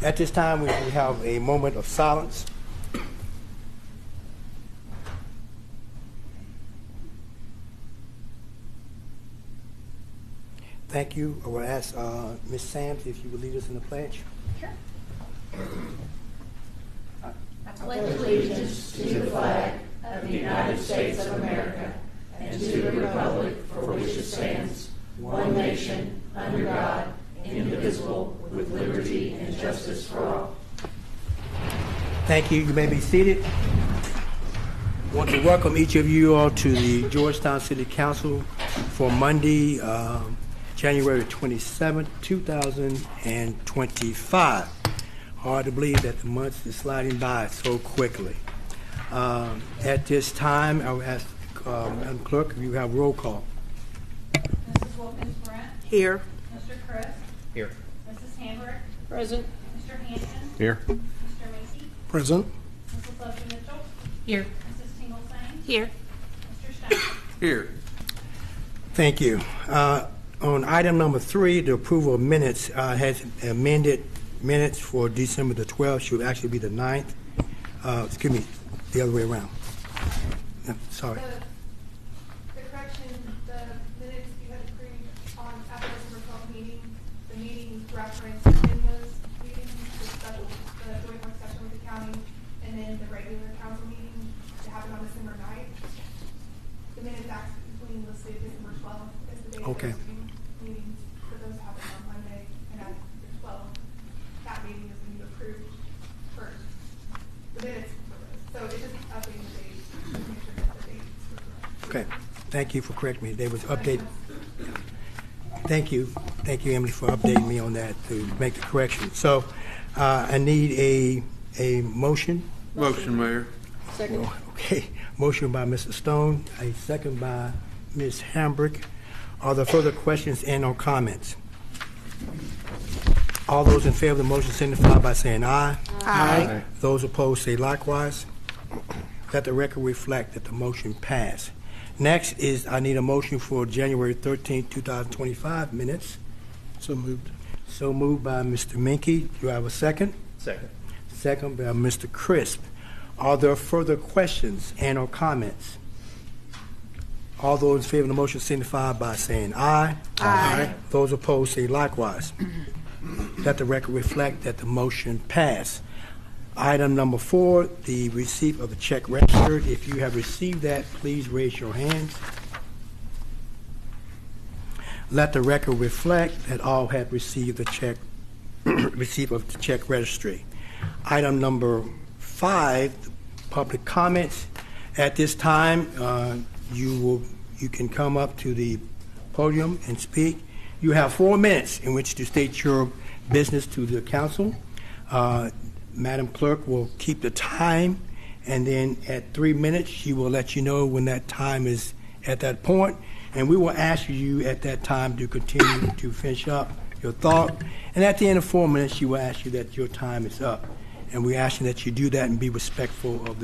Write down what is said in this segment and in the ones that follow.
At this time, we have a moment of silence. Thank you. I will ask Ms. Sams if you would lead us in the pledge. Sure. I pledge allegiance to the flag of the United States of America and to the republic for which it stands, one nation, under God, indivisible, with liberty and justice for all. Thank you. You may be seated. I want to welcome each of you all to the Georgetown City Council for Monday, January 27th, 2025. Hard to believe that the month is sliding by so quickly. At this time, I will ask Madam Clerk if you have roll call. Mrs. Wilkins-Brent. Here. Mr. Chris. Here. Mrs. Hambrick. Present. Mr. Hanson. Here. Mr. Macy. Present. Mrs. Logan Mitchell. Here. Mrs. Tinglesang. Here. Mr. Stein. Here. Thank you. On item number 3, the approval of minutes has amended minutes for December the 12th should actually be the 9th. Excuse me, the other way around. Sorry. The correction, the minutes you had approved on after the December 12th meeting, the meeting referenced in those meetings, the joint work session with the county, and then the regular council meeting that happened on December 9th. The minutes actually listed December 12th as the date of Okay. those meetings, so those happened on Monday, and at the 12th, that meeting is going to be approved first. The minutes for those. So it's just updating the dates, to make sure that the dates were correct. Okay. Thank you for correcting me. They was updated. Thank you. Thank you, Emily, for updating me on that to make the correction. So I need a motion. Motion, Mayor. Second. Okay. Motion by Mr. Stone, a second by Ms. Hambrick. Are there further questions and or comments? All those in favor of the motion signify by saying aye. Aye. Those opposed say likewise. Let the record reflect that the motion passed. Next is I need a motion for January 13th, 2025 minutes. So moved. So moved by Mr. Minke. Do I have a second? Second. Second by Mr. Crisp. Are there further questions and or comments? All those in favor of the motion signify by saying aye. Aye. Those opposed say likewise. Let the record reflect that the motion passed. Item number 4, the receipt of the check registered. If you have received that, please raise your hands. Let the record reflect that all have received the check, receipt of the check registry. Item number 5, public comments. At this time, you can come up to the podium and speak. You have 4 minutes in which to state your business to the council. Madam Clerk will keep the time, and then at 3 minutes, she will let you know when that time is at that point, and we will ask you at that time to continue to finish up your thought. And at the end of 4 minutes, she will ask you that your time is up, and we ask you that you do that and be respectful of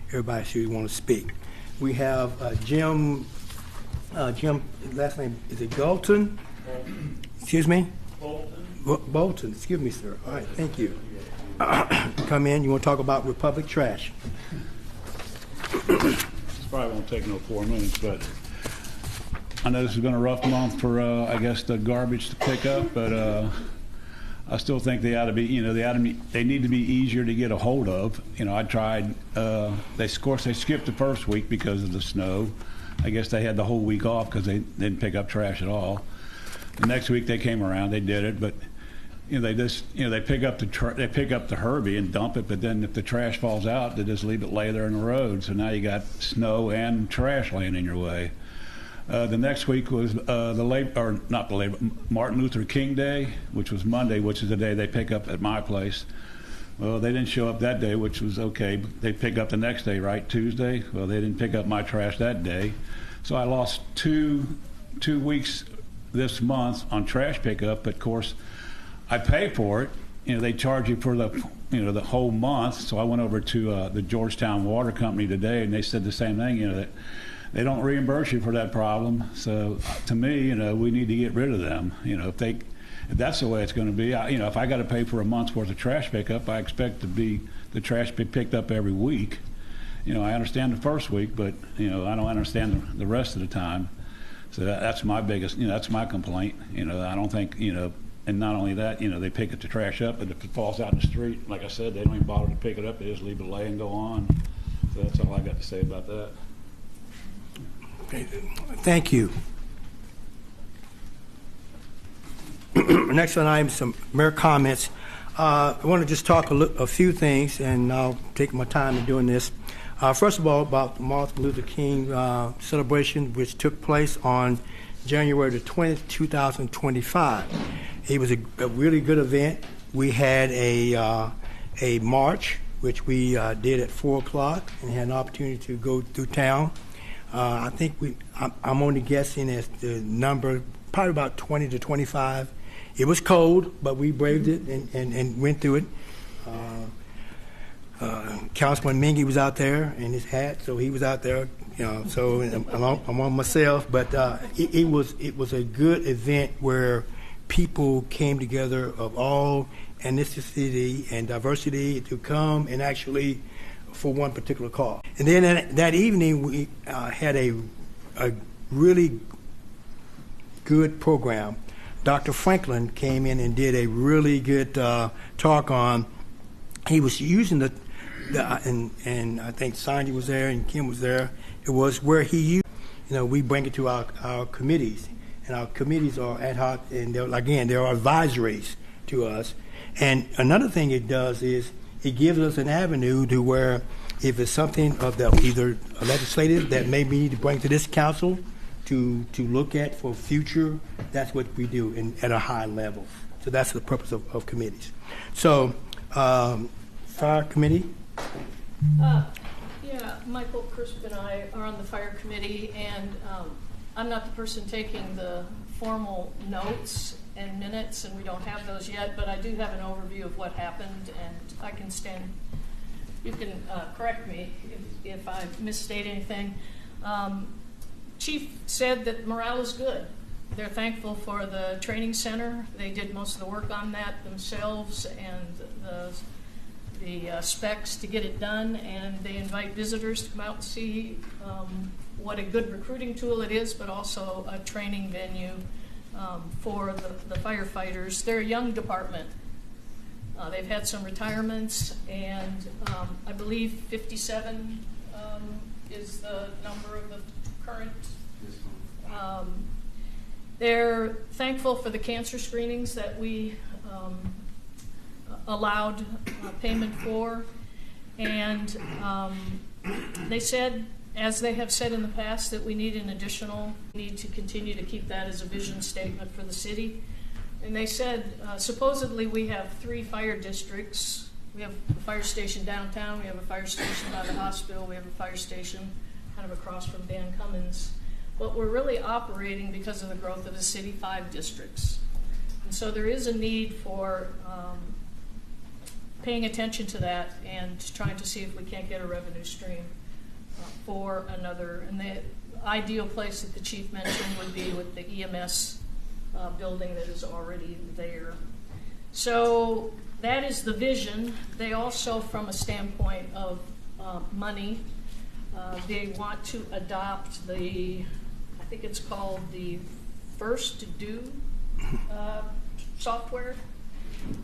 everybody who want to speak. We have Jim. Last name is it Bolton? Excuse me. Bolton. Excuse me, sir. All right, thank you. Come in. You want to talk about Republic trash? This probably won't take no 4 minutes, but I know this has been a rough month for, I guess, the garbage to pick up, but I still think they ought to be, they need to be easier to get a hold of. I tried, of course, they skipped the first week because of the snow. I guess they had the whole week off because they didn't pick up trash at all. The next week they came around, they did it, but they pick up the Herbie and dump it, but then if the trash falls out, they just leave it lay there in the road. So now you got snow and trash laying in your way. The next week was Martin Luther King Day, which was Monday, which is the day they pick up at my place. Well, they didn't show up that day, which was okay. They pick up the next day, right, Tuesday. Well, they didn't pick up my trash that day, so I lost two weeks this month on trash pickup. But of course, I pay for it. They charge you for the whole month. So I went over to the Georgetown Water Company today, and they said the same thing. That they don't reimburse you for that problem. So to me, we need to get rid of them. if that's the way it's going to be, if I got to pay for a month's worth of trash pickup, I expect the trash be picked up every week. I understand the first week, but I don't understand the rest of the time. So that's my biggest, that's my complaint. I don't think, and not only that, they pick the trash up, but if it falls out in the street, like I said, they don't even bother to pick it up. They just leave it lay and go on. So that's all I got to say about that. Okay. Thank you. Next on item, some mayor comments. I want to just talk a few things, and I'll take my time in doing this. First of all, about the Martin Luther King celebration, which took place on January the 20th, 2025. It was a really good event. We had a march, which we did at 4 o'clock, and had an opportunity to go through town. I think I'm only guessing as the number, probably about 20 to 25. It was cold, but we braved it and went through it. Councilman Mingy was out there in his hat, so he was out there, so among myself. But it was a good event where people came together of all ethnicity and diversity to come and actually for one particular cause. And then that evening we had a really good program. Dr. Franklin came in and did a really good talk on. He was using and I think Sandy was there and Kim was there. It was where he used, we bring it to our committees, and our committees are ad hoc, and they're advisories to us. And another thing it does is it gives us an avenue to where if it's something of either legislative that may be to bring to this council to look at for future, that's what we do at a high level. So that's the purpose of committees. So, fire committee. Yeah, Michael Crisp and I are on the fire committee, and I'm not the person taking the formal notes and minutes, and we don't have those yet, but I do have an overview of what happened, and I can you can correct me if I misstate anything. Chief said that morale is good. They're thankful for the training center. They did most of the work on that themselves, and the specs to get it done, and they invite visitors to come out and see what a good recruiting tool it is, but also a training venue for the firefighters. They're a young department. They've had some retirements, and I believe 57 is the number of the current. They're thankful for the cancer screenings that we allowed payment for, and they said, as they have said in the past, that we need need to continue to keep that as a vision statement for the city. And they said, supposedly we have 3 fire districts. We have a fire station downtown, we have a fire station by the hospital, we have a fire station kind of across from Dan Cummins. But we're really operating, because of the growth of the city, 5 districts. And so there is a need for paying attention to that and trying to see if we can't get a revenue stream for another. And the ideal place that the chief mentioned would be with the EMS building that is already there. So that is the vision. They also, from a standpoint of money, they want to adopt I think it's called the First to Do software,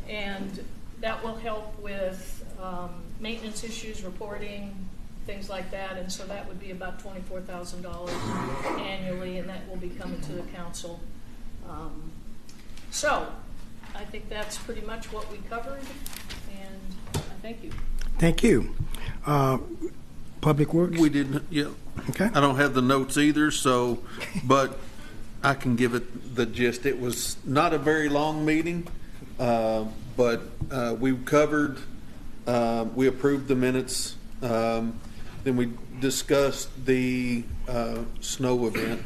and that will help with maintenance issues, reporting, things like that. And so that would be about $24,000 annually, and that will be coming to the council. So I think that's pretty much what we covered, and I thank you. Thank you. Public Works? We didn't, yeah. Okay. I don't have the notes either, but I can give it the gist. It was not a very long meeting, but we covered, we approved the minutes. Then we discussed the snow event.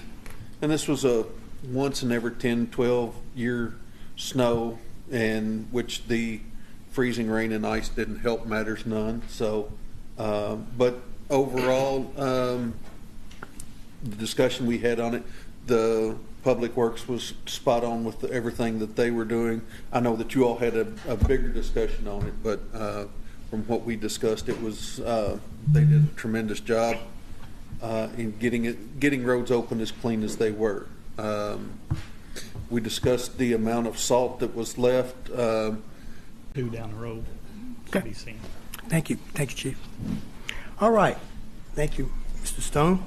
And this was a once in every 10, 12 year snow, and which the freezing rain and ice didn't help matters none. So, but overall, the discussion we had on it, the Public Works was spot on with everything that they were doing. I know that you all had a bigger discussion on it, but from what we discussed, it was they did a tremendous job in getting roads open as clean as they were. We discussed the amount of salt that was left. Two down the road to Okay. be seen. Thank you, Chief. All right, thank you, Mr. Stone.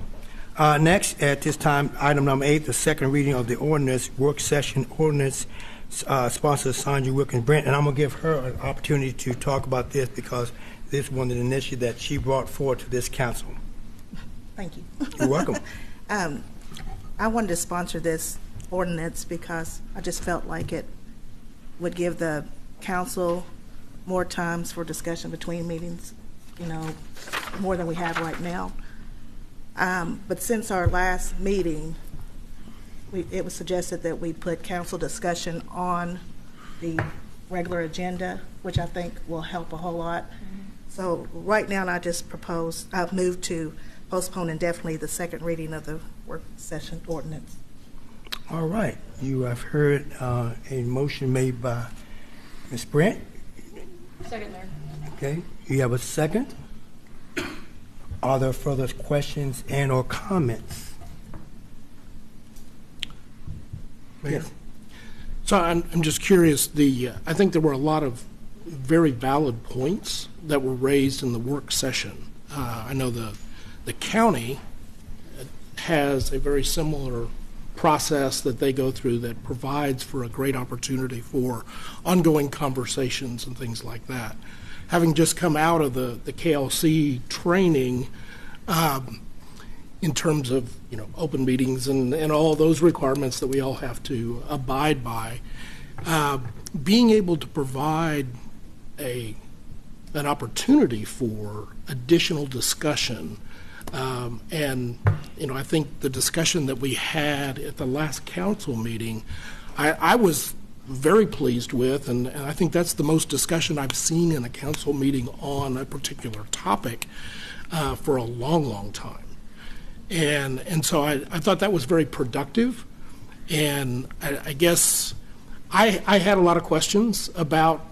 Next, at this time, item number 8, the second reading of the ordinance, work session ordinance, sponsor Sandra Wilkins Brent, and I'm going to give her an opportunity to talk about this because this is one of the initiatives that she brought forward to this council. Thank you. You're welcome. I wanted to sponsor this ordinance because I just felt like it would give the council more times for discussion between meetings, more than we have right now. But since our last meeting, it was suggested that we put council discussion on the regular agenda, which I think will help a whole lot. So right now, I've moved to postpone indefinitely the second reading of the work session ordinance. All right, you have heard a motion made by Ms. Brent. Second, Mayor. Okay, you have a second. Are there further questions and or comments? Yes. So I'm just curious, I think there were a lot of very valid points that were raised in the work session. I know the county has a very similar process that they go through that provides for a great opportunity for ongoing conversations and things like that. Having just come out of the KLC training, in terms of open meetings and all those requirements that we all have to abide by, being able to provide an opportunity for additional discussion, and I think the discussion that we had at the last council meeting, I was very pleased with, and I think that's the most discussion I've seen in a council meeting on a particular topic for a long, long time. And so I thought that was very productive, and I guess I had a lot of questions about,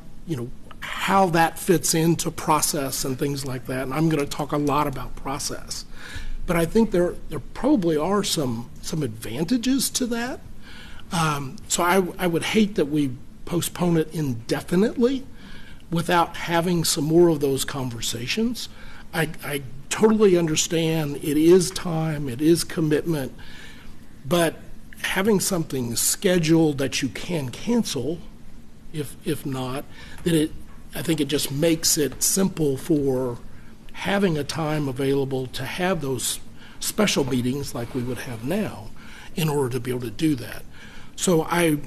how that fits into process and things like that, and I'm going to talk a lot about process. But I think there probably are some advantages to that. So I would hate that we postpone it indefinitely without having some more of those conversations. I totally understand it is time, it is commitment, but having something scheduled that you can cancel, if not, I think it just makes it simple for having a time available to have those special meetings like we would have now in order to be able to do that. So I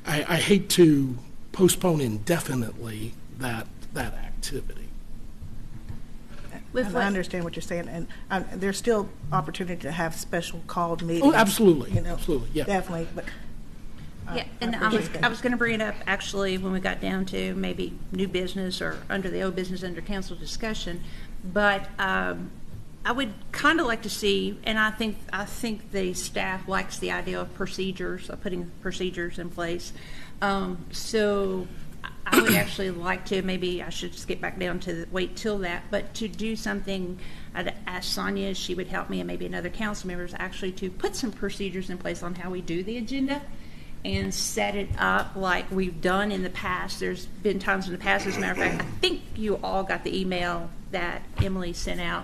hate to postpone indefinitely that activity. And I understand what you're saying, and there's still opportunity to have special called meetings. Oh, absolutely, absolutely, yeah. Definitely, but. Yeah, and I was going to bring it up actually when we got down to maybe new business or under the old business under council discussion, but I would kind of like to see, and I think the staff likes the idea of procedures, of putting procedures in place. So I would actually like to, maybe I should skip back down to wait till that, but to do something, I'd ask Sonia if she would help me and maybe another council members actually to put some procedures in place on how we do the agenda and set it up like we've done in the past. There's been times in the past, as a matter of fact, I think you all got the email that Emily sent out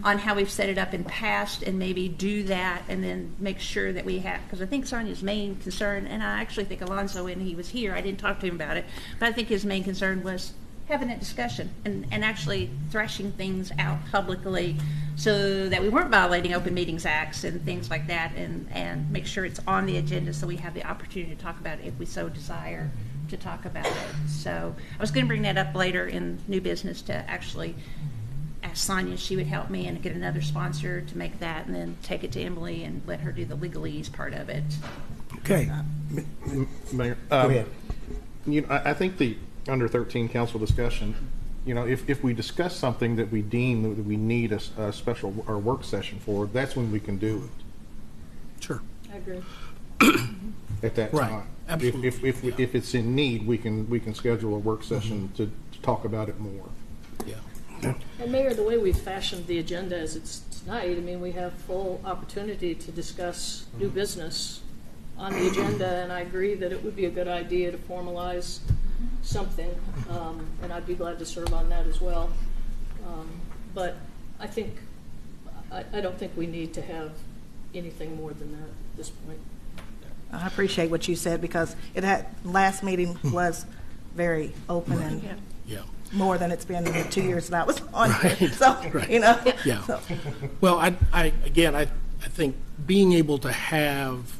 on how we've set it up in past, and maybe do that and then make sure that we have, because I think Sonia's main concern, and I actually think Alonzo, when he was here, I didn't talk to him about it, but I think his main concern was having that discussion and actually thrashing things out publicly so that we weren't violating open meetings acts and things like that, and make sure it's on the agenda so we have the opportunity to talk about it if we so desire to talk about it. So I was going to bring that up later in new business to actually ask Sonia if she would help me and get another sponsor to make that, and then take it to Emily and let her do the legalese part of it. Okay. Mayor, Go ahead. I think the under 13 council discussion, if we discuss something that we deem that we need a special or work session for, that's when we can do it. Sure. I agree. at that Right. time. Absolutely. If it's in need, we can schedule a work session to talk about it more. Yeah. And Mayor, the way we've fashioned the agenda as it's tonight, I mean, we have full opportunity to discuss new business on the agenda, and I agree that it would be a good idea to formalize something, and I'd be glad to serve on that as well. But I don't think we need to have anything more than that at this point. I appreciate what you said because last meeting was very open and Yeah. more than it's been in the 2 years that I was on. Right. So, Right. you know. Yeah. So, Well, I think being able to have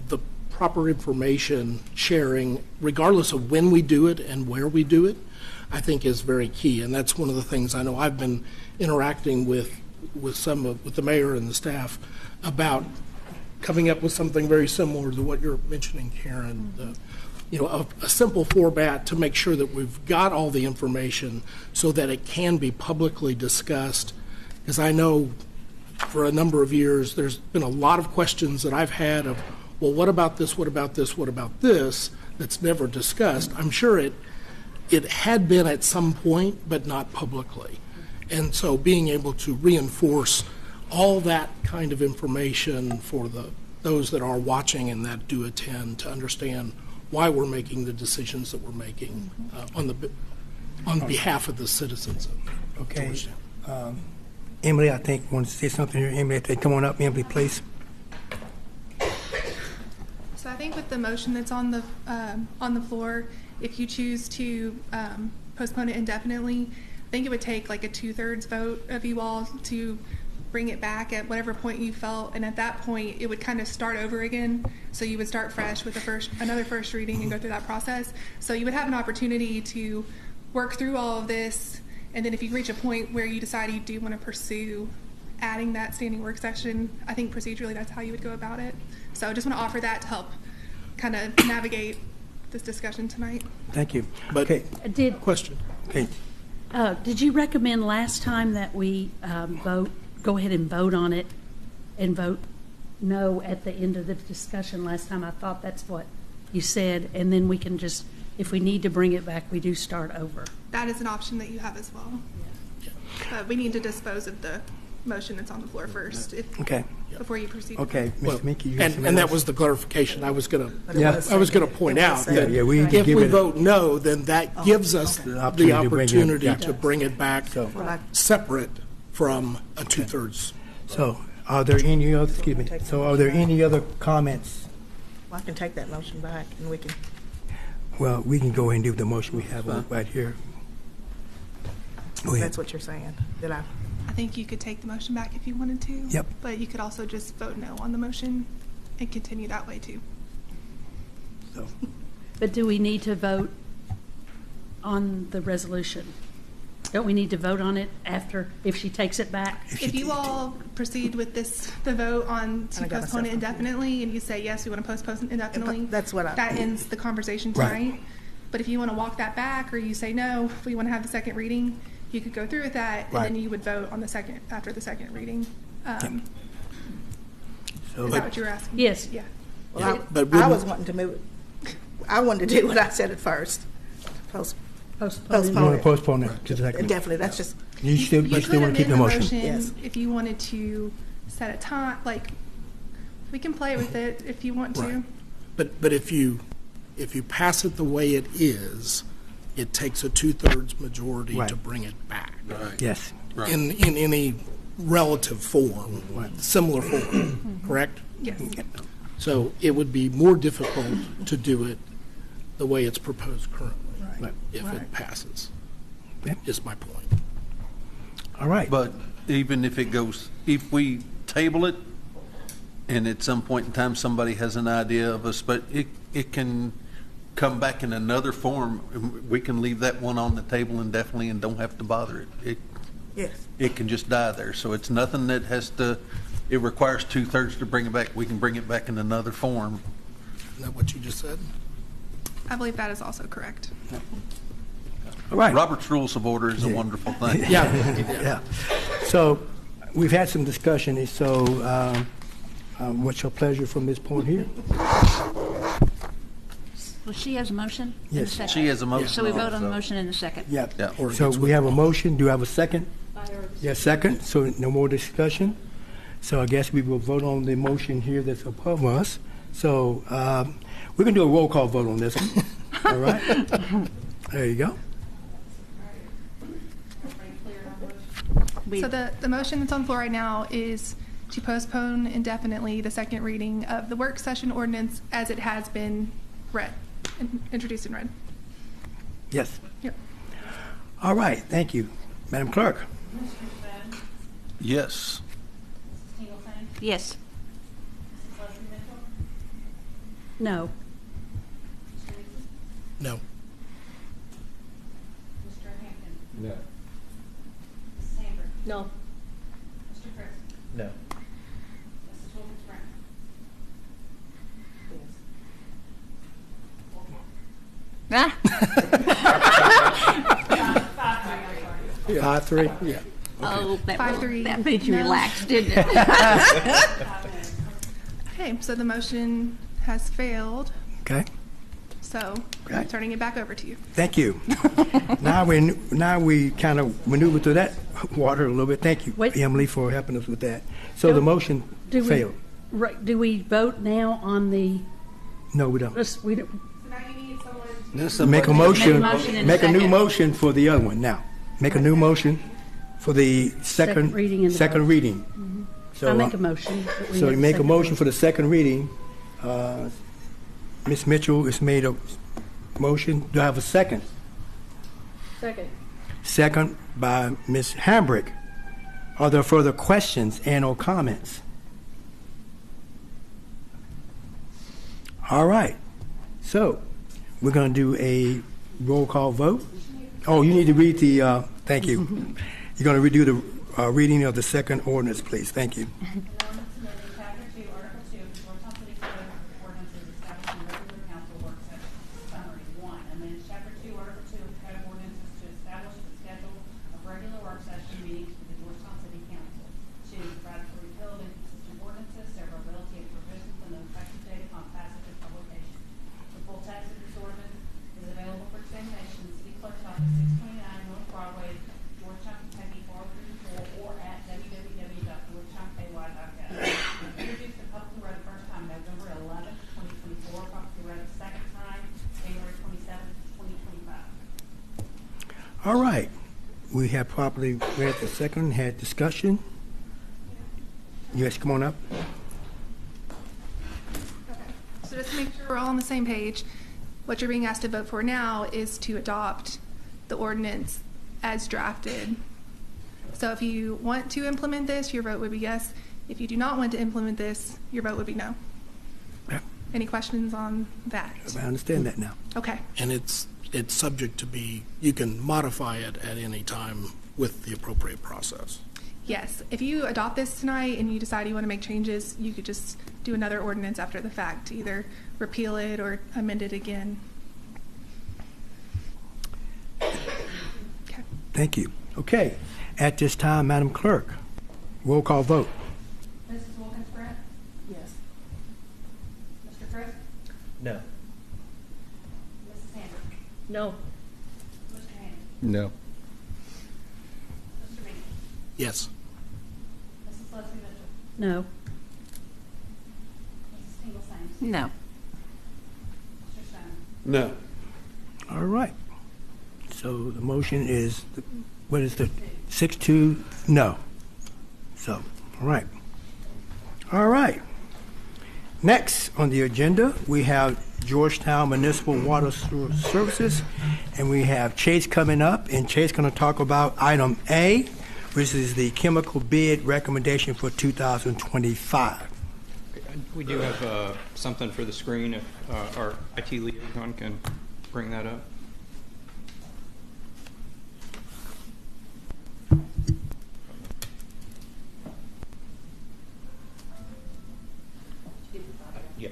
the proper information sharing, regardless of when we do it and where we do it, I think is very key. And that's one of the things I know I've been interacting with the mayor and the staff about coming up with something very similar to what you're mentioning, Karen. A simple format to make sure that we've got all the information so that it can be publicly discussed. Because I know for a number of years, there's been a lot of questions that I've had of, well, what about this, what about this, what about this, that's never discussed. I'm sure it had been at some point, but not publicly. And so being able to reinforce all that kind of information for those that are watching and that do attend to understand why we're making the decisions that we're making on behalf of the citizens of Okay. Georgetown. Emily, I think, wants to say something here. Emily, come on up, Emily, please. So I think with the motion that's on the floor, if you choose to postpone it indefinitely, I think it would take like a 2/3 vote of you all to bring it back at whatever point you felt, and at that point it would kind of start over again. So you would start fresh with another first reading and go through that process. So you would have an opportunity to work through all of this, and then if you reach a point where you decide you do want to pursue adding that standing work session, I think procedurally that's how you would go about it. So I just want to offer that to help kind of navigate this discussion tonight. Thank you. But Okay. Question. Okay. Did you recommend last time that we go ahead and vote on it and vote no at the end of the discussion last time? I thought that's what you said, and then we can just, if we need to bring it back, we do start over. That is an option that you have as well. But we need to dispose of the motion that's on the floor first Okay. before you proceed. Okay, Well, Mr. Minky, you got something and that else? was the clarification I was going Yeah. to point out. Yeah, That we need to if give we it- vote no, then that gives us The the opportunity opportunity to to bring it back So- separate from a 2/3. So, are there any other, are there any other comments? I can take that motion back and we can. Well, we can go ahead and do the motion we have right here. Go ahead. That's what you're saying. I think you could take the motion back if you wanted to. Yep. But you could also just vote no on the motion and continue that way too. So, But do we need to vote on the resolution? Don't we need to vote on it after, if she takes it back? If you all proceed with the vote on to I got postpone it myself indefinitely, and you say, yes, we want to postpone it indefinitely, That's what that ends the conversation Right. tonight. But if you want to walk that back, or you say, no, we want to have the second reading, you could go through with that, and Right. then you would vote on after the second reading. so Is that what you were asking? Yes. Yeah. Well, But I wouldn't- was wanting to move it. I wanted to do what I said at first. Postpone. you Postpone want it. to postpone it to the second? Definitely, that's just, You still You want to could keep the amend motion? Yes. if you wanted to set a time, like, we can play with it if you want to. Right. But if you pass it the way it is, it takes a 2/3 majority Right. to bring it back Yes. in any relative form, similar form, correct? Yes. So it would be more difficult to do it the way it's proposed currently, Right. if it passes, Yep. is my point. All right. But even if if we table it, and at some point in time, somebody has an idea of us, but it can come back in another form, we can leave that one on the table indefinitely and don't have to bother it. yes. It can just die there. So it's nothing that it requires 2/3 to bring it back. We can bring it back in another form. Is that what you just said? I believe that is also correct. All right. Robert's Rules of Order is a wonderful thing. Yeah. So, we've had some discussion, and so What's your pleasure from this point here? Well, she has a motion? and a Yes. second. She has a motion. So we vote on the also. motion in a second. Yeah. Yeah. So we have a motion. Do I have a second? I already Yes, second. So no more discussion. So I guess we will vote on the motion here that's above us. So we're going to do a roll call vote on this one. All right? There you go. So the motion that's on the floor right now is to postpone indefinitely the second reading of the work session ordinance as it has been read, introduced and read. Yes. Yep. All right. Thank you. Madam Clerk. Mr. Fenn, Yes. Mrs. Tingleton, Yes. Mrs. Leslie Mitchell, No. Mr. Reese, No. Mr. Hampton, No. Mrs. Hambrick, No. Mr. Chris, No. Mrs. Wilkins Brown. Ah, 5-3. Yeah. oh, that 5-3 that made you no. relax, didn't it? Okay, so the motion has failed, Okay. so Okay. I'm turning it back over to you. Thank you. Now we kind of maneuver through that water a little bit. Thank you, Wait. Emily, for helping us with that. So the motion Do we- failed. Right, do we vote now on the, No, we don't. we don't, So now you need someone to Now Make a somebody- motion. motion in a Make a new second. motion for the other one now. Make a new motion for the second Second reading and the second vote. reading. So I make a motion. that we So have you make a second motion vote. for the second reading. Ms. Mitchell has made a motion. Do I have a second? Second. Second by Ms. Hambrick. Are there further questions and/or comments? All right. So we're going to do a roll call vote. Oh, you need to read the, thank you. You're going to redo the reading of the second ordinance, please. Thank you. An ordinance amending Chapter 2, Article 2 of the Georgetown City Code of Ordinances establishing regular council work session. Summary. 1. Amend Chapter 2, Article 2 of the Code of Ordinances to establish the schedule of regular work session meetings for the Georgetown City Council. 2. Provide for repeal of inconsistent ordinances, severability of provisions, and the effective date upon passage of publication. The full text of this ordinance is available for examination in the City Clerk's Office, 629 North Broadway, Georgetown, Kentucky, 434, or at www.georgetownky.gov. Introduced and publicly read the first time November 11th, 2024, publicly read the second time January 27th, 2025. All right. We have properly read the second, had discussion. Yes, come on up. So just to make sure we're all on the same page, what you're being asked to vote for now is to adopt the ordinance as drafted. So if you want to implement this, your vote would be yes. If you do not want to implement this, your vote would be no. Yeah. Any questions on that? I understand that now. Okay. And it's subject to be, you can modify it at any time with the appropriate process. Yes. If you adopt this tonight and you decide you want to make changes, you could just do another ordinance after the fact, either repeal it or amend it again. Okay. Thank you. Okay. At this time, Madam Clerk, roll call vote. Mrs. Wilkins Brown? Yes. Mr. Chris? No. Mrs. Hambrick? No. Mr. Hampton? No. Mr. Reese? Yes. Mrs. Leslie Mitchell? no. Mrs. Tingle Sames? No. Mr. Stone? No. All right. So the motion is, what is the 6-2? No. So, all right. All right. Next on the agenda, we have Georgetown Municipal Water Services, and we have Chase coming up, and Chase going to talk about item A, which is the chemical bid recommendation for 2025. We do have something for the screen if our IT liaison can bring that up. Yeah.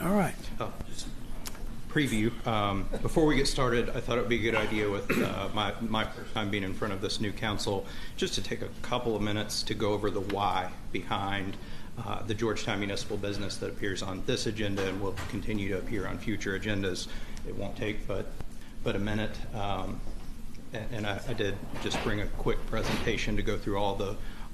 All right. Oh, just preview. Before we get started, I thought it would be a good idea with my first time being in front of this new council, just to take a couple of minutes to go over the why behind the Georgetown municipal business that appears on this agenda and will continue to appear on future agendas. It won't take but a minute. And I did just bring a quick presentation to go through all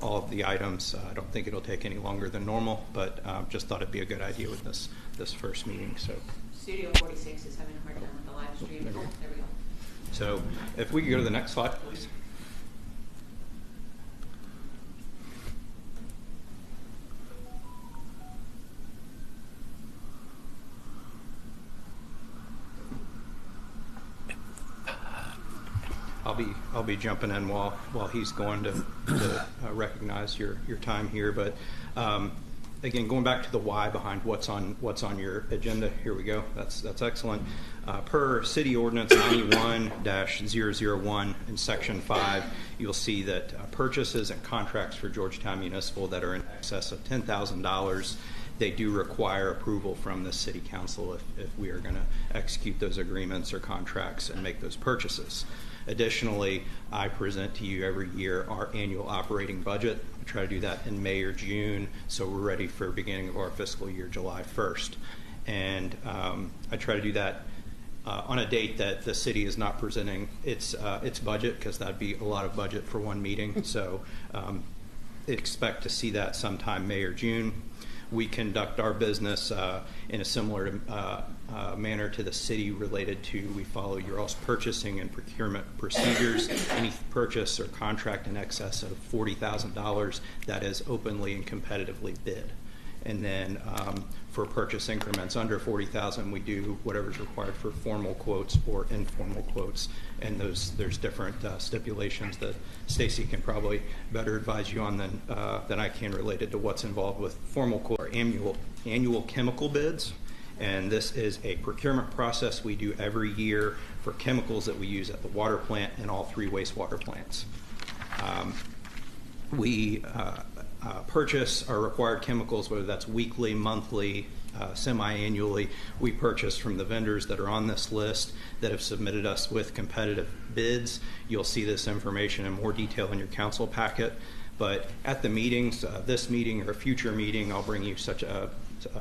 of the items. I don't think it'll take any longer than normal, but just thought it'd be a good idea with this first meeting. So. Studio 46 is having a hard time with the live stream. There we go. So if we could go to the next slide, please. I'll be jumping in while he's going to recognize your time here, but again, going back to the why behind what's on your agenda. Here we go. That's excellent. Per City Ordinance 91-001 in Section 5, you'll see that purchases and contracts for Georgetown Municipal that are in excess of $10,000, they do require approval from the City Council if we are going to execute those agreements or contracts and make those purchases. Additionally, I present to you every year our annual operating budget. We try to do that in May or June, so we're ready for beginning of our fiscal year, July 1st. And I try to do that on a date that the city is not presenting its budget, because that'd be a lot of budget for one meeting. So expect to see that sometime May or June. We conduct our business in a similar manner to the city related to, we follow your all's purchasing and procurement procedures. Any purchase or contract in excess of $40,000 that is openly and competitively bid. And then for purchase increments under $40,000, we do whatever's required for formal quotes or informal quotes. And there's different stipulations that Stacy can probably better advise you on than I can, related to what's involved with formal quote or annual chemical bids. And this is a procurement process we do every year for chemicals that we use at the water plant and all 3 wastewater plants. We purchase our required chemicals, whether that's weekly, monthly, semi-annually. We purchase from the vendors that are on this list that have submitted us with competitive bids. You'll see this information in more detail in your council packet. But at the meetings, this meeting or a future meeting, I'll bring you such a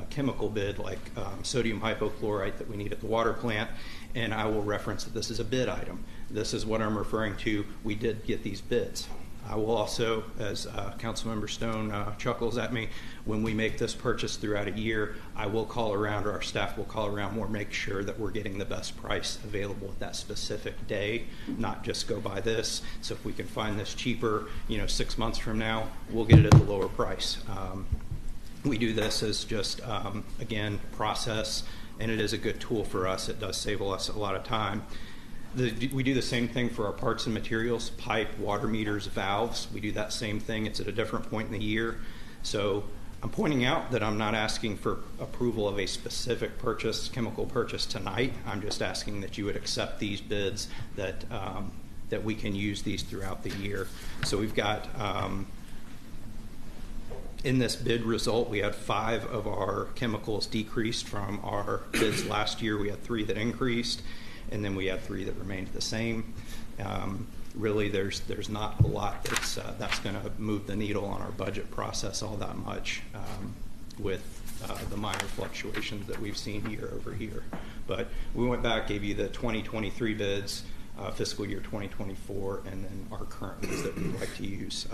chemical bid like sodium hypochlorite that we need at the water plant, and I will reference that this is a bid item. This is what I'm referring to. We did get these bids. I will also, as Councilmember Stone chuckles at me, when we make this purchase throughout a year, I will call around, or our staff will call around, we'll make sure that we're getting the best price available at that specific day, not just go by this. So if we can find this cheaper, 6 months from now, we'll get it at the lower price. We do this as just, again, process, and it is a good tool for us. It does save us a lot of time. We do the same thing for our parts and materials, pipe, water meters, valves. We do that same thing. It's at a different point in the year. So I'm pointing out that I'm not asking for approval of a specific chemical purchase tonight. I'm just asking that you would accept these bids, that we can use these throughout the year. So we've got... in this bid result, we had 5 of our chemicals decreased from our bids last year. We had 3 that increased, and then we had 3 that remained the same. Really, there's not a lot that's going to move the needle on our budget process all that much, with the minor fluctuations that we've seen year over year. But we went back, gave you the 2023 bids, fiscal year 2024, and then our current bids that we'd like to use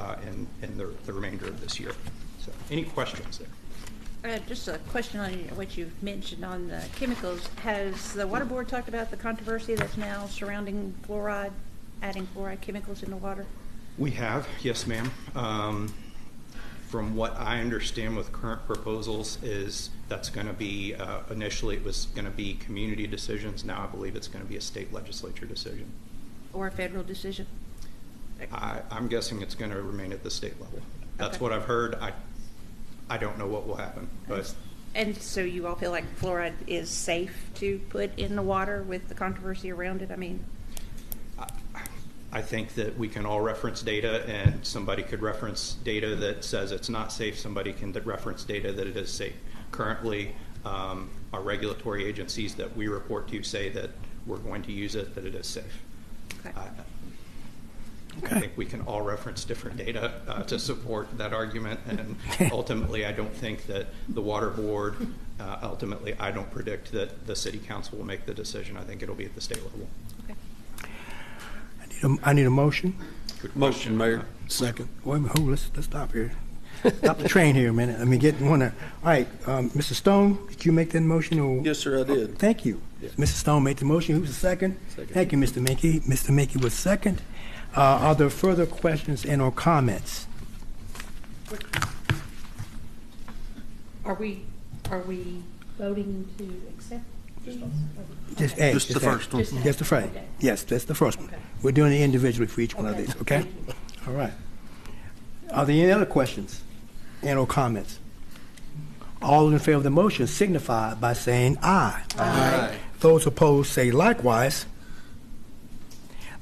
in the remainder of this year. So, any questions there? Just a question on what you've mentioned on the chemicals. Has the Water Board talked about the controversy that's now surrounding fluoride, adding fluoride chemicals in the water? We have, yes, ma'am. From what I understand with current proposals is that's going to be, initially it was going to be community decisions. Now I believe it's going to be a state legislature decision. Or a federal decision? I'm guessing it's going to remain at the state level. That's Okay. what I've heard. I don't know what will happen. But And so you all feel like fluoride is safe to put in the water with the controversy around it? I mean, I think that we can all reference data, and somebody could reference data that says it's not safe. Somebody can reference data that it is safe. Currently, our regulatory agencies that we report to say that we're going to use it, that it is safe. Okay. I think we can all reference different data to support that argument, and ultimately, I don't think that the water board, ultimately, I don't predict that the city council will make the decision. I think it'll be at the state level. I need a motion. Motion, Mayor. Second. Wait a minute, let's stop here. Stop the train here a minute. Let me get one. All right, Mr. Stone, did you make that motion? Or? Yes, sir, I did. Thank you. Mr. Stone made the motion. Who was the second? Thank you, Mr. Mickey. Mr. Mickey was second. Are there further questions and or comments? Are we voting to accept these? Just the first one. Just the first. Okay. Yes, that's the first one. Okay. We're doing it individually for each one of these, okay? Thank you. All right. Are there any other questions and or comments? All in favor of the motion signify by saying aye. Aye. Those opposed say likewise.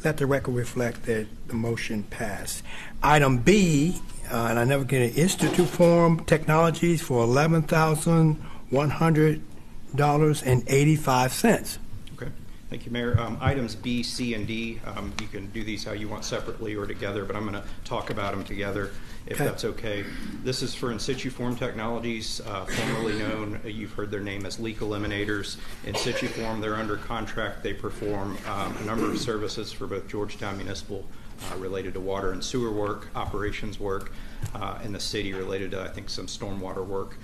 Let the record reflect that the motion passed. Item B, and I never get it, Institute Form Technologies for $11,100.85. Okay. Thank you, Mayor. Items B, C, and D, you can do these how you want separately or together, but I'm going to talk about them together if Okay. that's okay. This is for In Situ Form Technologies, formerly known, you've heard their name as Leak Eliminators. In Situ Form, they're under contract. They perform a number of services for both Georgetown Municipal related to water and sewer work, operations work, and the city related to, I think, some stormwater work.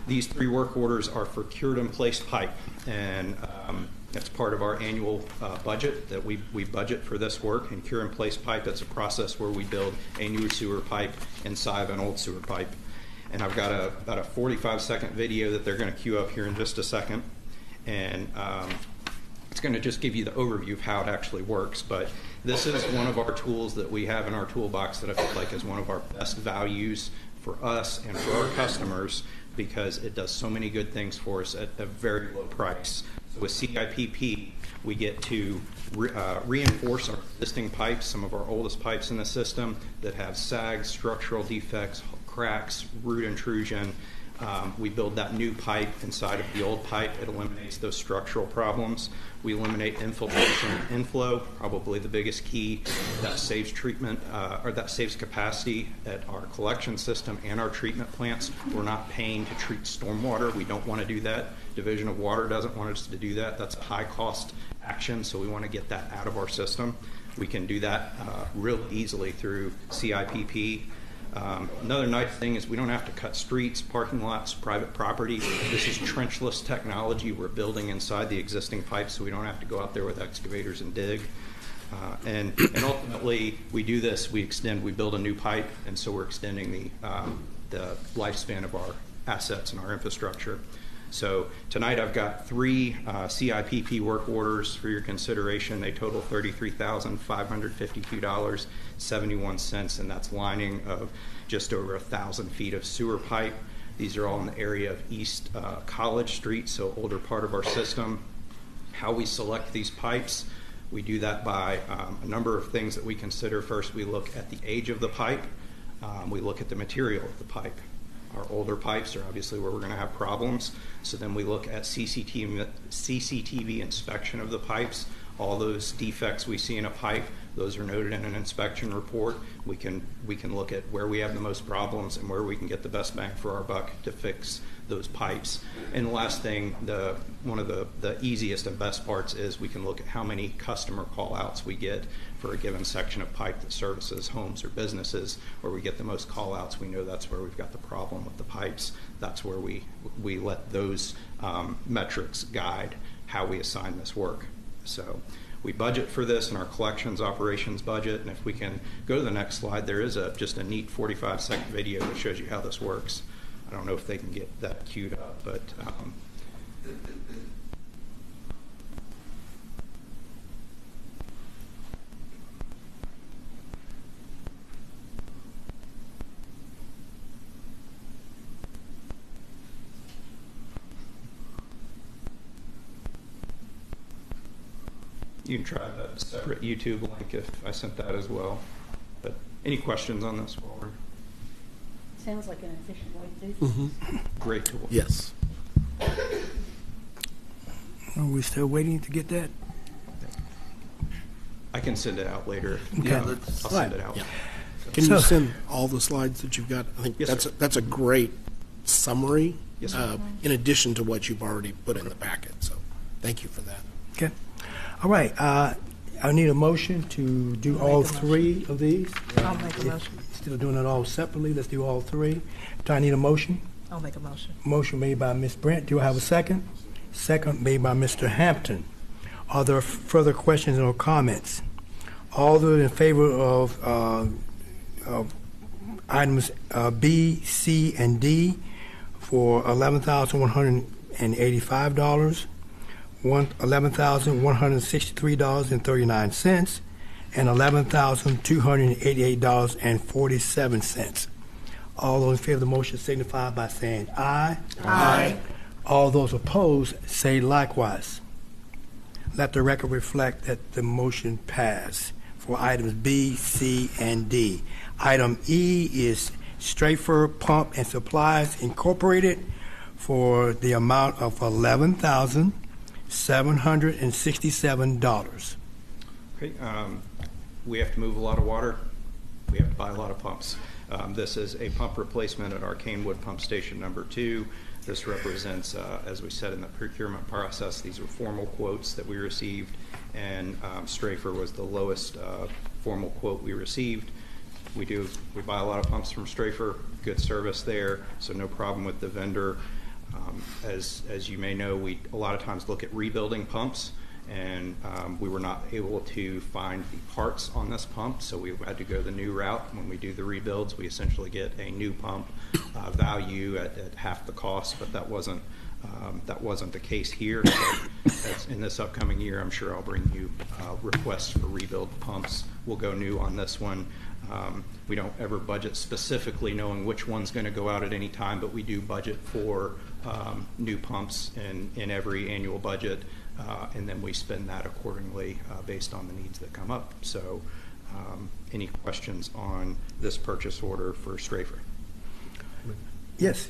These 3 work orders are for cured-in-place pipe, and that's part of our annual budget that we budget for this work. And cure-in-place pipe, that's a process where we build a new sewer pipe inside of an old sewer pipe. And I've got about a 45-second video that they're going to queue up here in just a second. And it's going to just give you the overview of how it actually works. But this is one of our tools that we have in our toolbox that I feel like is one of our best values for us and for our customers, because it does so many good things for us at a very low price. So with CIPP, we get to reinforce our existing pipes, some of our oldest pipes in the system that have sags, structural defects, cracks, root intrusion. We build that new pipe inside of the old pipe. It eliminates those structural problems. We eliminate infiltration and inflow, probably the biggest key. That saves treatment, or that saves capacity at our collection system and our treatment plants. We're not paying to treat stormwater. We don't want to do that. Division of Water doesn't want us to do that. That's a high-cost action, so we want to get that out of our system. We can do that real easily through CIPP. Another nice thing is we don't have to cut streets, parking lots, private property. This is trenchless technology we're building inside the existing pipes, so we don't have to go out there with excavators and dig. And ultimately, we do this, we build a new pipe, and so we're extending the lifespan of our assets and our infrastructure. So tonight I've got 3 CIPP work orders for your consideration. They total $33,552.71, and that's lining of just over 1,000 feet of sewer pipe. These are all in the area of East College Street, so older part of our system. How we select these pipes, we do that by a number of things that we consider. First, we look at the age of the pipe. We look at the material of the pipe. Our older pipes are obviously where we're going to have problems. So then we look at CCTV inspection of the pipes. All those defects we see in a pipe, those are noted in an inspection report. We can look at where we have the most problems and where we can get the best bang for our buck to fix those pipes. And the last thing, one of the easiest and best parts is we can look at how many customer call outs we get for a given section of pipe that services homes or businesses. Where we get the most call outs, we know that's where we've got the problem with the pipes. That's where we let those metrics guide how we assign this work. So we budget for this in our collections operations budget, and if we can go to the next slide, there is just a neat 45-second video that shows you how this works. I don't know if they can get that queued up, but you can try that separate YouTube link if I sent that as well. But any questions on this forward? Sounds like an efficient way to do things. Great tool. Yes. Are we still waiting to get that? I can send it out later. Okay. Yeah, I'll send it out. Yeah. Can So- you send all the slides that you've got? I think Yes, that's sir. that's a great summary. Yes, sir. In addition to what you've already put in the packet. So, thank you for that. Okay. All right. I need a motion to do all three of these. I'll make a motion. Instead of doing it all separately, let's do all three. Do I need a motion? I'll make a motion. Motion made by Ms. Brent. Do I have a second? Second made by Mr. Hampton. Are there further questions or comments? All those in favor of items B, C, and D for $11,185, $11,163.39, and $11,288.47. All those in favor of the motion signify by saying aye. Aye. All those opposed say likewise. Let the record reflect that the motion passed for items B, C, and D. Item E is Strafer Pump and Supplies Incorporated for the amount of $11,767. Okay, we have to move a lot of water. We have to buy a lot of pumps. This is a pump replacement at our Canewood Pump Station number 2. This represents, as we said in the procurement process, these were formal quotes that we received, and Strafer was the lowest formal quote we received. We buy a lot of pumps from Strafer, good service there, so no problem with the vendor. As you may know, we a lot of times look at rebuilding pumps, and we were not able to find the parts on this pump, so we had to go the new route. When we do the rebuilds, we essentially get a new pump value at half the cost, but that wasn't the case here. So in this upcoming year, I'm sure I'll bring you requests for rebuild pumps. We'll go new on this one. We don't ever budget specifically knowing which one's going to go out at any time, but we do budget for new pumps in every annual budget, and then we spend that accordingly based on the needs that come up. So any questions on this purchase order for Strafer? Yes.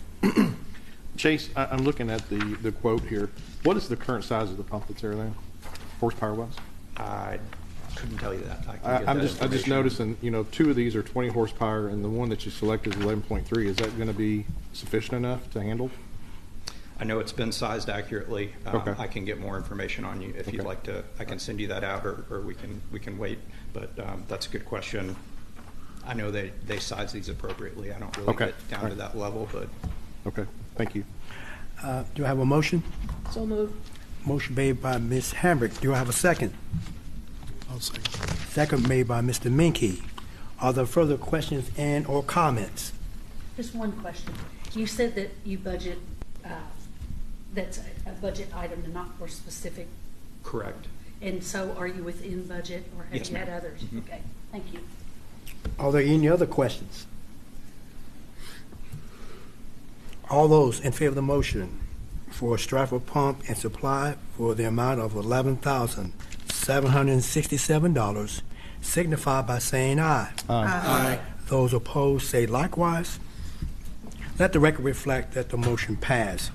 Chase, I'm looking at the quote here. What is the current size of the pump that's there now, horsepower-wise? I couldn't tell you that. I'm just noticing, 2 of these are 20 horsepower, and the one that you selected is 11.3. Is that going to be sufficient enough to handle? I know it's been sized accurately. Okay. I can get more information on you if you'd like to. I can send you that out, or we can wait. But that's a good question. I know they size these appropriately. I don't really get down to that level, but Okay, thank you. Do I have a motion? So moved. Motion made by Ms. Hambrick. Do I have a second? I'll second. Second made by Mr. Minke. Are there further questions and or comments? Just one question. You said that you budget, that's a budget item and not for specific, correct. and so are you within budget, or have Yes, you had ma'am. others? Mhm. Okay, thank you. Are there any other questions? All those in favor of the motion for Stratford Pump and Supply for the amount of $11,767 signify by saying aye. Aye. Those opposed say likewise. Let the record reflect that the motion passed.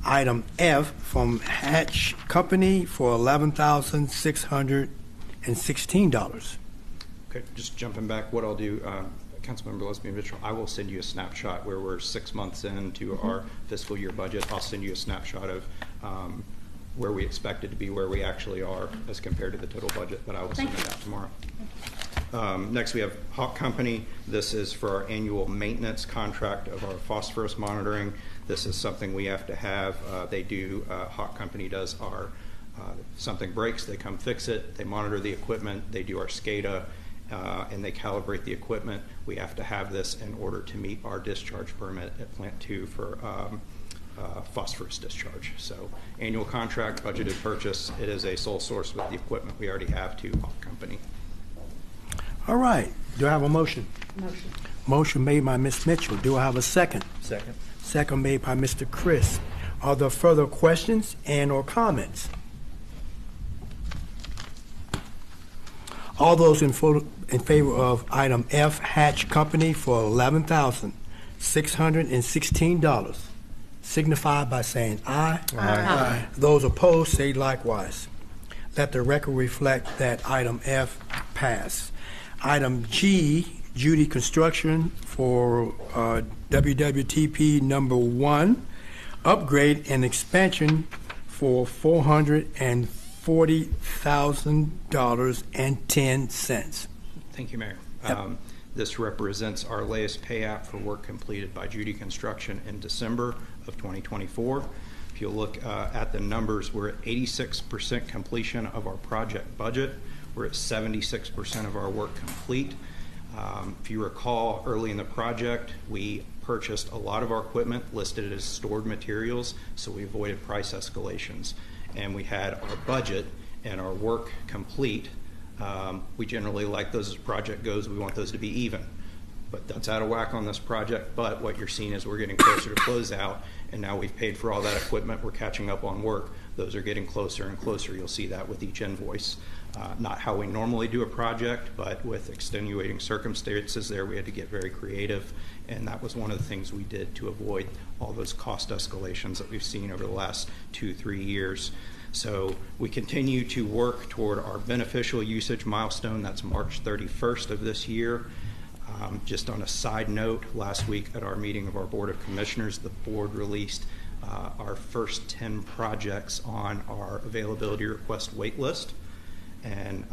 Item F from Hatch Company for $11,616. Okay, just jumping back, what I'll do, Councilmember Leslie Mitchell, I will send you a snapshot where we're 6 months into our fiscal year budget. I'll send you a snapshot of where we expect it to be, where we actually are as compared to the total budget, but I will send it out tomorrow. Next, we have Hawk Company. This is for our annual maintenance contract of our phosphorus monitoring. This is something we have to have. Hawk Company does our, something breaks, they come fix it, they monitor the equipment, they do our SCADA, and they calibrate the equipment. We have to have this in order to meet our discharge permit at Plant 2 for phosphorus discharge. So annual contract, budgeted purchase. It is a sole source with the equipment we already have to Hawk Company. All right. Do I have a motion? Motion. Motion made by Ms. Mitchell. Do I have a second? Second. Second made by Mr. Chris. Are there further questions and or comments? All those in favor of item F, Hatch Company for $11,616 signify by saying aye. Aye. Those opposed, say likewise. Let the record reflect that item F passed. Item G, Judy Construction for WWTP number 1, upgrade and expansion for $440,000.10. Thank you, Mayor. Yep. This represents our latest pay app for work completed by Judy Construction in December of 2024. If you look at the numbers, we're at 86% completion of our project budget. We're at 76% of our work complete. If you recall, early in the project, we purchased a lot of our equipment listed as stored materials, so we avoided price escalations. And we had our budget and our work complete. We generally like those as the project goes, we want those to be even. But that's out of whack on this project, but what you're seeing is we're getting closer to closeout, and now we've paid for all that equipment, we're catching up on work. Those are getting closer and closer. You'll see that with each invoice. Not how we normally do a project, but with extenuating circumstances there, we had to get very creative, and that was one of the things we did to avoid all those cost escalations that we've seen over the last 2-3 years. So we continue to work toward our beneficial usage milestone. That's March 31st of this year. Just on a side note, last week at our meeting of our Board of Commissioners, the board released our first 10 projects on our availability request wait list. And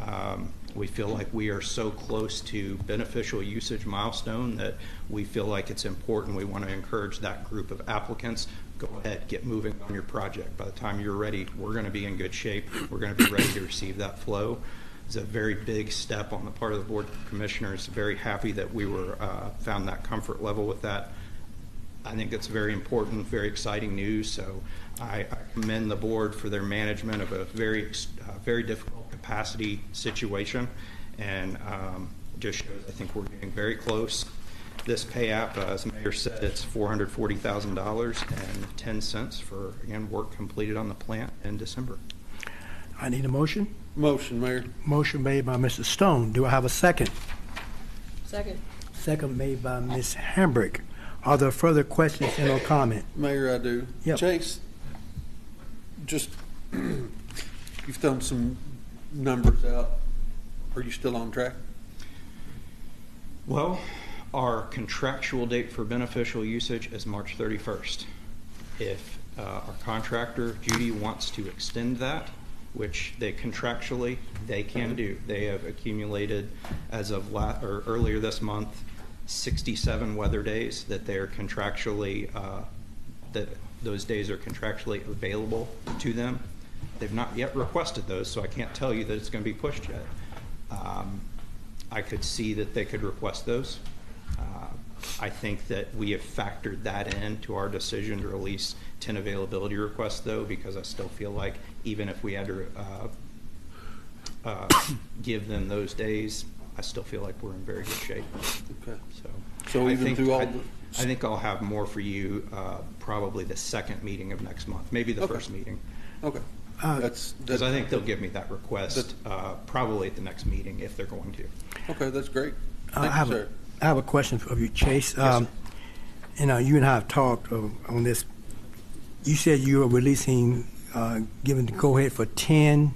we feel like we are so close to beneficial usage milestone that we feel like it's important. We want to encourage that group of applicants. Go ahead, get moving on your project. By the time you're ready, we're going to be in good shape. We're going to be ready to receive that flow. It's a very big step on the part of the Board of Commissioners. Very happy that we were found that comfort level with that. I think it's very important, very exciting news. So I commend the board for their management of a very difficult capacity situation, and just shows I think we're getting very close. This pay app, as the mayor said, it's $440,000.10 for, again, work completed on the plant in December. I need a motion. Motion, Mayor. Motion made by Mr. Stone. Do I have a second? Second. Second made by Ms. Hambrick. Are there further questions and or comment? Mayor, I do. Yep. Chase, just, you've thrown some numbers out. Are you still on track? Well, our contractual date for beneficial usage is March 31st. If our contractor, Judy, wants to extend that, which they contractually, they can do. They have accumulated, as of earlier this month, 67 weather days that they're contractually, that those days are contractually available to them. They've not yet requested those, so I can't tell you that it's going to be pushed yet. I could see that they could request those. I think that we have factored that into our decision to release 10 availability requests, though, because I still feel like even if we had to give them those days, I still feel like we're in very good shape. Okay. So even through all the... I think I'll have more for you probably the second meeting of next month, maybe the first meeting. Okay. Because I think they'll give me that request probably at the next meeting if they're going to. Okay, that's great. I have a question of you, Chase. Yes, you know, you and I have talked on this. You said you were releasing, giving the go-ahead for 10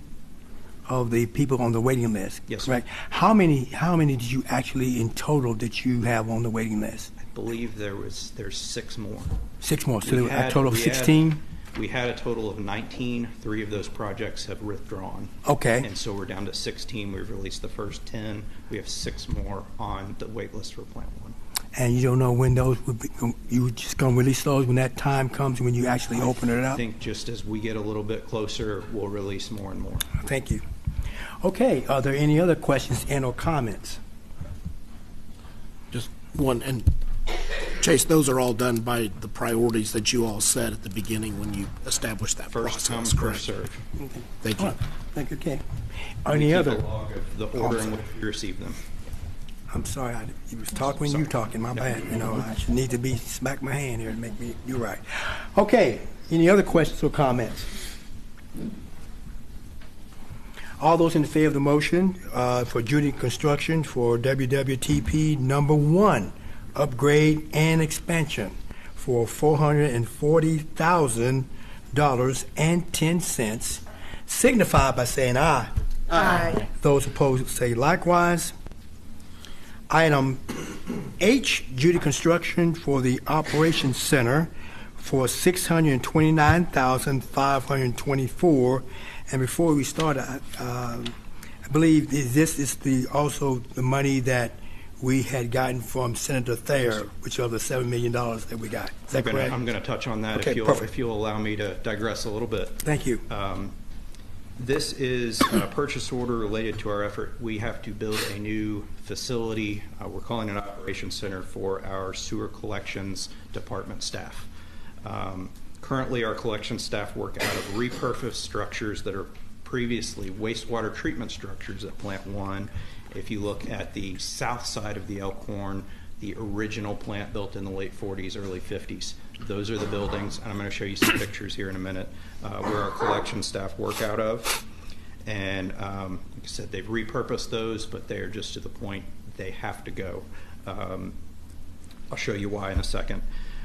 of the people on the waiting list. Yes, correct? How many did you actually in total that you have on the waiting list? I believe there's 6 more. 6 more. So a total of 16. We had a total of 19. 3 of those projects have withdrawn. Okay. And so we're down to 16. We've released the first 10. We have 6 more on the wait list for Plant 1. And you don't know when those would be, you just going to release those when that time comes, when you actually open it up? I think just as we get a little bit closer, we'll release more and more. Thank you. Okay, are there any other questions and or comments? Just one, and Chase, those are all done by the priorities that you all set at the beginning when you established that First come, process, correct? first serve. Okay. Thank you. All right. Thank you, Kay. We Any keep other? a log of the order in which we receive them. I'm sorry, you was talking when you talking, my bad. You know, I should need to be smack my hand here to make me do right. Okay, any other questions or comments? All those in favor of the motion for Judy Construction for WWTP number 1, upgrade and expansion for $440,000.10, signify by saying aye. Aye. Those opposed say likewise. Item H, Judy Construction for the Operations Center for $629,524. And before we start, I believe this is also the money that we had gotten from Senator Thayer, which are the $7 million that we got. Is that correct? I'm going to touch on that Okay, if you'll allow me to digress a little bit. Thank you. This is a purchase order related to our effort. We have to build a new facility. We're calling it an operations center for our sewer collections department staff. Currently, our collection staff work out of repurposed structures that are previously wastewater treatment structures at Plant 1. If you look at the south side of the Elkhorn, the original plant built in the late 40s, early 50s. Those are the buildings, and I'm going to show you some pictures here in a minute, where our collection staff work out of. And like I said, they've repurposed those, but they are just to the point they have to go. I'll show you why in a second.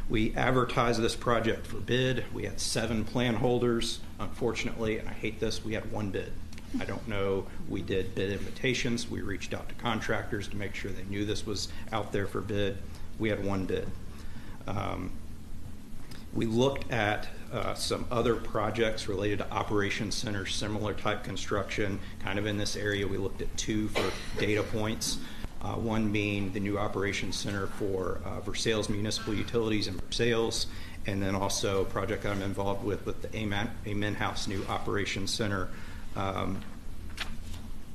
We advertised this project for bid. We had 7 plan holders. Unfortunately, and I hate this, we had 1 bid. I don't know. We did bid invitations. We reached out to contractors to make sure they knew this was out there for bid. We had 1 bid. We looked at some other projects related to operations centers, similar type construction, kind of in this area. We looked at 2 for data points. One being the new operations center for Versailles Municipal Utilities and Versailles, and then also a project I'm involved with the Amen House new operations center.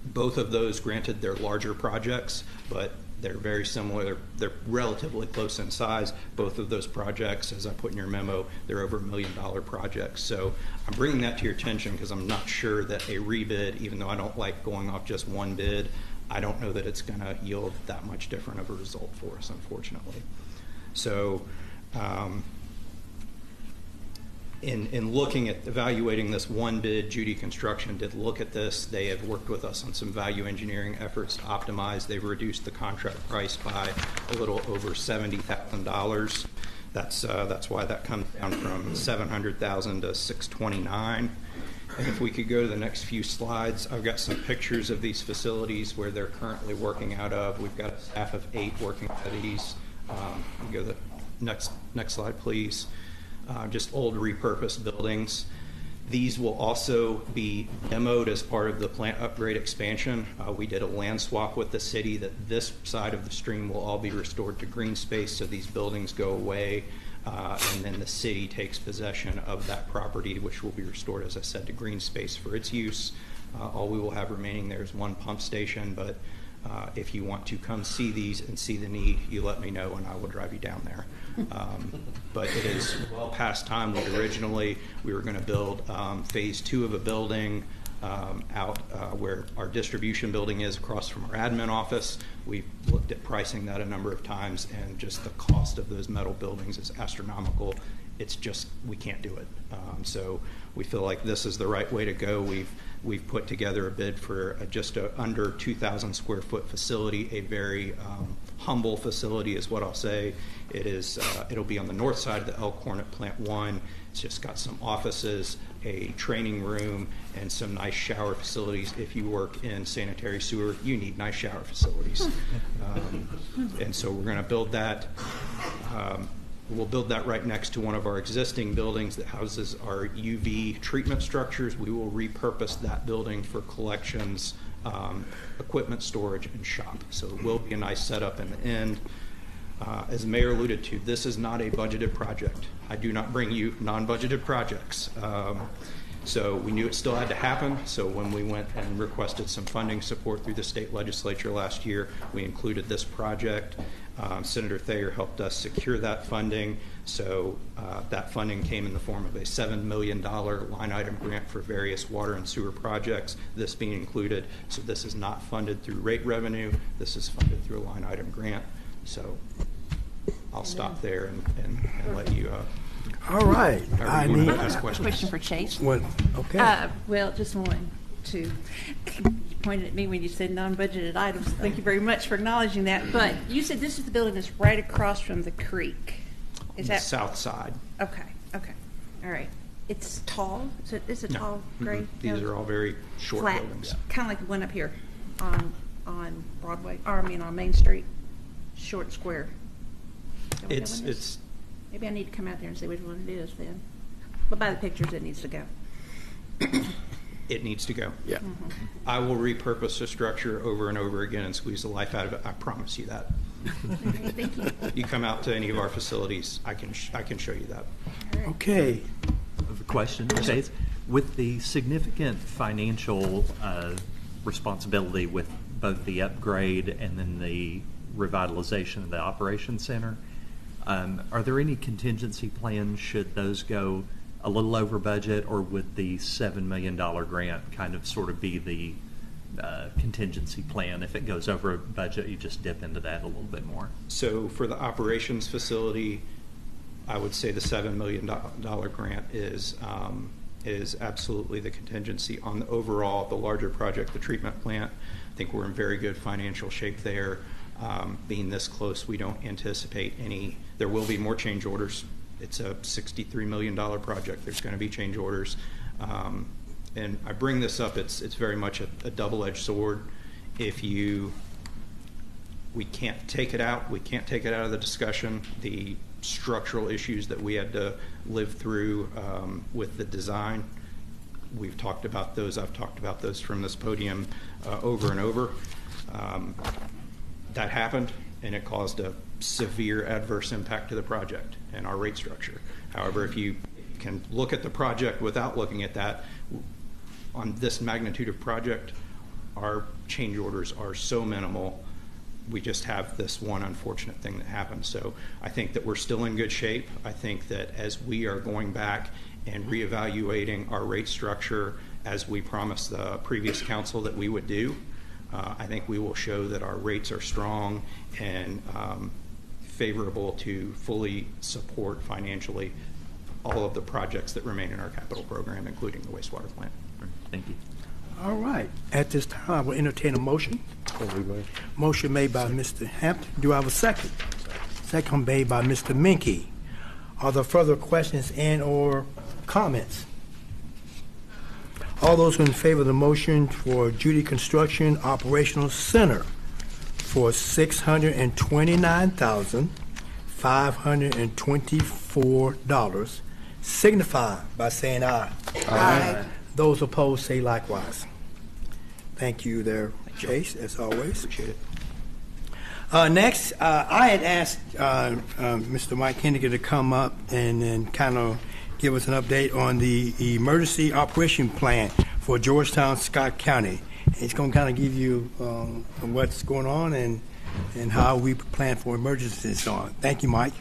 Both of those, granted, they're larger projects, but they're very similar. They're relatively close in size. Both of those projects, as I put in your memo, they're over $1 million projects. So I'm bringing that to your attention because I'm not sure that a rebid, even though I don't like going off just 1 bid, I don't know that it's going to yield that much different of a result for us, unfortunately. So in looking at evaluating this 1 bid, Judy Construction did look at this. They have worked with us on some value engineering efforts to optimize. They've reduced the contract price by a little over $70,000. That's why that comes down from $700,000 to $629,000. And if we could go to the next few slides, I've got some pictures of these facilities where they're currently working out of. We've got a staff of 8 working at these. Go to the next slide, please. Just old repurposed buildings. These will also be demoed as part of the plant upgrade expansion. We did a land swap with the city that this side of the stream will all be restored to green space, so these buildings go away, and then the city takes possession of that property, which will be restored, as I said, to green space for its use. All we will have remaining there is 1 pump station, but if you want to come see these and see the need, you let me know and I will drive you down there. But it is well past time. Originally, we were going to build phase 2 of a building out where our distribution building is across from our admin office. We've looked at pricing that a number of times, and just the cost of those metal buildings is astronomical. It's just, we can't do it. So we feel like this is the right way to go. We've put together a bid for just under 2,000 square foot facility, a very humble facility is what I'll say. It'll be on the north side of the Elkhorn at Plant 1. It's just got some offices, a training room, and some nice shower facilities. If you work in sanitary sewer, you need nice shower facilities. And so we're going to build that. We'll build that right next to one of our existing buildings that houses our UV treatment structures. We will repurpose that building for collections, equipment storage, and shop. So it will be a nice setup in the end. As the mayor alluded to, this is not a budgeted project. I do not bring you non-budgeted projects. So we knew it still had to happen. So when we went and requested some funding support through the state legislature last year, we included this project. Senator Thayer helped us secure that funding. So that funding came in the form of a $7 million line item grant for various water and sewer projects, this being included. So this is not funded through rate revenue. This is funded through a line item grant. So I'll stop there and let you. All right. I need to ask questions. Question for Chase. Well, okay. Well, just wanted to, you pointed at me when you said non-budgeted items. Thank you very much for acknowledging that. But you said this is the building that's right across from the creek. Is the that south side. okay? Okay, all right. It's tall. It's a No. tall gray. These are all very short flat, buildings. kind of like the one up here on Broadway. Or I mean on Main Street, short square. Is that what that one is? It's Maybe I need to come out there and see which one it is then. But by the pictures, it needs to go. it needs to go. Yeah. I will repurpose the structure over and over again and squeeze the life out of it. I promise you that. Thank you. You come out to any of our facilities, I can show you that. Okay. The question, Chase, with the significant financial responsibility with both the upgrade and then the revitalization of the operations center, are there any contingency plans should those go a little over budget, or would the $7 million grant kind of sort of be the contingency plan? If it goes over budget, you just dip into that a little bit more. So for the operations facility, I would say the $7 million grant is absolutely the contingency. On the overall, the larger project, the treatment plant, I think we're in very good financial shape there. Being this close, we don't anticipate any. There will be more change orders. It's a $63 million project. There's going to be change orders. And I bring this up, it's very much a double-edged sword. We can't take it out. We can't take it out of the discussion. The structural issues that we had to live through with the design, we've talked about those. I've talked about those from this podium over and over. That happened, and it caused a severe adverse impact to the project and our rate structure. However, if you can look at the project without looking at that, on this magnitude of project, our change orders are so minimal. We just have this one unfortunate thing that happened. So I think that we're still in good shape. I think that as we are going back and reevaluating our rate structure, as we promised the previous council that we would do, I think we will show that our rates are strong and favorable to fully support financially all of the projects that remain in our capital program, including the wastewater plant. Thank you. All right. At this time, I will entertain a motion. Motion made by Mr. Hampton. Do I have a second? Second made by Mr. Minke. Are there further questions and or comments? All those in favor of the motion for Judy Construction Operational Center for $629,524 signify by saying aye. Aye. Those opposed say likewise. Thank you there, Chase, as always. Appreciate it. Next, I had asked Mr. Mike Henniger to come up and then kind of give us an update on the emergency operation plan for Georgetown, Scott County. He's going to kind of give you what's going on and how we plan for emergencies and so on. Thank you, Mike.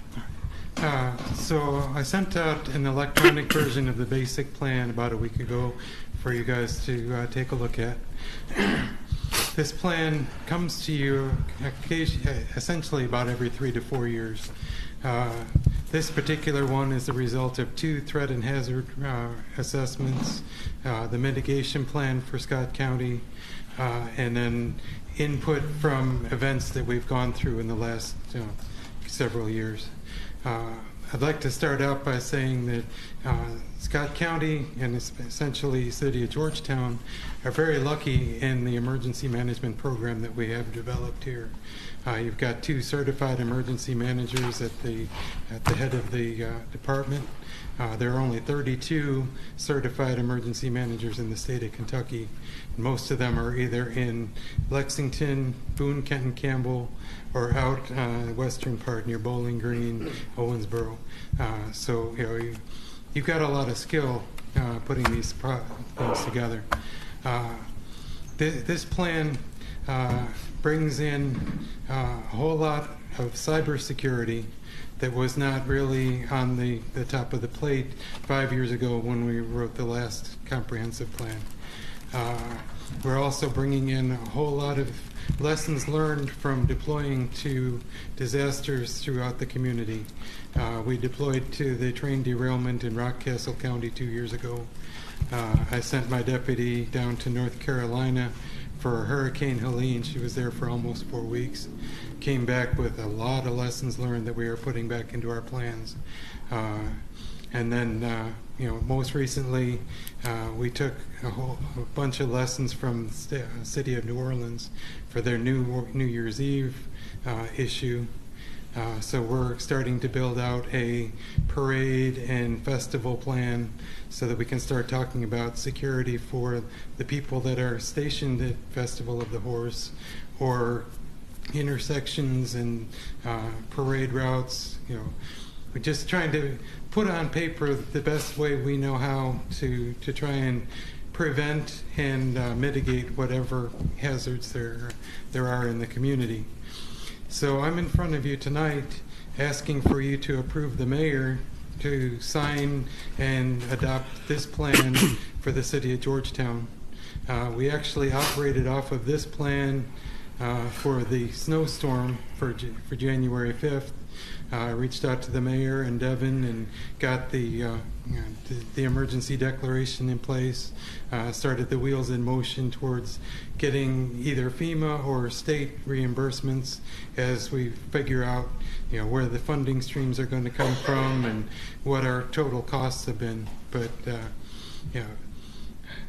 So I sent out an electronic version of the basic plan about a week ago for you guys to take a look at. This plan comes to you essentially about every 3 to 4 years. This particular one is the result of 2 threat and hazard assessments, the mitigation plan for Scott County, and then input from events that we've gone through in the last several years. I'd like to start out by saying that Scott County and essentially City of Georgetown are very lucky in the emergency management program that we have developed here. You've got 2 certified emergency managers at the head of the department. There are only 32 certified emergency managers in the state of Kentucky. Most of them are either in Lexington, Boone, Kenton, Campbell, or out western part near Bowling Green, Owensboro. So you've got a lot of skill putting these things together. This plan brings in a whole lot of cybersecurity that was not really on the top of the plate 5 years ago when we wrote the last comprehensive plan. We're also bringing in a whole lot of lessons learned from deploying to disasters throughout the community. We deployed to the train derailment in Rockcastle County 2 years ago. I sent my deputy down to North Carolina for Hurricane Helene. She was there for almost 4 weeks. came back with a lot of lessons learned that we are putting back into our plans. And then, most recently, we took a bunch of lessons from the city of New Orleans for their New Year's Eve issue. So we're starting to build out a parade and festival plan so that we can start talking about security for the people that are stationed at Festival of the Horse, or intersections and parade routes. We're just trying to put on paper the best way we know how to try and prevent and mitigate whatever hazards there are in the community. So I'm in front of you tonight asking for you to approve the mayor to sign and adopt this plan for the city of Georgetown. We actually operated off of this plan for the snowstorm for January 5th. I reached out to the mayor and Devin and got the emergency declaration in place, started the wheels in motion towards getting either FEMA or state reimbursements as we figure out where the funding streams are going to come from and what our total costs have been. But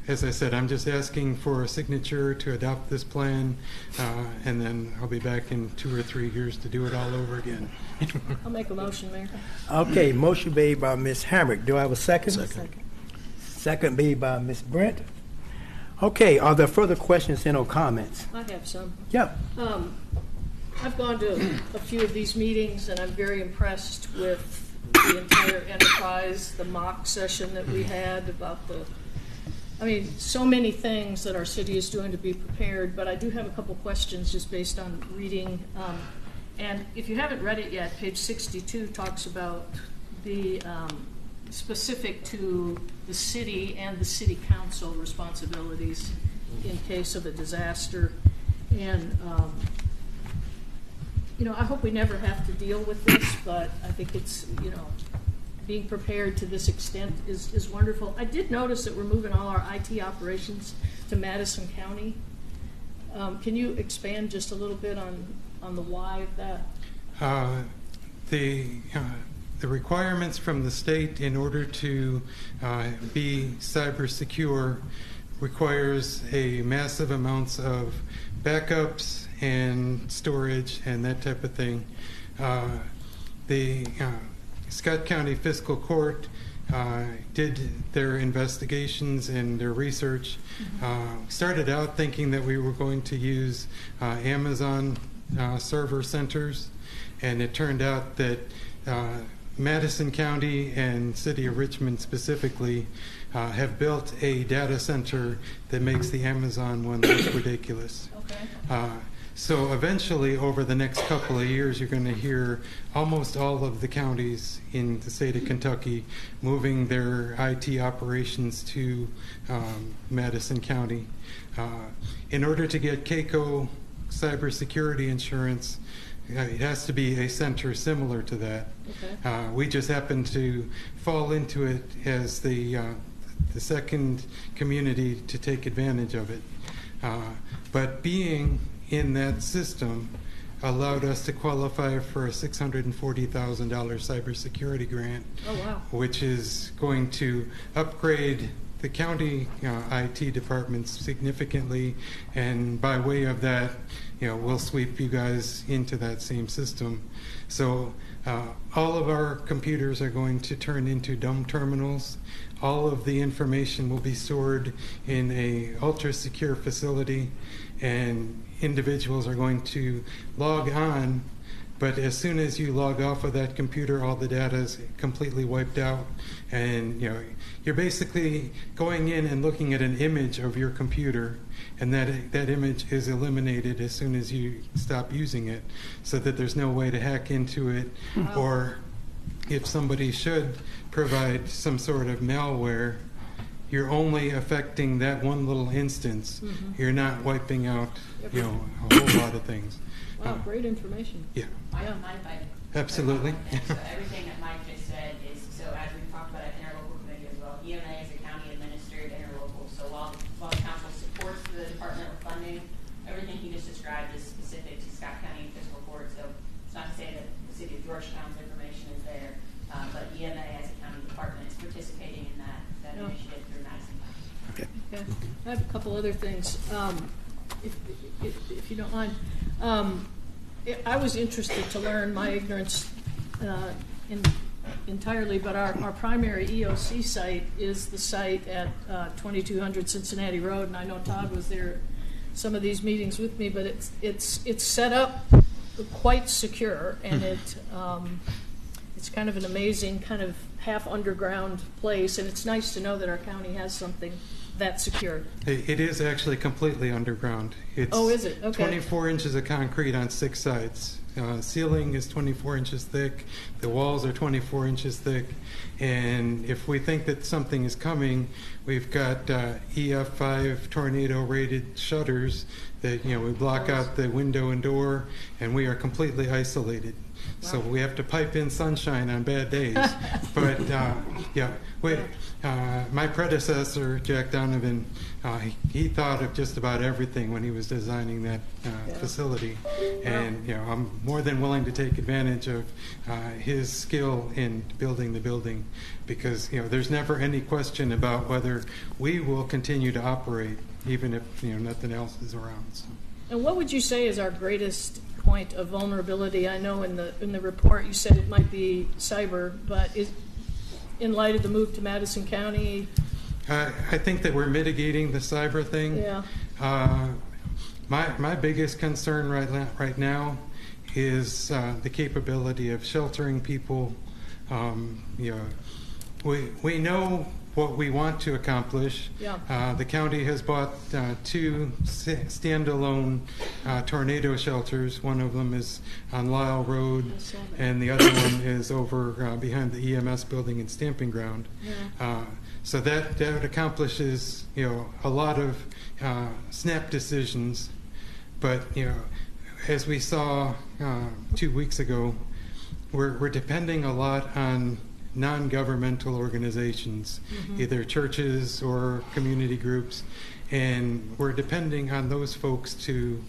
as I said, I'm just asking for a signature to adopt this plan, and then I'll be back in 2 or 3 years to do it all over again. I'll make a motion, Mayor. Okay, motion made by Ms. Hamrick. Do I have a second? Second made by Ms. Brent. Okay, are there further questions and or comments? I have some. Yep. I've gone to a few of these meetings, and I'm very impressed with the entire enterprise, the mock session that we had about so many things that our city is doing to be prepared, but I do have a couple questions just based on reading. And if you haven't read it yet, page 62 talks about the specific to the city and the city council responsibilities in case of a disaster. And, I hope we never have to deal with this, but I think it's, being prepared to this extent is wonderful. I did notice that we're moving all our IT operations to Madison County. Can you expand just a little bit on the why of that? The requirements from the state in order to be cyber secure requires a massive amounts of backups and storage and that type of thing. The Scott County Fiscal Court did their investigations and their research. Started out thinking that we were going to use Amazon server centers, and it turned out that Madison County and City of Richmond specifically have built a data center that makes the Amazon one look ridiculous. Okay. So eventually, over the next couple of years, you're going to hear almost all of the counties in the state of Kentucky moving their IT operations to Madison County. In order to get CAECO cybersecurity insurance, it has to be a center similar to that. Okay. We just happen to fall into it as the second community to take advantage of it. But being in that system allowed us to qualify for a $640,000 cybersecurity grant. Oh, wow. Which is going to upgrade the county IT departments significantly, and by way of that, we'll sweep you guys into that same system. So all of our computers are going to turn into dumb terminals. All of the information will be stored in a ultra secure facility, and individuals are going to log on, but as soon as you log off of that computer, all the data is completely wiped out, and you're basically going in and looking at an image of your computer, and that image is eliminated as soon as you stop using it, so that there's no way to hack into it. Wow. Or if somebody should provide some sort of malware, you're only affecting that one little instance. Mm-hmm. You're not wiping out, a whole lot of things. Wow, great information. Yeah. I don't mind if I. Absolutely. So everything that Mike just said is, so as we talked about at interlocal committee as well, EMA is a county administered interlocal. So while the council supports the Department of Funding, everything he just described is specific to Scott County Fiscal Court. Georgetown's information is there. But EMA as a county department is participating in that Oh. initiative through Madison County. Okay. I have a couple other things, if you don't mind. I was interested to learn, my ignorance entirely, but our primary EOC site is the site at 2200 Cincinnati Road, and I know Todd was there at some of these meetings with me, but it's set up quite secure, and it's kind of an amazing kind of half underground place, and it's nice to know that our county has something that secure. It is actually completely underground. It's Oh, is it? Okay. 24 inches of concrete on 6 sides. Ceiling is 24 inches thick. The walls are 24 inches thick. And if we think that something is coming, we've got EF5 tornado rated shutters that, we block out the window and door, and we are completely isolated. So we have to pipe in sunshine on bad days. But my predecessor, Jack Donovan, he thought of just about everything when he was designing that facility. And I'm more than willing to take advantage of his skill in building the building, because there's never any question about whether we will continue to operate, even if nothing else is around. So. And what would you say is our greatest point of vulnerability? I know in the report you said it might be cyber, but in light of the move to Madison County? I think that we're mitigating the cyber thing. Yeah. My biggest concern right now is the capability of sheltering people. We know what we want to accomplish. Yeah. The county has bought 2 standalone tornado shelters. One of them is on Lyle Road, and the other one is over behind the EMS building and stamping ground. Yeah. So that accomplishes a lot of snap decisions. But as we saw 2 weeks ago, we're depending a lot on non-governmental organizations, either churches or community groups, and we're depending on those folks to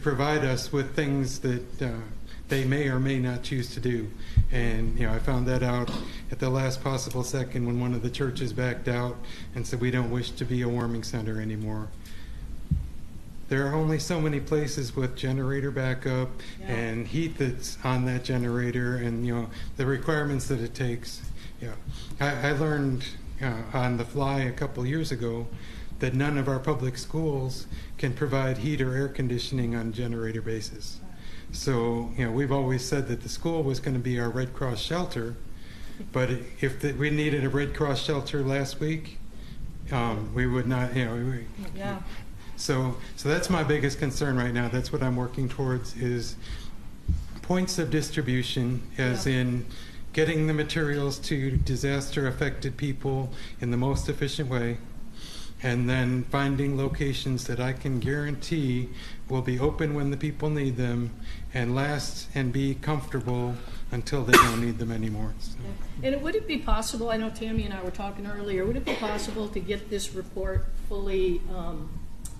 provide us with things that they may or may not choose to do. And I found that out at the last possible second when one of the churches backed out and said, we don't wish to be a warming center anymore. There are only so many places with generator backup and heat that's on that generator, and the requirements that it takes. I learned on the fly a couple years ago that none of our public schools can provide heat or air conditioning on a generator basis. So we've always said that the school was going to be our Red Cross shelter, but if we needed a Red Cross shelter last week, we would not. Yeah. So that's my biggest concern right now. That's what I'm working towards, is points of distribution, as in getting the materials to disaster-affected people in the most efficient way, and then finding locations that I can guarantee will be open when the people need them and last and be comfortable until they don't need them anymore. So. And would it be possible, I know Tammy and I were talking earlier, would it be possible to get this report fully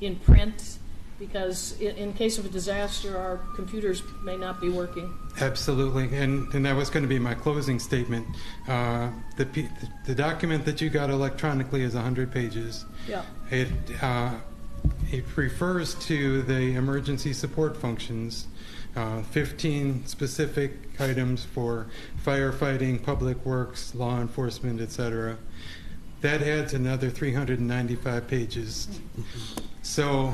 in print? Because in case of a disaster, our computers may not be working. Absolutely, and that was going to be my closing statement. The document that you got electronically is 100 pages. Yeah. It refers to the emergency support functions, 15 specific items for firefighting, public works, law enforcement, etc. That adds another 395 pages. So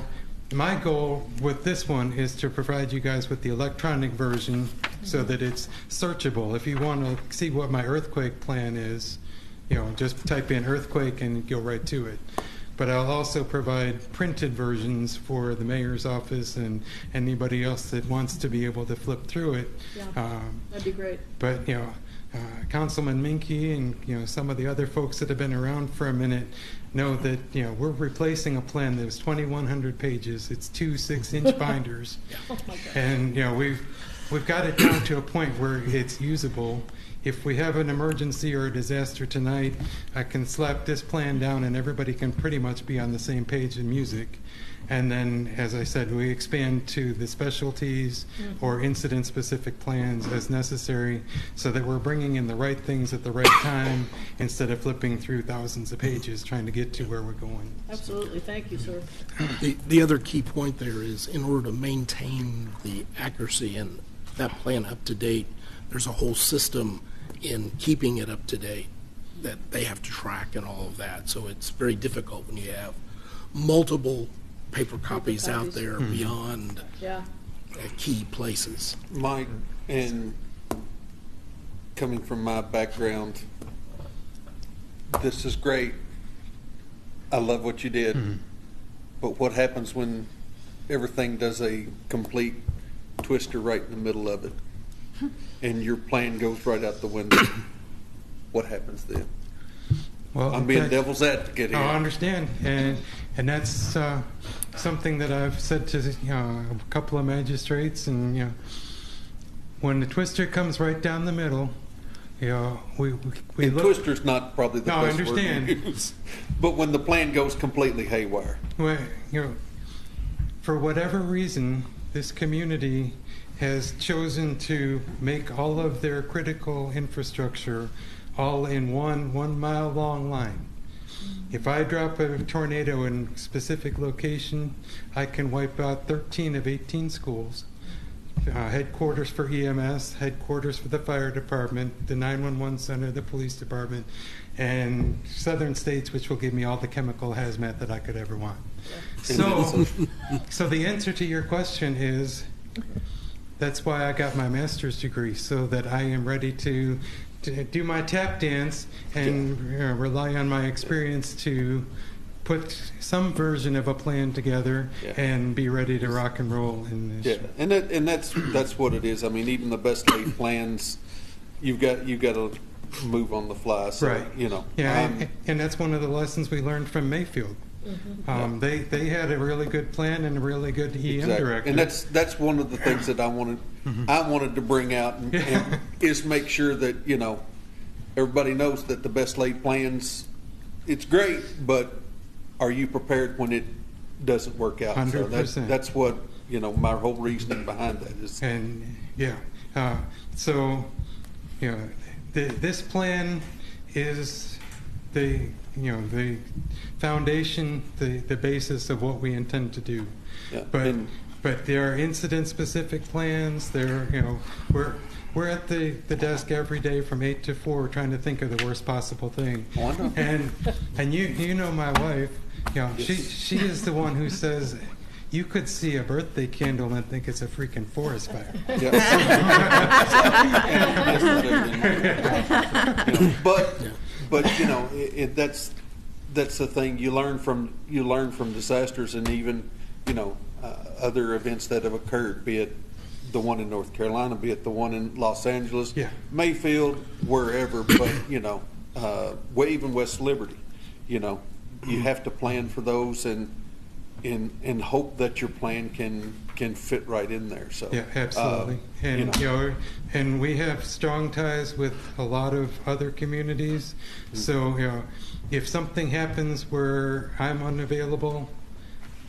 my goal with this one is to provide you guys with the electronic version so that it's searchable. If you want to see what my earthquake plan is, just type in earthquake and go right to it. But I'll also provide printed versions for the mayor's office and anybody else that wants to be able to flip through it. Yeah, that'd be great. But, Councilman Minke and, some of the other folks that have been around for a minute know that, we're replacing a plan that was 2,100 pages. It's 2 6-inch binders. Oh my God. And, we've got it down to a point where it's usable. If we have an emergency or a disaster tonight, I can slap this plan down and everybody can pretty much be on the same page in music. And then, as I said, we expand to the specialties or incident-specific plans as necessary, so that we're bringing in the right things at the right time instead of flipping through thousands of pages trying to get to where we're going. Absolutely, thank you, sir. The other key point there is, in order to maintain the accuracy and that plan up to date, there's a whole system in keeping it up to date that they have to track and all of that. So it's very difficult when you have multiple paper copies out there beyond Yeah. key places. Mike, and coming from my background, this is great. I love what you did. But what happens when everything does a complete twister right in the middle of it and your plan goes right out the window? What happens then? Well, I'm being devil's advocate here. I understand, and that's something that I've said to a couple of magistrates, and when the twister comes right down the middle, we and look. twister's not probably the No, I best understand. word to use. But when the plan goes completely haywire. Well, for whatever reason, this community has chosen to make all of their critical infrastructure all in one 1 mile long line. If I drop a tornado in a specific location, I can wipe out 13 of 18 schools, headquarters for EMS, headquarters for the fire department, the 911 center, the police department, and southern states, which will give me all the chemical hazmat that I could ever want. So the answer to your question is, that's why I got my master's degree, so that I am ready to do my tap dance and rely on my experience to put some version of a plan together and be ready to rock and roll in this. Yeah, and that's what it is. I mean, even the best laid plans, you've got to move on the fly. So, Right. And that's one of the lessons we learned from Mayfield. They had a really good plan and a really good EM director. And that's one of the things that I wanted to bring out and is make sure that everybody knows that the best laid plans, it's great, but are you prepared when it doesn't work out? 100%. So that's what my whole reasoning behind that is. And this plan is the foundation, the basis of what we intend to do. Yeah. But there are incident-specific plans. We're at the desk every day from 8 to 4 trying to think of the worst possible thing. Wonderful. And you know my wife. She is the one who says, you could see a birthday candle and think it's a freaking forest fire. But that's the thing you learn from disasters and even other events that have occurred, be it the one in North Carolina, be it the one in Los Angeles, Mayfield, wherever, but even West Liberty, you have to plan for those and hope that your plan can fit right in there. So absolutely. And we have strong ties with a lot of other communities. So if something happens where I'm unavailable,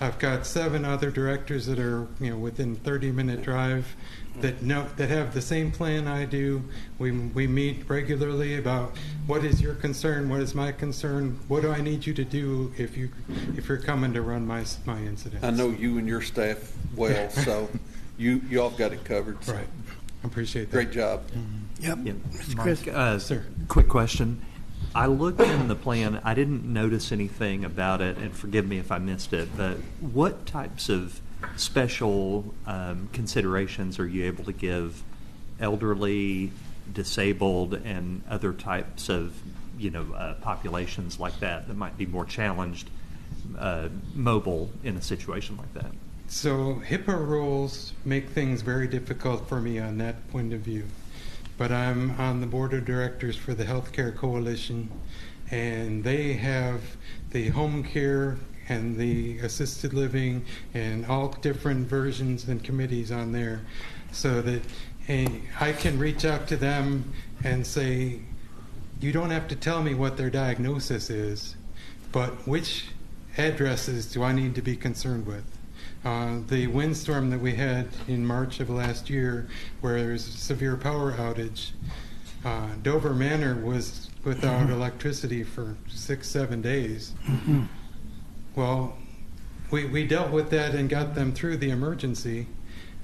I've got 7 other directors that are within 30-minute drive that have the same plan I do. We meet regularly about what is your concern, what is my concern, what do I need you to do if you're coming to run my incidents. I know you and your staff well, so you all got it covered. So. Right, I appreciate that. Great job. Yep. Mr. Mike, Sir. Quick question. I looked in the plan. I didn't notice anything about it, and forgive me if I missed it, but what types of special considerations are you able to give elderly, disabled, and other types of populations like that might be more challenged, mobile in a situation like that? So HIPAA rules make things very difficult for me on that point of view. But I'm on the board of directors for the Healthcare Coalition, and they have the home care and the assisted living and all different versions and committees on there, so that I can reach out to them and say, you don't have to tell me what their diagnosis is, but which addresses do I need to be concerned with? The windstorm that we had in March of last year, where there was a severe power outage, Dover Manor was without electricity for 6-7 days. Well, we dealt with that and got them through the emergency,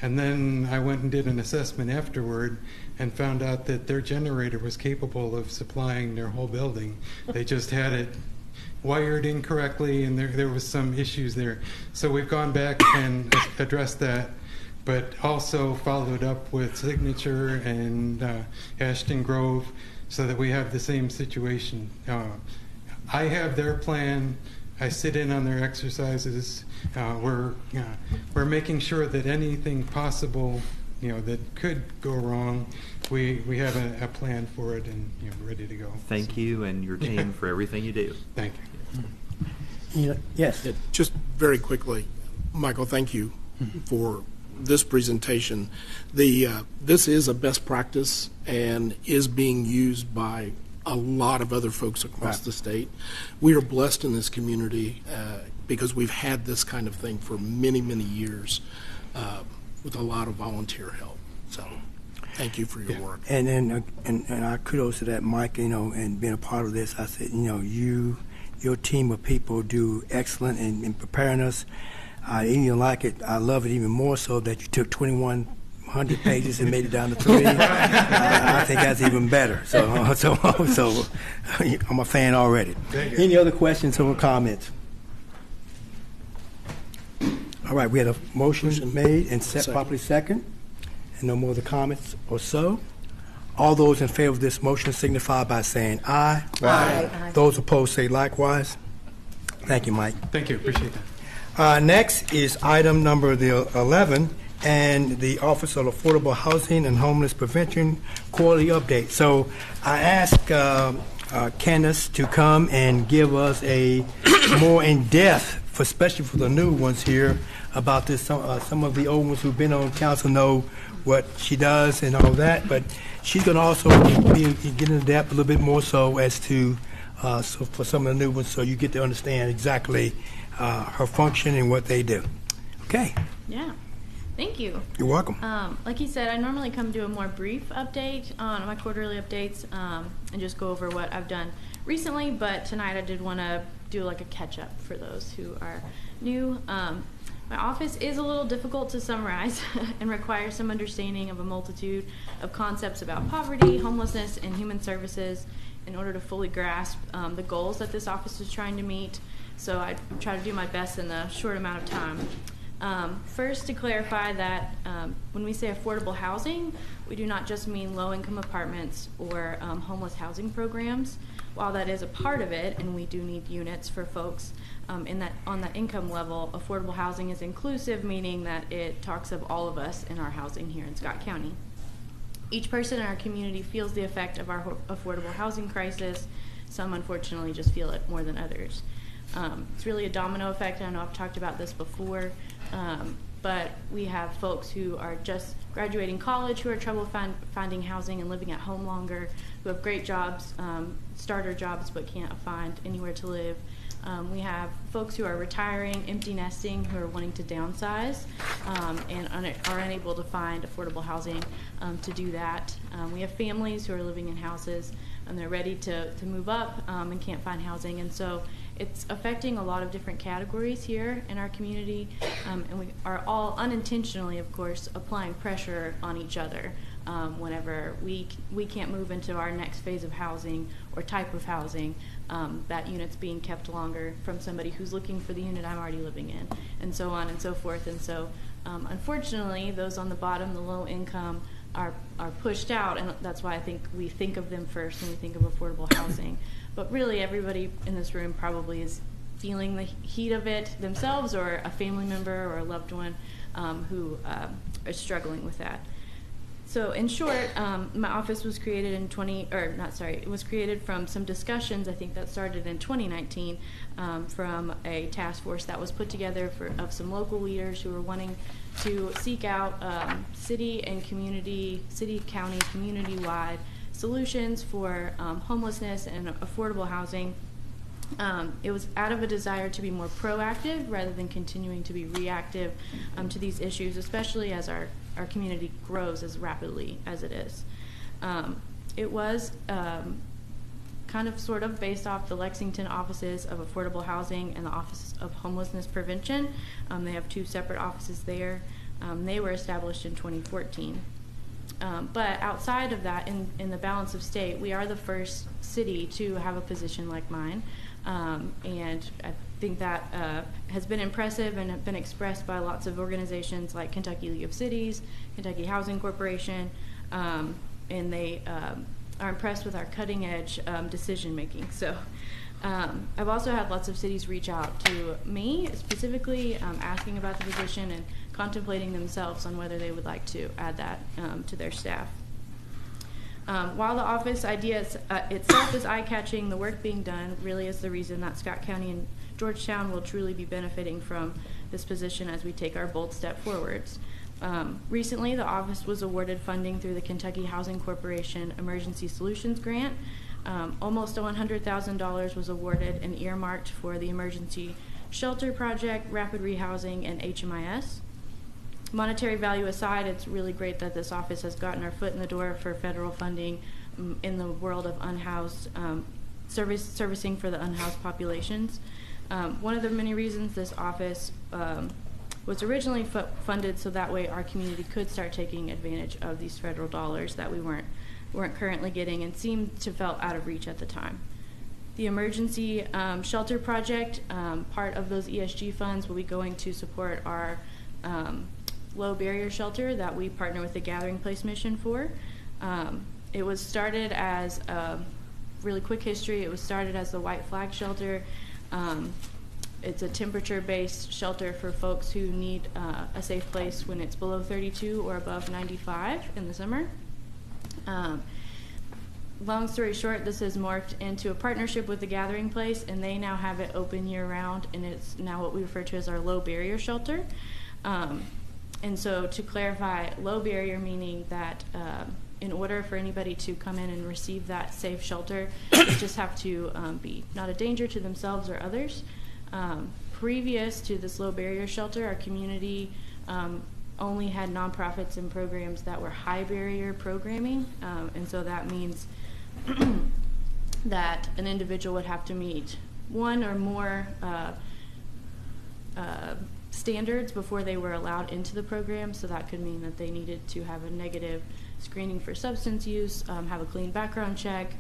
and then I went and did an assessment afterward and found out that their generator was capable of supplying their whole building. They just had it wired incorrectly, and there was some issues there. So we've gone back and addressed that, but also followed up with Signature and Ashton Grove so that we have the same situation. I have their plan. I sit in on their exercises. We're making sure that anything possible, that could go wrong, we have a plan for it, and ready to go. Thank you and your team for everything you do. Thank you. Yes. Just very quickly, Michael, thank you for this presentation. This is a best practice and is being used by a lot of other folks across the state. We are blessed in this community because we've had this kind of thing for many, many years with a lot of volunteer help. So thank you for your work. And our kudos to that, Mike, and being a part of this. I said, your team of people do excellent in preparing us. I even like it. I love it even more so that you took 2,100 pages and made it down to 3. I think that's even better. So I'm a fan already. Any other questions or comments? All right, we had a motion made and set properly second, and no more of the comments or so. All those in favor of this motion signify by saying aye. Aye. Those opposed say likewise. Thank you, Mike. Thank you. Appreciate that. Next is item number 11, and the Office of Affordable Housing and Homeless Prevention quarterly update. So I asked Candace to come and give us a more in-depth, especially for the new ones here, about this. Some of the old ones who've been on council know what she does and all that, but she's going to also be getting into depth a little bit more so as to so for some of the new ones, so you get to understand exactly her function and what they do. Okay. Yeah. Thank you. You're welcome. Like you said, I normally come do a more brief update on my quarterly updates and just go over what I've done recently, but tonight I did want to do like a catch-up for those who are new. My office is a little difficult to summarize and requires some understanding of a multitude of concepts about poverty, homelessness, and human services in order to fully grasp the goals that this office is trying to meet. So I try to do my best in a short amount of time. First, to clarify that when we say affordable housing, we do not just mean low-income apartments or homeless housing programs. While that is a part of it, and we do need units for folks on that income level, affordable housing is inclusive, meaning that it talks of all of us in our housing here in Scott County. Each person in our community feels the effect of our affordable housing crisis. Some, unfortunately, just feel it more than others. It's really a domino effect. I know I've talked about this before, but we have folks who are just graduating college who are trouble finding housing and living at home longer, who have great jobs, starter jobs, but can't find anywhere to live. We have folks who are retiring, empty nesting, who are wanting to downsize and are unable to find affordable housing to do that. We have families who are living in houses and they're ready to move up and can't find housing. And so it's affecting a lot of different categories here in our community. And we are all unintentionally, of course, applying pressure on each other whenever we can't move into our next phase of housing or type of housing. That unit's being kept longer from somebody who's looking for the unit I'm already living in, and so on and so forth. And so unfortunately, those on the bottom, the low income, are pushed out, and that's why I think we think of them first when we think of affordable housing. But really, everybody in this room probably is feeling the heat of it themselves, or a family member or a loved one who are struggling with that. So in short, my office was created in it was created from some discussions, I think that started in 2019, from a task force that was put together of some local leaders who were wanting to seek out city, county, community-wide solutions for homelessness and affordable housing It was out of a desire to be more proactive rather than continuing to be reactive to these issues, especially as our community grows as rapidly as it is. It was kind of sort of based off the Lexington offices of affordable housing and the Office of Homelessness Prevention. They have two separate offices there. They were established in 2014. But outside of that, in the balance of state, we are the first city to have a position like mine. And I think that has been impressive and have been expressed by lots of organizations like Kentucky League of Cities, Kentucky Housing Corporation, and they are impressed with our cutting edge decision making. So I've also had lots of cities reach out to me specifically asking about the position and contemplating themselves on whether they would like to add that to their staff. While the office idea itself is eye-catching, the work being done really is the reason that Scott County and Georgetown will truly be benefiting from this position as we take our bold step forwards. Recently, the office was awarded funding through the Kentucky Housing Corporation Emergency Solutions Grant. Almost $100,000 was awarded and earmarked for the Emergency Shelter Project, Rapid Rehousing, and HMIS. Monetary value aside, it's really great that this office has gotten our foot in the door for federal funding in the world of unhoused, servicing for the unhoused populations. One of the many reasons this office was originally funded so that way our community could start taking advantage of these federal dollars that we weren't currently getting and seemed to felt out of reach at the time. The Emergency Shelter Project, part of those ESG funds will be going to support our low barrier shelter that we partner with the Gathering Place mission for. It was started as a really quick history. It was started as the White Flag Shelter. It's a temperature-based shelter for folks who need a safe place when it's below 32 or above 95 in the summer. Long story short, this has morphed into a partnership with the Gathering Place, and they now have it open year-round, and it's now what we refer to as our low barrier shelter. And so to clarify, low barrier meaning that in order for anybody to come in and receive that safe shelter, they just have to be not a danger to themselves or others. Previous to this low barrier shelter, our community only had nonprofits and programs that were high barrier programming, and so that means that an individual would have to meet one or more standards before they were allowed into the program. So that could mean that they needed to have a negative screening for substance use, have a clean background check,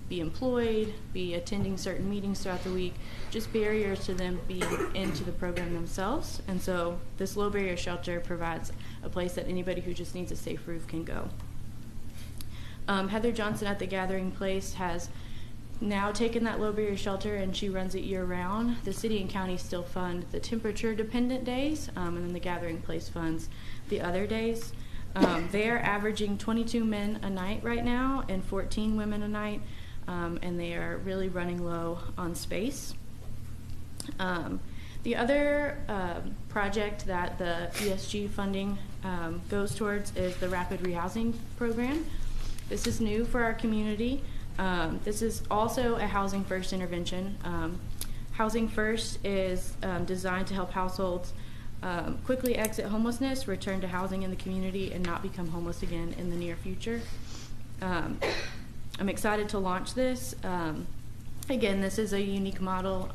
be employed, be attending certain meetings throughout the week, just barriers to them being into the program themselves. And so this low barrier shelter provides a place that anybody who just needs a safe roof can go. Heather Johnson at the Gathering Place has now taken that low barrier shelter and she runs it year round. The city and county still fund the temperature dependent days, and then the Gathering Place funds the other days. They are averaging 22 men a night right now and 14 women a night, and they are really running low on space. The other project that the ESG funding goes towards is the Rapid Rehousing Program. This is new for our community. This is also a Housing First intervention. Housing First is designed to help households quickly exit homelessness, return to housing in the community, and not become homeless again in the near future. I'm excited to launch this. Again, this is a unique model,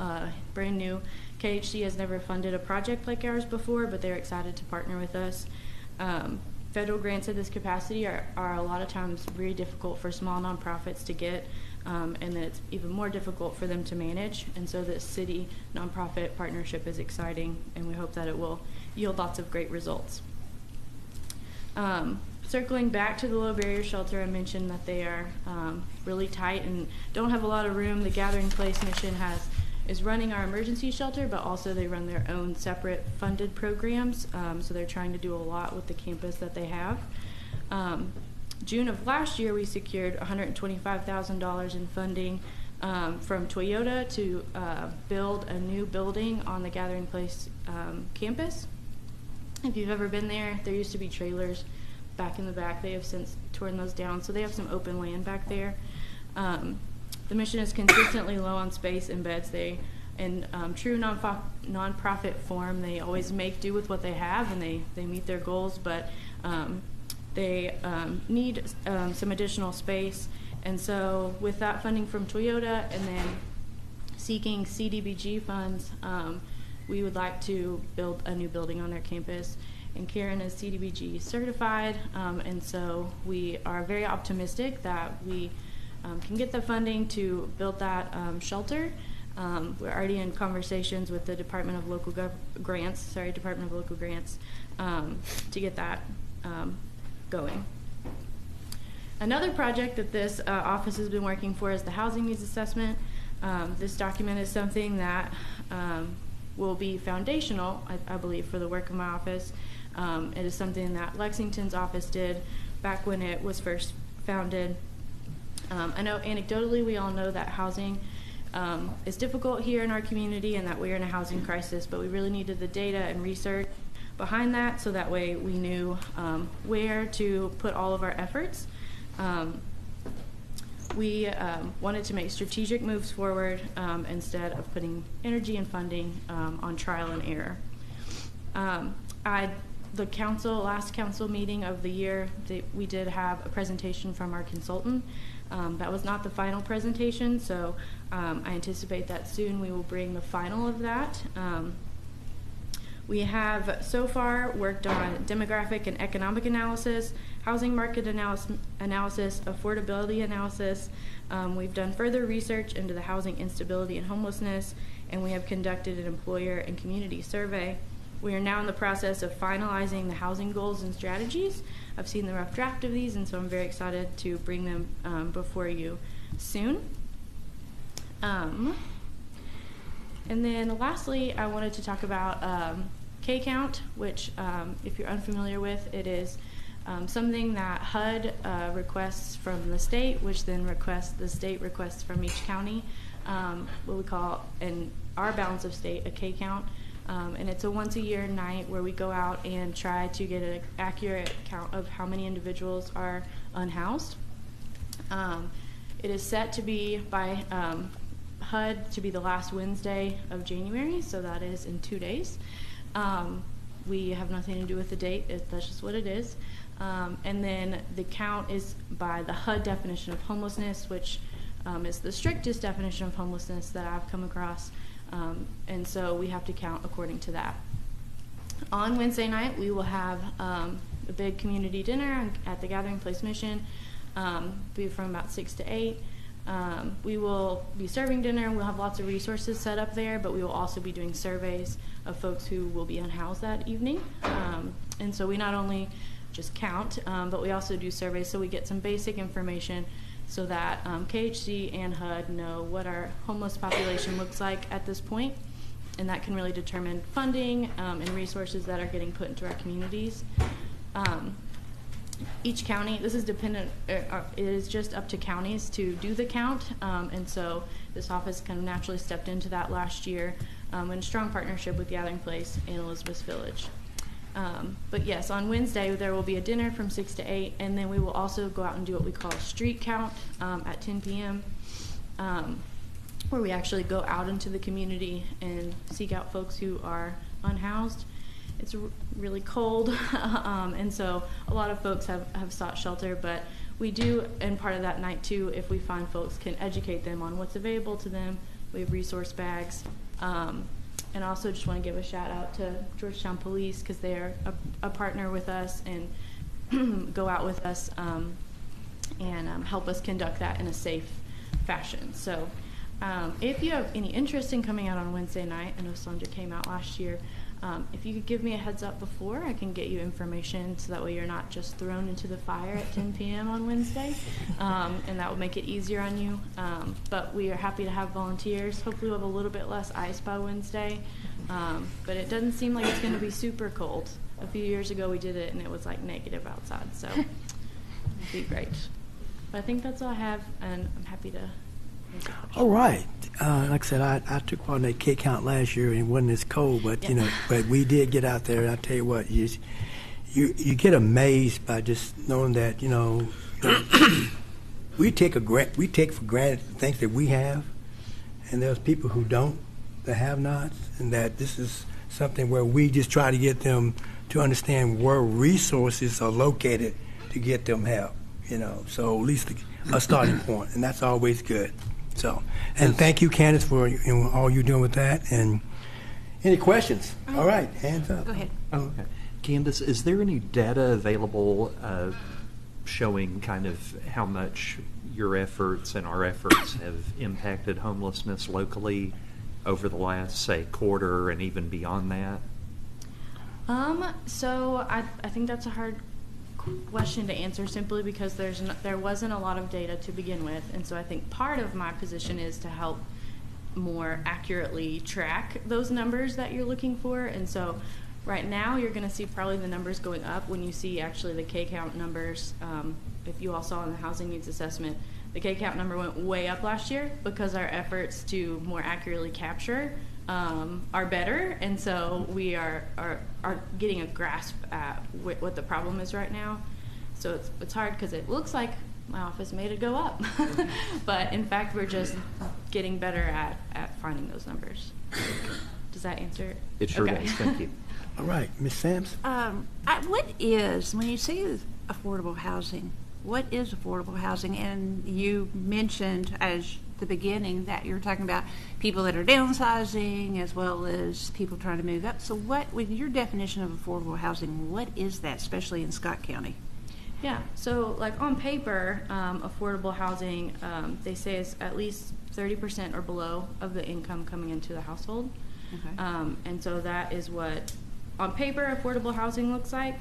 brand new. KHC has never funded a project like ours before, but they're excited to partner with us. Federal grants of this capacity are a lot of times very difficult for small nonprofits to get, and then it's even more difficult for them to manage. And so this city nonprofit partnership is exciting, and we hope that it will yield lots of great results. Circling back to the low barrier shelter, I mentioned that they are really tight and don't have a lot of room. The Gathering Place mission is running our emergency shelter, but also they run their own separate funded programs. So they're trying to do a lot with the campus that they have. June of last year, we secured $125,000 in funding from Toyota to build a new building on the Gathering Place campus. If you've ever been there, there used to be trailers back in the back. They have since torn those down, so they have some open land back there. The mission is consistently low on space and beds. They, in true nonprofit form, they always make do with what they have, and they meet their goals, but they need some additional space. And so with that funding from Toyota and then seeking CDBG funds, we would like to build a new building on their campus. And Karen is CDBG certified, and so we are very optimistic that we can get the funding to build that shelter. We're already in conversations with the Department of Local Grants, to get that going. Another project that this office has been working for is the housing needs assessment. This document is something that will be foundational, I believe, for the work of my office. It is something that Lexington's office did back when it was first founded. I know anecdotally we all know that housing is difficult here in our community and that we're in a housing crisis, but we really needed the data and research behind that so that way we knew where to put all of our efforts. We wanted to make strategic moves forward instead of putting energy and funding on trial and error. The last council meeting of the year, we did have a presentation from our consultant. That was not the final presentation, so I anticipate that soon we will bring the final of that. We have so far worked on demographic and economic analysis, housing market analysis, affordability analysis. We've done further research into the housing instability and homelessness, and we have conducted an employer and community survey. We are now in the process of finalizing the housing goals and strategies. I've seen the rough draft of these, and so I'm very excited to bring them before you soon. And then lastly, I wanted to talk about K-Count, which if you're unfamiliar with, it is something that HUD requests from the state, which then the state requests from each county, what we call in our balance of state a K-Count. And it's a once-a-year night where we go out and try to get an accurate count of how many individuals are unhoused. It is set to be by HUD to be the last Wednesday of January, so that is in 2 days. We have nothing to do with the date, that's just what it is. And then the count is by the HUD definition of homelessness, which is the strictest definition of homelessness that I've come across. And so we have to count according to that. On Wednesday night, we will have a big community dinner at the Gathering Place Mission, be from about 6 to 8. We will be serving dinner. We'll have lots of resources set up there, but we will also be doing surveys of folks who will be unhoused that evening. And so we not only just count, but we also do surveys so we get some basic information so that KHC and HUD know what our homeless population looks like at this point, and that can really determine funding and resources that are getting put into our communities. Each county, this is dependent, it is just up to counties to do the count, and so this office kind of naturally stepped into that last year in strong partnership with Gathering Place and Elizabeth Village. But yes, on Wednesday there will be a dinner from 6 to 8, and then we will also go out and do what we call a street count at 10 p.m., where we actually go out into the community and seek out folks who are unhoused. It's really cold, and so a lot of folks have sought shelter, but we do, and part of that night too, if we find folks, can educate them on what's available to them. We have resource bags. And also just want to give a shout out to Georgetown Police because they are a partner with us and go out with us and help us conduct that in a safe fashion. So if you have any interest in coming out on Wednesday night, I know Sonja came out last year, if you could give me a heads up before, I can get you information so that way you're not just thrown into the fire at 10 p.m. on Wednesday, and that will make it easier on you. But we are happy to have volunteers. Hopefully we'll have a little bit less ice by Wednesday, but it doesn't seem like it's going to be super cold. A few years ago we did it and it was like negative outside, so it'll be great. But I think that's all I have, and I'm happy to. All right. Like I said, I took part in that K count last year and it wasn't as cold, but but we did get out there. And I tell you what, you get amazed by just knowing that we take for granted the things that we have, and there's people who don't, that have nots, and that this is something where we just try to get them to understand where resources are located to get them help, so at least a starting point, and that's always good. So, and thank you, Candace, for all you're doing with that. And any questions? All right, hands up. Go ahead. Oh, okay. Candace, is there any data available showing kind of how much your efforts and our efforts have impacted homelessness locally over the last, say, quarter and even beyond that? So I think that's a hard question to answer simply because there wasn't a lot of data to begin with, and so I think part of my position is to help more accurately track those numbers that you're looking for. And so right now you're going to see probably the numbers going up when you see actually the K-count numbers. If you all saw in the housing needs assessment, the K-count number went way up last year because our efforts to more accurately capture are better, and so we are getting a grasp at what the problem is right now. So it's hard because it looks like my office made it go up, but in fact we're just getting better at finding those numbers. Does that answer it? It sure does. Thank you. All right, Ms. Sams. What is, when you say affordable housing, what is affordable housing? And you mentioned as the beginning that you're talking about people that are downsizing as well as people trying to move up. So what, with your definition of affordable housing, what is that, especially in Scott County? Yeah, so like on paper, affordable housing, they say is at least 30% or below of the income coming into the household. Okay. And so that is what, on paper, affordable housing looks like.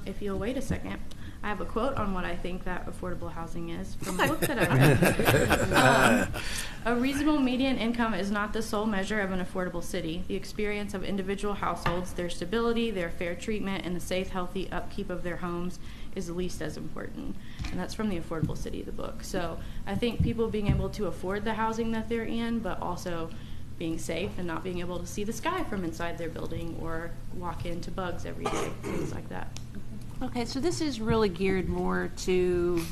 If you'll wait a second, I have a quote on what I think that affordable housing is from a book that I read. A reasonable median income is not the sole measure of an affordable city. The experience of individual households, their stability, their fair treatment, and the safe, healthy upkeep of their homes is the least as important. And that's from the Affordable City, the book. So I think people being able to afford the housing that they're in, but also being safe and not being able to see the sky from inside their building or walk into bugs every day, things like that. Okay, so this is really geared more to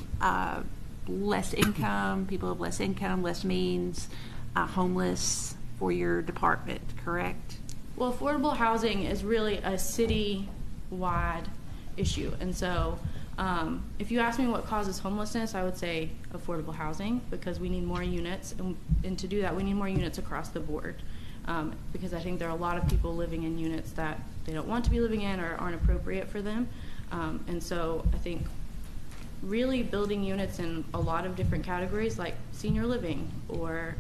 less income, people of less income, less means, homeless for your department, correct? Well, affordable housing is really a city-wide issue. And so if you ask me what causes homelessness, I would say affordable housing, because we need more units. And to do that, we need more units across the board. Because I think there are a lot of people living in units that they don't want to be living in or aren't appropriate for them. And so I think really building units in a lot of different categories like senior living or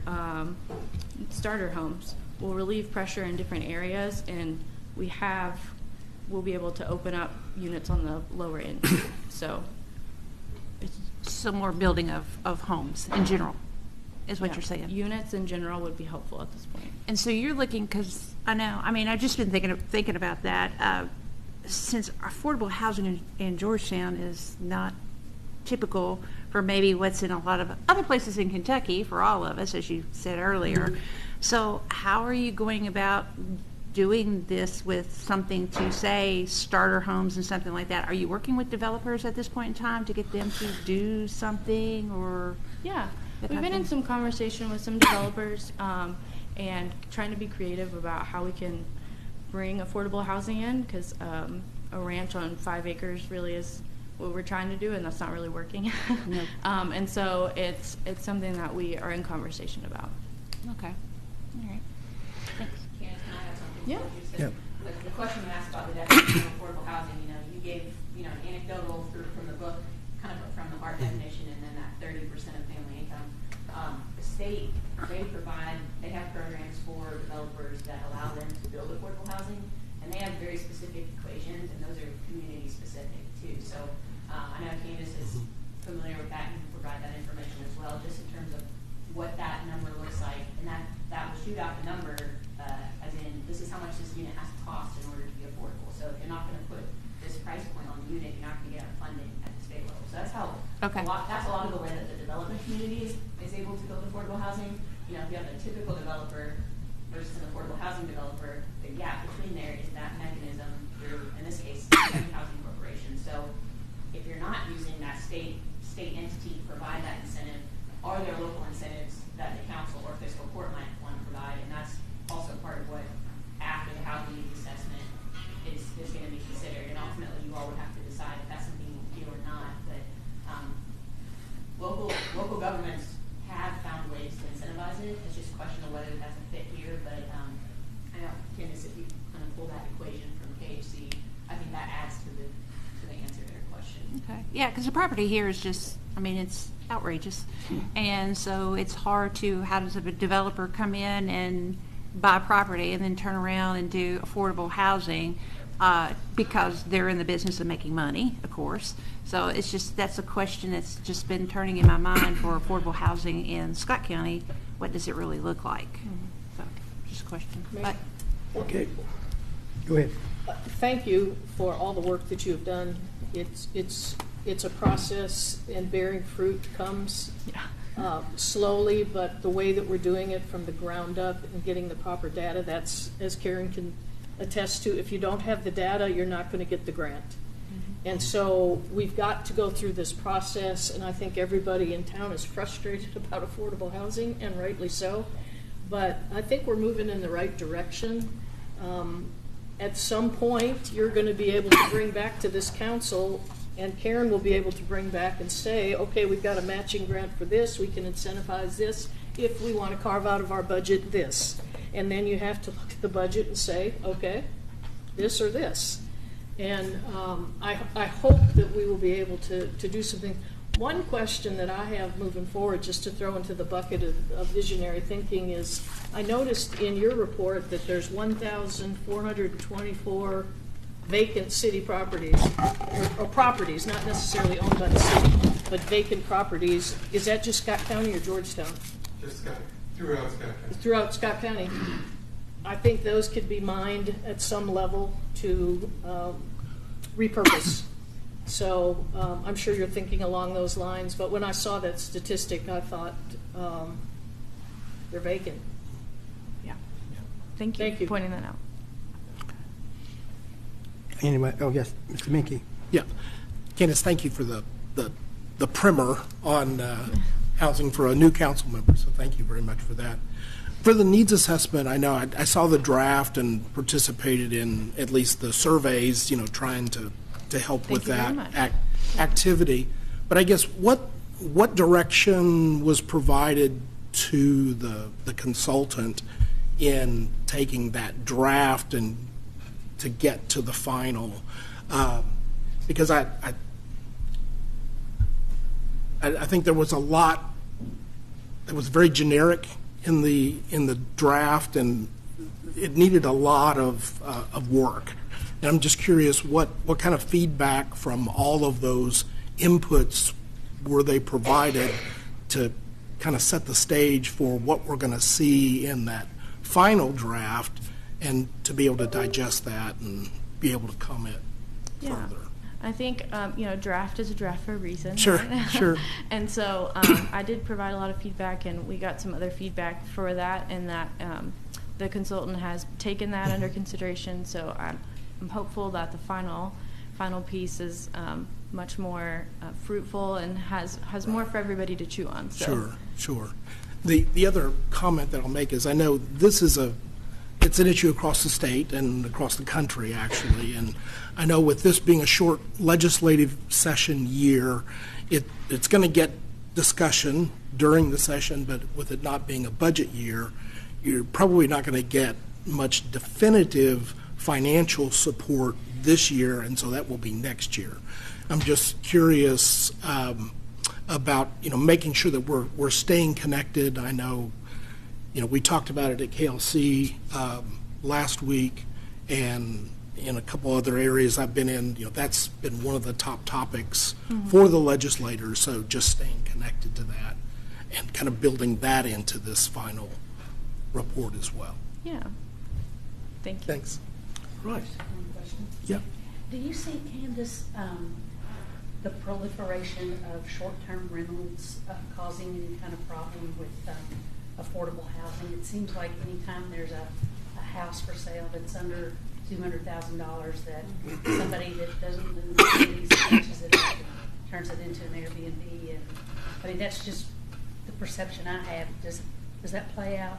starter homes will relieve pressure in different areas, and we'll be able to open up units on the lower end. So more building of homes in general is what you're saying. Units in general would be helpful at this point. And so you're looking, because I've just been thinking about that. Since affordable housing in Georgetown is not typical for maybe what's in a lot of other places in Kentucky for all of us, as you said earlier. Mm-hmm. So how are you going about doing this with something to say starter homes and something like that? Are you working with developers at this point in time to get them to do something, or? Yeah, we've been in some conversation with some developers and trying to be creative about how we can bring affordable housing in, because a ranch on 5 acres really is what we're trying to do, and that's not really working. Nope. And so it's something that we are in conversation about. Okay. All right. Thanks. Candace, can I have something? Yeah. You said, Yeah. the question you asked about the definition of affordable housing, you gave, an anecdotal from the book, kind of from the hard definition, and then that 30% of family income. The state, they have programs for developers that allow them to build affordable housing, and they have very specific equations, and those are community specific too. So I know Candace is familiar with that and can provide that information as well, just in terms of what that number looks like, and that will shoot out the number as in this is how much this unit has to cost in order to be affordable. So if you're not going to put this price point on the unit, you're not going to get our funding at the state level. So that's how that's a lot of the way that the development community is able to build affordable housing. If you have a typical developer versus an affordable housing developer, the gap between there is that mechanism through, in this case, Housing Corporation. So if you're not using that state state entity provide that incentive? Are there local incentives that the council or fiscal court might want to provide? And that's also part of what, after the housing needs assessment, is going to be considered. And ultimately, you all would have to decide if that's something you do or not. But local governments have found ways to incentivize it. It's just a question of whether that's a fit here. But I know, Candace, if you kind of pull that equation from KHC, I think that adds to the answer to your question. Okay. Yeah, because the property here is just, I mean, it's outrageous. And so it's hard to, how does a developer come in and buy property and then turn around and do affordable housing because they're in the business of making money, of course. So it's just, that's a question that's just been turning in my mind for affordable housing in Scott County. What does it really look like? So just a question. But, Okay. Go ahead. Thank you for all the work that you have done. It's a process, and bearing fruit comes slowly, but the way that we're doing it from the ground up and getting the proper data, that's, as Karen can attest to, if you don't have the data, you're not going to get the grant. And so we've got to go through this process, and I think everybody in town is frustrated about affordable housing, and rightly so. But I think we're moving in the right direction. At some point, you're going to be able to bring back to this council, and Karen will be able to bring back and say, okay, we've got a matching grant for this, we can incentivize this if we want to carve out of our budget this. And then you have to look at the budget and say, okay, this or this. And I hope that we will be able to do something. One question that I have moving forward, just to throw into the bucket of visionary thinking, is I noticed in your report that there's 1,424 vacant city properties, or properties, not necessarily owned by the city, but vacant properties. Is that just Scott County or Georgetown? Just Scott, throughout Scott County. Throughout Scott County. I think those could be mined at some level to repurpose. So I'm sure you're thinking along those lines, but when I saw that statistic, I thought they're vacant. yeah. Thank you for pointing that out. Anyway, oh yes, Mr. Minke. Yeah. Candace, thank you for the primer on housing for a new council member, so thank you very much for that. For the needs assessment, I know I saw the draft and participated in at least the surveys, trying to help with that activity. But I guess what direction was provided to the consultant in taking that draft and to get to the final? Because I think there was a lot that was very generic in the draft, and it needed a lot of work. And I'm just curious, what kind of feedback from all of those inputs were they provided to kind of set the stage for what we're going to see in that final draft, and to be able to digest that and be able to comment further? I think, draft is a draft for a reason. Sure, right? sure. And so I did provide a lot of feedback, and we got some other feedback for that, and that the consultant has taken that under consideration. So I'm hopeful that the final piece is much more fruitful and has more for everybody to chew on. So. Sure. The other comment that I'll make is, I know this is it's an issue across the state and across the country, actually. And I know with this being a short legislative session year, it's going to get discussion during the session, but with it not being a budget year, you're probably not going to get much definitive financial support this year, and so that will be next year. I'm just curious about making sure that we're staying connected. I know we talked about it at KLC last week, and in a couple other areas I've been in, that's been one of the top topics for the legislators. So just staying connected to that and kind of building that into this final report as well. Yeah. Thank you. Thanks. Right. Yeah. Do you see, Candace, the proliferation of short-term rentals causing any kind of problem with affordable housing? It seems like anytime there's a house for sale that's under $200,000, that somebody that doesn't live in the city snatches it up and turns it into an Airbnb. And I mean, that's just the perception I have. Does that play out?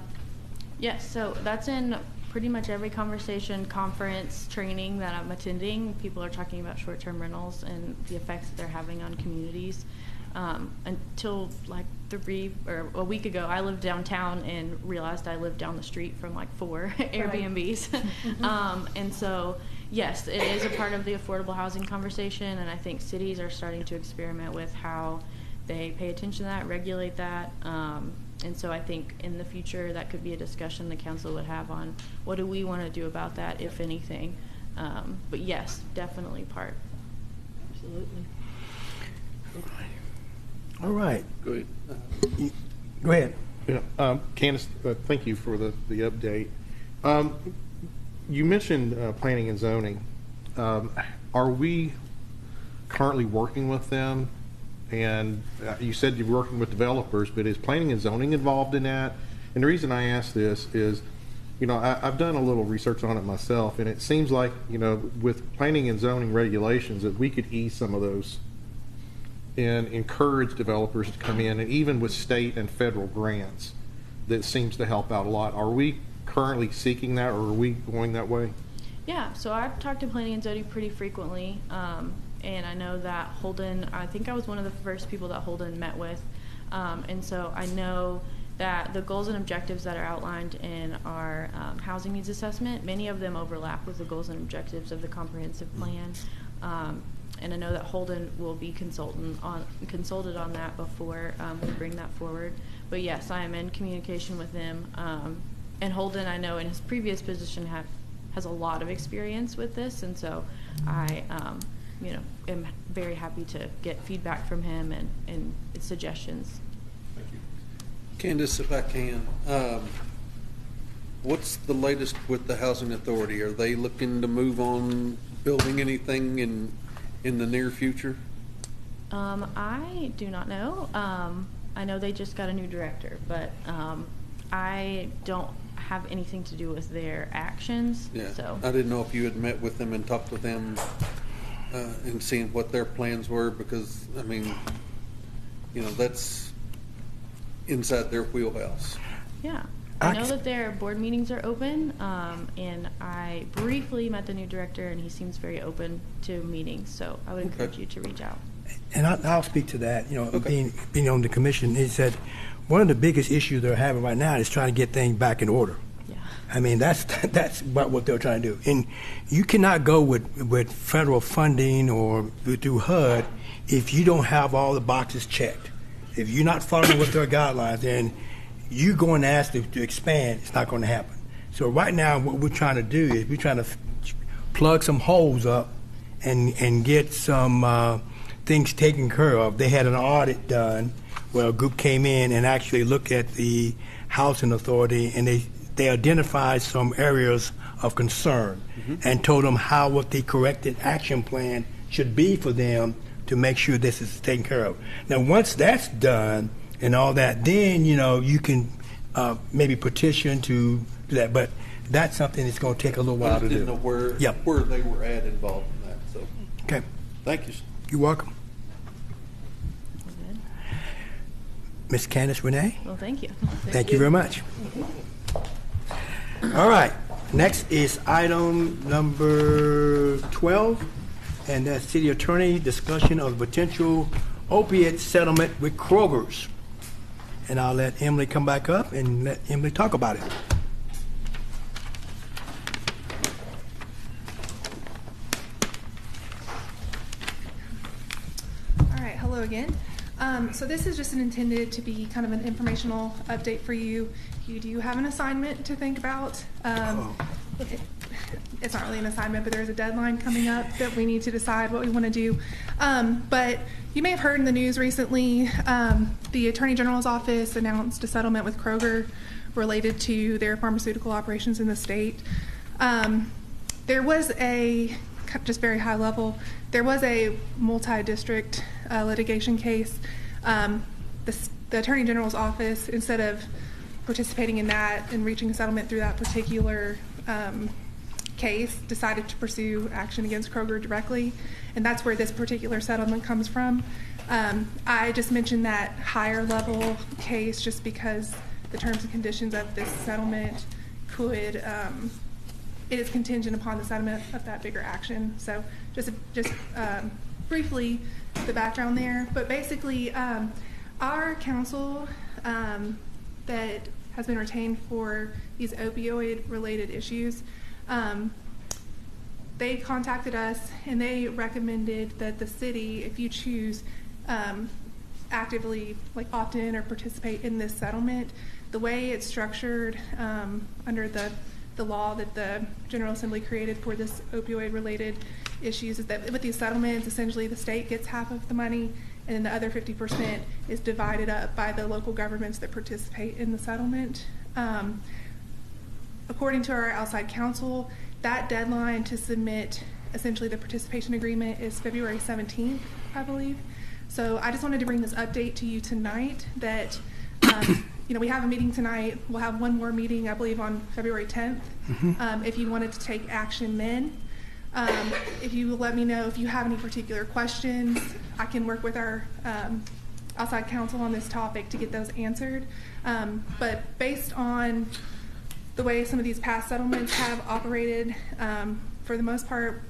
Yes, so that's in pretty much every conversation, conference, training that I'm attending. People are talking about short-term rentals and the effects that they're having on communities. Until like a week ago, I lived downtown and realized I lived down the street from like 4 Airbnbs. And so, yes, it is a part of the affordable housing conversation, and I think cities are starting to experiment with how they pay attention to that, regulate that. And so I think in the future that could be a discussion the council would have on what do we want to do about that, if anything. But yes, definitely part. Absolutely. All right. Go ahead. Go ahead. Yeah, Candace, thank you for the update. You mentioned planning and zoning. Are we currently working with them? And you said you're working with developers, but is planning and zoning involved in that? And the reason I ask this is, I've done a little research on it myself, and it seems like, with planning and zoning regulations that we could ease some of those and encourage developers to come in, and even with state and federal grants, that seems to help out a lot. Are we currently seeking that, or are we going that way? Yeah, so I've talked to planning and zoning pretty frequently, and I know that Holden, I think I was one of the first people that Holden met with, and so I know that the goals and objectives that are outlined in our housing needs assessment, many of them overlap with the goals and objectives of the comprehensive plan. And I know that Holden will be consulted on that before we bring that forward. But yes, I am in communication with them. And Holden, I know in his previous position has a lot of experience with this, and so I, am very happy to get feedback from him and suggestions. Thank you. Candace, if I can, what's the latest with the Housing Authority? Are they looking to move on building anything in the near future? I do not know. I know they just got a new director, but I don't have anything to do with their actions. Yeah. So I didn't know if you had met with them and talked with them and seen what their plans were, because I mean, that's inside their wheelhouse. Yeah. I know that their board meetings are open, and I briefly met the new director, and he seems very open to meetings, so I would encourage you to reach out. And I'll speak to that. Being on the commission, is that one of the biggest issues they're having right now is trying to get things back in order. Yeah. I mean, that's what they're trying to do. And you cannot go with federal funding or through HUD if you don't have all the boxes checked. If you're not following with their guidelines, then you go and ask to expand, it's not going to happen. So right now, what we're trying to do is we're trying to plug some holes up and get some things taken care of. They had an audit done where a group came in and actually looked at the housing authority, and they identified some areas of concern and told them what the corrected action plan should be for them to make sure this is taken care of. Now, once that's done, and all that, then you can maybe petition to do that. But that's something that's going to take a little while to do. I didn't know where they were involved in that. So okay, thank you. You're welcome. Ms. Candace Renee. Well, thank you. Thank you very much. All right. Next is item number 12, and that's City Attorney discussion of potential opiate settlement with Kroger's. And I'll let Emily come back up and let Emily talk about it. All right, hello again. So this is just intended to be kind of an informational update for you. You do have an assignment to think about. It's not really an assignment, but there's a deadline coming up that we need to decide what we want to do. But you may have heard in the news recently, the Attorney General's office announced a settlement with Kroger related to their pharmaceutical operations in the state. There was just very high level, there was a multi-district litigation case. The Attorney General's office, instead of participating in that and reaching a settlement through that particular case, decided to pursue action against Kroger directly, and that's where this particular settlement comes from. I just mentioned that higher level case just because the terms and conditions of this settlement could, it is contingent upon the settlement of that bigger action. So just briefly, the background there. But basically, our counsel that has been retained for these opioid-related issues, they contacted us and they recommended that the city, if you choose, actively opt in or participate in this settlement. The way it's structured under the law that the General Assembly created for this opioid-related issues is that with these settlements, essentially the state gets half of the money, and then the other 50% is divided up by the local governments that participate in the settlement. According to our outside counsel, that deadline to submit essentially the participation agreement is February 17th, I believe. So I just wanted to bring this update to you tonight that we have a meeting tonight. We'll have one more meeting, I believe, on February 10th. If you wanted to take action then. If you will let me know if you have any particular questions, I can work with our outside counsel on this topic to get those answered. But based on the way some of these past settlements have operated, for the most part,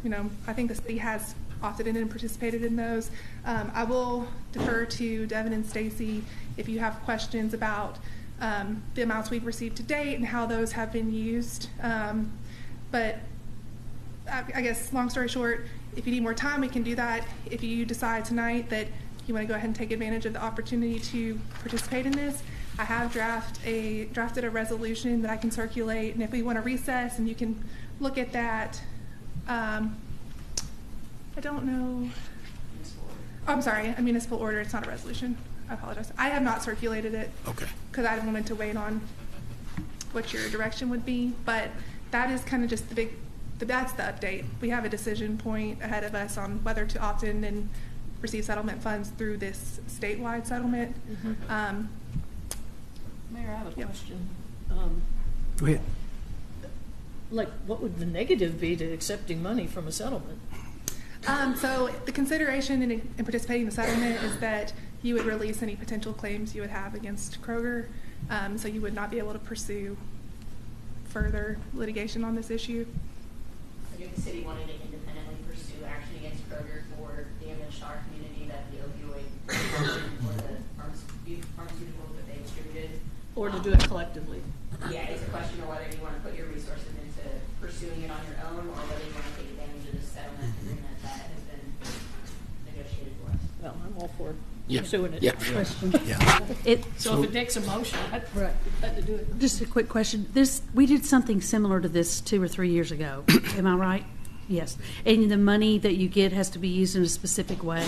I think the city has opted in and participated in those. I will defer to Devin and Stacy if you have questions about the amounts we've received to date and how those have been used. But I guess, long story short, if you need more time, we can do that. If you decide tonight that you want to go ahead and take advantage of the opportunity to participate in this, I have drafted a resolution that I can circulate, and if we want to recess and you can look at that. I don't know. Oh, I'm sorry, a municipal order. It's not a resolution. I apologize. I have not circulated it. Okay. Because I wanted to wait on what your direction would be. But that is kind of just that's the update. We have a decision point ahead of us on whether to opt in and receive settlement funds through this statewide settlement. Mayor, I have a question. Go ahead. What would the negative be to accepting money from a settlement? So the consideration in participating in the settlement is that you would release any potential claims you would have against Kroger, so you would not be able to pursue further litigation on this issue. So if the city wanted to independently pursue action against Kroger for damage to our community that the opioid or the pharmaceuticals that they distributed, or to do it collectively? Yeah, it's a question of whether you want to put your resources into pursuing it on your own or whether you want to take advantage of this settlement agreement that has been negotiated for us. Well, I'm all for Yeah. pursuing it. Yeah. Question. Yeah. So if it takes a motion, I'd like to do it. Just a quick question. We did something similar to this 2 or 3 years ago. Am I right? Yes. And the money that you get has to be used in a specific way,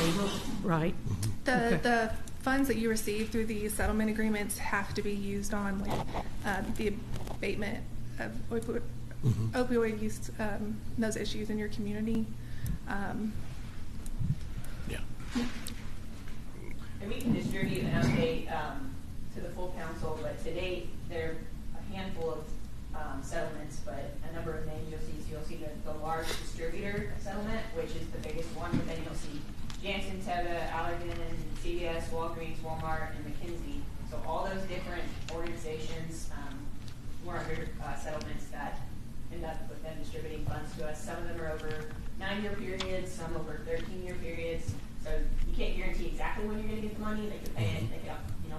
right? The funds that you receive through these settlement agreements have to be used on the abatement of opioid use, those issues in your community. Yeah. And we can distribute an update to the full council, but to date, there are a handful of settlements, but a number of names you'll see. So you'll see the large distributor settlement, which is the biggest one, but then you'll see Janssen, Teva, Allergan, CVS, Walgreens, Walmart, and McKinsey. So all those different organizations were under settlements that end up with them distributing funds to us. Some of them are over 9-year periods, some over 13-year periods. So you can't guarantee exactly when you're going to get the money. They could pay it, they could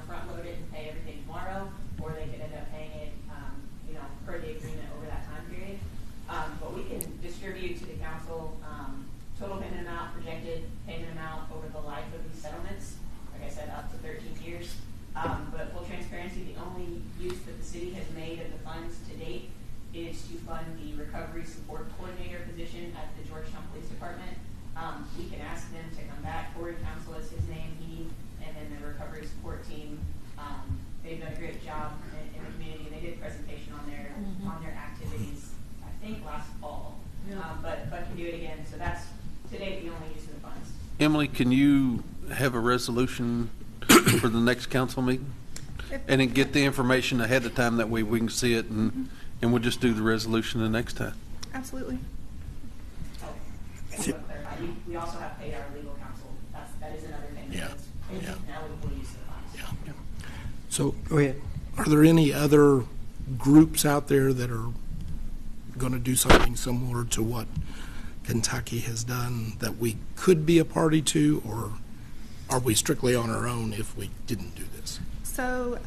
front load it and pay everything tomorrow, or they could end up paying it per the agreement over that time period. But we can distribute to the council total payment amount, projected payment amount over the life of these settlements. Like I said, up to 13 years. But full transparency, the only use that the city has made of the funds to date is to fund the recovery support coordinator position at the Georgetown Police Department. We can ask them to come back. Corey Council is his name, and then the recovery support team. They've done a great job in the community. They did a presentation on their activities, I think last fall. But can do it again. So that's today the only use of the funds. Emily, can you have a resolution for the next council meeting? And then get the information ahead of time, that way we can see it, and we'll just do the resolution the next time. Absolutely. Oh, just to clarify, we also have paid our legal counsel. That is another thing. Yeah. Yeah. Now we will use the funds. Yeah. So, go ahead. Are there any other groups out there that are going to do something similar to what Kentucky has done that we could be a party to, or are we strictly on our own if we didn't do this? So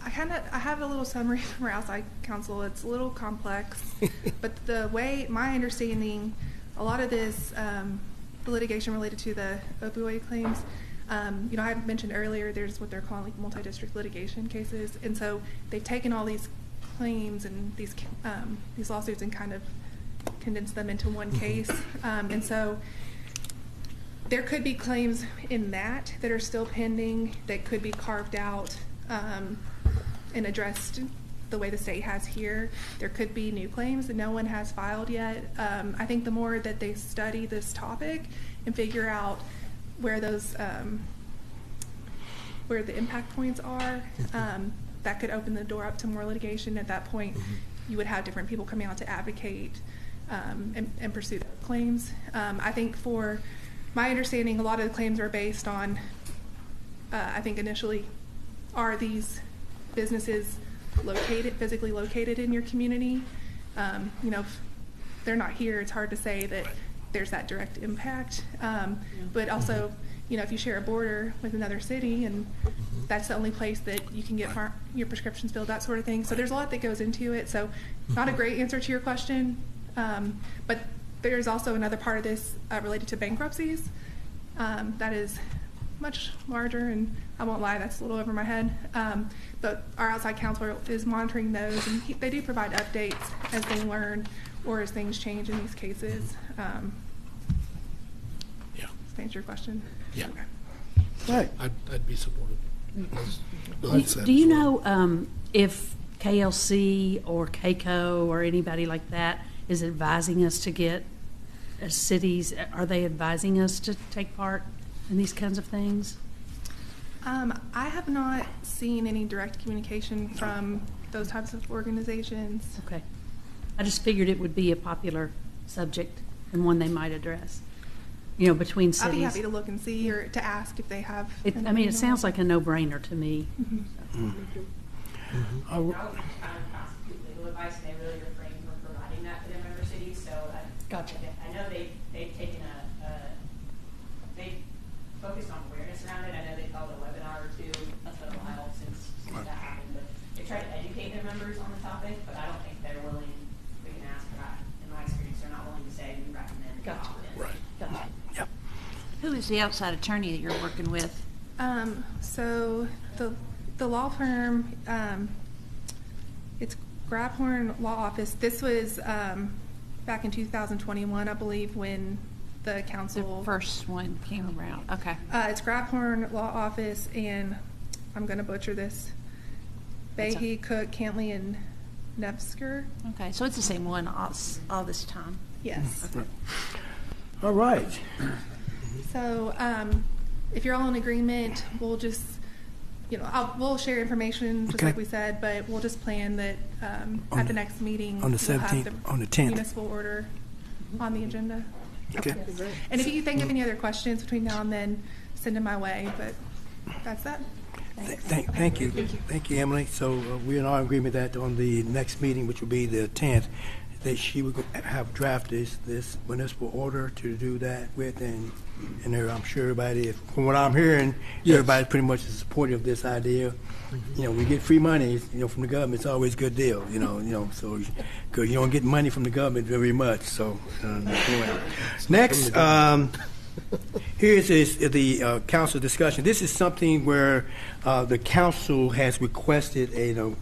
I have a little summary from our outside counsel. It's a little complex, but the way, my understanding, a lot of this, the litigation related to the opioid claims, I had mentioned earlier, there's what they're calling like multi-district litigation cases, and so they've taken all these claims and these lawsuits and kind of condensed them into one case, and so there could be claims in that are still pending that could be carved out and addressed the way the state has here. There could be new claims that no one has filed yet. I think the more that they study this topic and figure out where those where the impact points are, that could open the door up to more litigation. At that point, you would have different people coming out to advocate and pursue their claims. I think for my understanding, a lot of the claims are based on, I think initially, are these businesses physically located in your community? If they're not here, it's hard to say that there's that direct impact. But also, if you share a border with another city and that's the only place that you can get your prescriptions filled, that sort of thing. So there's a lot that goes into it. So not a great answer to your question, but there's also another part of this related to bankruptcies that is much larger, and I won't lie, that's a little over my head. But our outside counsel is monitoring those, and they do provide updates as they learn or as things change in these cases. Yeah. To answer your question. Yeah. Right. I'd be supportive. Do you know if KLC or KCO or anybody like that is advising us to get cities? Are they advising us to take part in these kinds of things? I have not seen any direct communication from those types of organizations. Okay. I just figured it would be a popular subject and one they might address, between cities. I'd be happy to look and see or to ask if they have. It sounds like a no-brainer to me. I would constitute legal advice, and they really refrain from providing that to their member cities. So Gotcha. I know they've taken they've focused on awareness around it. I know they've held a webinar or two. That's been a while since that happened, but they try to educate their members on the topic. But I don't think they're willing. We can ask about. In my experience, they're not willing to say we recommend. Gotcha. Right. Gotcha. Yep. Who is the outside attorney that you're working with? So the law firm, it's Grabhorn Law Office. This was back in 2021, I believe, when the council. The first one came around. Okay. It's Grabhorn Law Office, and I'm going to butcher this. Behe, Cook, Cantley, and Nevsker. Okay, so it's the same one all this time. Yes. All right. So if you're all in agreement, we'll just, we'll share information just like we said, but we'll just plan that at the next meeting on the 17th, on the 10th, municipal order on the agenda. Okay. And if you think of any other questions between now and then, send them my way. But that's that. Thank you. Thank you, Emily. So we're in all agreement that on the next meeting, which will be the 10th, that she would have drafted this municipal order to do that with, and I'm sure everybody, from what I'm hearing, everybody pretty much is supportive of this idea. We get free money, from the government. It's always a good deal, so because you don't get money from the government very much. So anyway, next, here's the council discussion. This is something where the council has requested a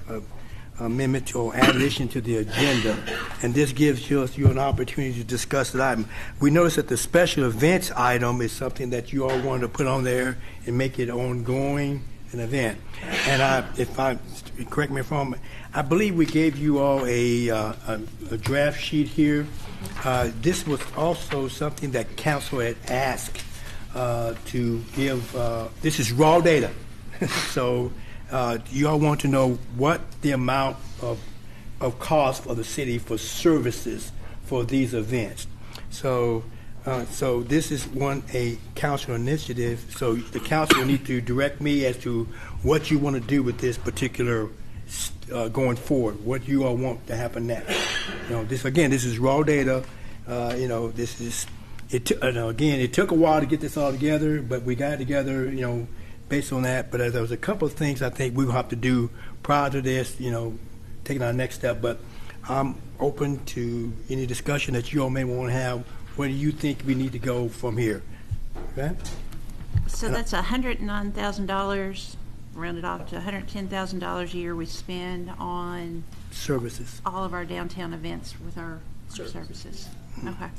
amendment or addition to the agenda, and this gives you an opportunity to discuss that item. We noticed that the special events item is something that you all wanted to put on there and make it ongoing an event. And correct me if I'm wrong, I believe we gave you all a draft sheet here. This was also something that council had asked to give. This is raw data, so. You all want to know what the amount of of cost for the city for services for these events. So, so this is a council initiative. So the council will need to direct me as to what you want to do with this particular going forward. What you all want to happen next. This is raw data. This is it. Again, it took a while to get this all together, but we got it together. Based on that. But there was a couple of things I think we will have to do prior to this. Taking our next step. But I'm open to any discussion that you all may want to have. Where do you think we need to go from here? Okay? So that's $109,000, rounded off to $110,000 a year we spend on services. All of our downtown events with our services. Okay.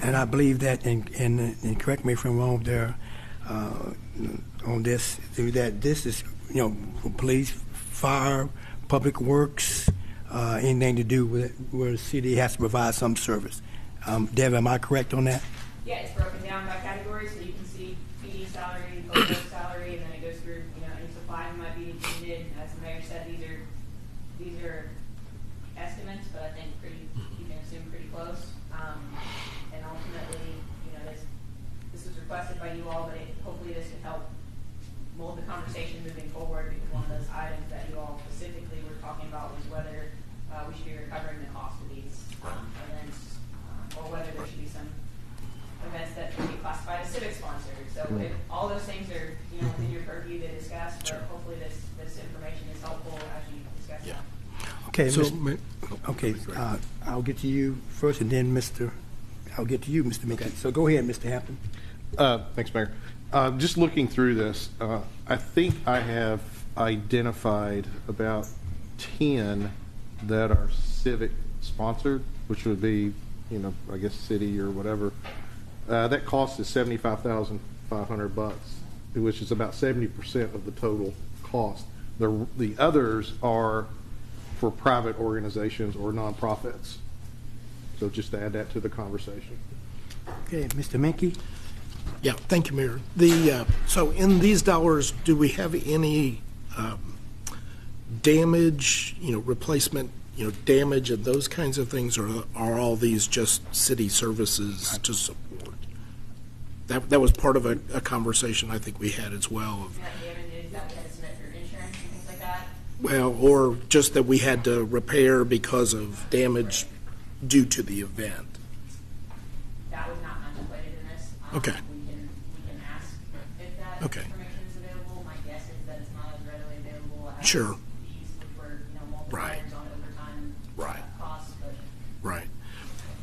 And I believe that, and correct me if I'm wrong there, on this, that this is, police, fire, public works, anything to do with it, where the city has to provide some service. Dev, am I correct on that? Yeah, it's broken down by category, so you can see PD salary, OPO salary, and then it goes through, any supply that might be needed. As the mayor said, these are estimates, but I think you can assume pretty close. And ultimately, this was requested by you all, but hopefully this can help mold the conversation moving forward, because one of those items that you all specifically were talking about was whether we should be recovering the cost of these events, or whether there should be some events that can be classified as civic sponsored. So if all those things are within your purview to discuss, but hopefully this information is helpful as you discuss that. Okay, So, I'll get to you first, and then I'll get to you, Mr. Mickey. So go ahead, Mr. Hampton. Thanks, Mayor. Just looking through this, I think I have identified about 10 that are civic sponsored, which would be, I guess city or whatever. That cost is $75,500, which is about 70% of the total cost. The others are for private organizations or nonprofits. So just to add that to the conversation. Okay, Mr. Minke? Yeah, thank you, Mayor. So in these dollars, do we have any damage, replacement, damage and those kinds of things, or are all these just city services to support? That was part of a conversation I think we had as well. Well, or just that we had to repair because of damage due to the event. That was not contemplated in this. Okay. We can ask if that information is available. My guess is that it's not as readily available as Sure. these, which were multiple items on overtime costs. But Right.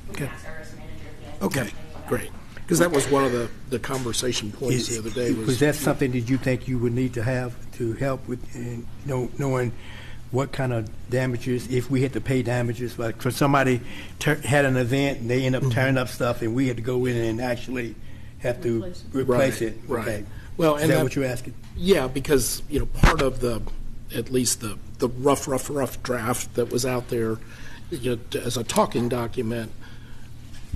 we can ask our risk manager if he has Okay, anything about great. Because that was one of the conversation points the other day. Was that something that you think you would need to have to help with, knowing what kind of damages, if we had to pay damages, like for somebody had an event and they end up tearing up stuff and we had to go in and actually have to replace it. Right. Okay. Well, Is that what you're asking? Yeah, because part of at least the rough draft that was out there, as a talking document,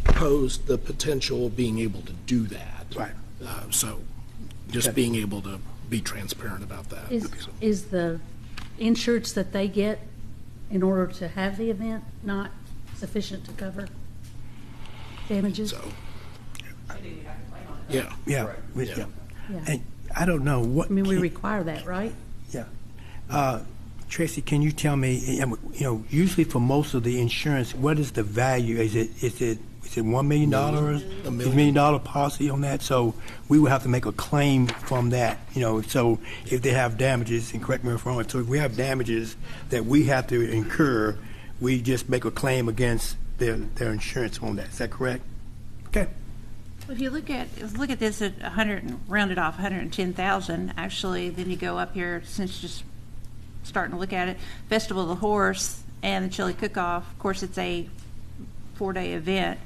posed the potential of being able to do that. Right. So just being able to be transparent about that. Is the insurance that they get in order to have the event not sufficient to cover damages? So, Yeah. Yeah. And I don't know what. I mean, we require that, right? Yeah. Tracy, can you tell me, usually for most of the insurance, what is the value? Is it $1 million? $1 million policy on that? So we would have to make a claim from that, so if they have damages, and correct me if I'm wrong, so if we have damages that we have to incur, we just make a claim against their insurance on that. Is that correct? Okay. If you look at this at 100, rounded off 110,000, actually, then you go up here, since just starting to look at it, Festival of the Horse and the Chili Cook-Off. Of course, it's a 4-day event,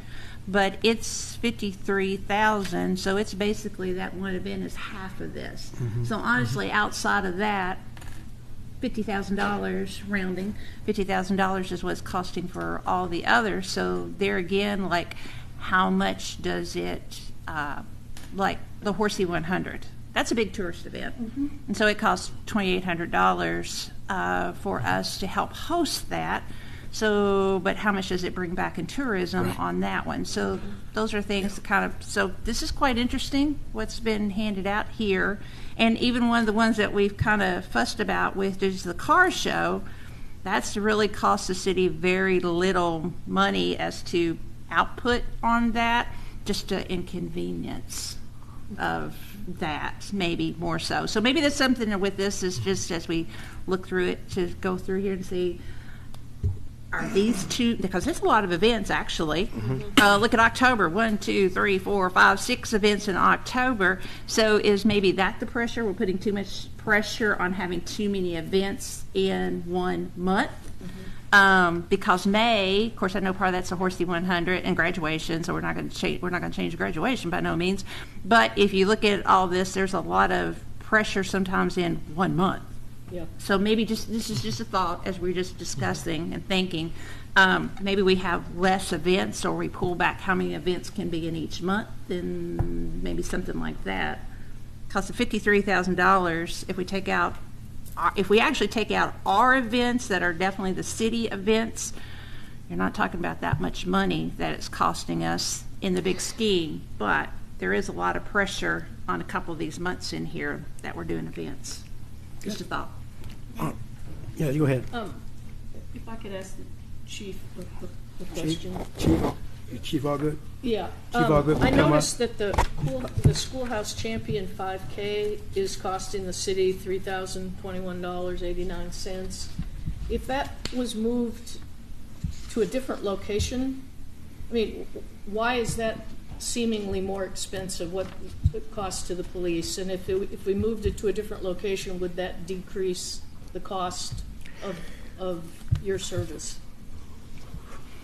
but it's 53,000, so it's basically that one event is half of this. So honestly, outside of that, $50,000 rounding, $50,000 is what it's costing for all the others. So there again, like, how much does it, like the Horsey 100? That's a big tourist event, and so it costs $2,800 for us to help host that. So, but how much does it bring back in tourism on that one? So those are things that kind of, so this is quite interesting, what's been handed out here. And even one of the ones that we've kind of fussed about with is the car show. That's really cost the city very little money as to output on that, just an inconvenience of that, maybe more so. So maybe there's something with this is just as we look through it to go through here and see, are these two, because there's a lot of events actually. Look at October, 1, 2, 3, 4, 5, 6 events in October. So is maybe that the pressure? We're putting too much pressure on having too many events in 1 month. Because May, of course, I know part of that's the Horsey 100 and graduation, so we're not going to change graduation by no means. But if you look at all this, there's a lot of pressure sometimes in 1 month. Yeah. So maybe this is just a thought as we're just discussing and thinking. Maybe we have less events, or we pull back how many events can be in each month, and maybe something like that. Because the $53,000, if we actually take out our events that are definitely the city events, you're not talking about that much money that it's costing us in the big scheme. But there is a lot of pressure on a couple of these months in here that we're doing events. Just a thought. Yeah, you go ahead. If I could ask the chief a question. Chief Allgood? Yeah. Chief Allgood, I noticed that the Schoolhouse Champion 5K is costing the city $3,021.89. If that was moved to a different location, I mean, why is that seemingly more expensive? What it costs to the police? And if we moved it to a different location, would that decrease the cost of your service?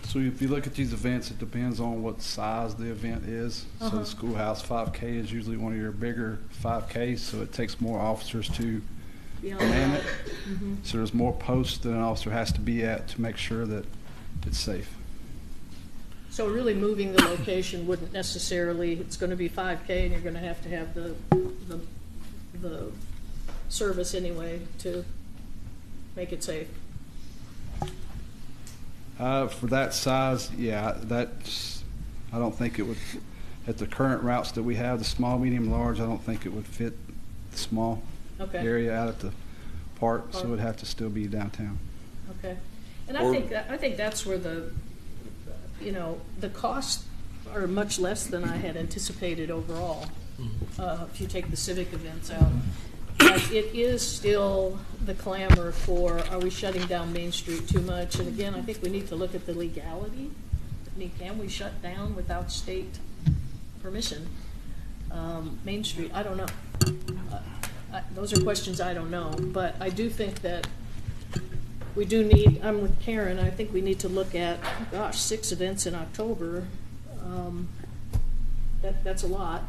So if you look at these events, it depends on what size the event is. So the Schoolhouse 5K is usually one of your bigger 5Ks, so it takes more officers to man it. So there's more posts that an officer has to be at to make sure that it's safe. So really moving the location wouldn't necessarily, it's going to be 5K and you're going to have the service anyway to make it safe. For that size, yeah, I don't think it would, at the current routes that we have, the small, medium, large, I don't think it would fit the small area out at the park, so it would have to still be downtown. Okay. And I think that's where the costs are much less than I had anticipated overall. If you take the civic events out, but it is still the clamor for, are we shutting down Main Street too much? And again, I think we need to look at the legality. I mean, can we shut down without state permission? Main Street, I don't know. Those are questions I don't know, but I do think that we do need, I'm with Karen, I think we need to look at, 6 events in October. That's a lot.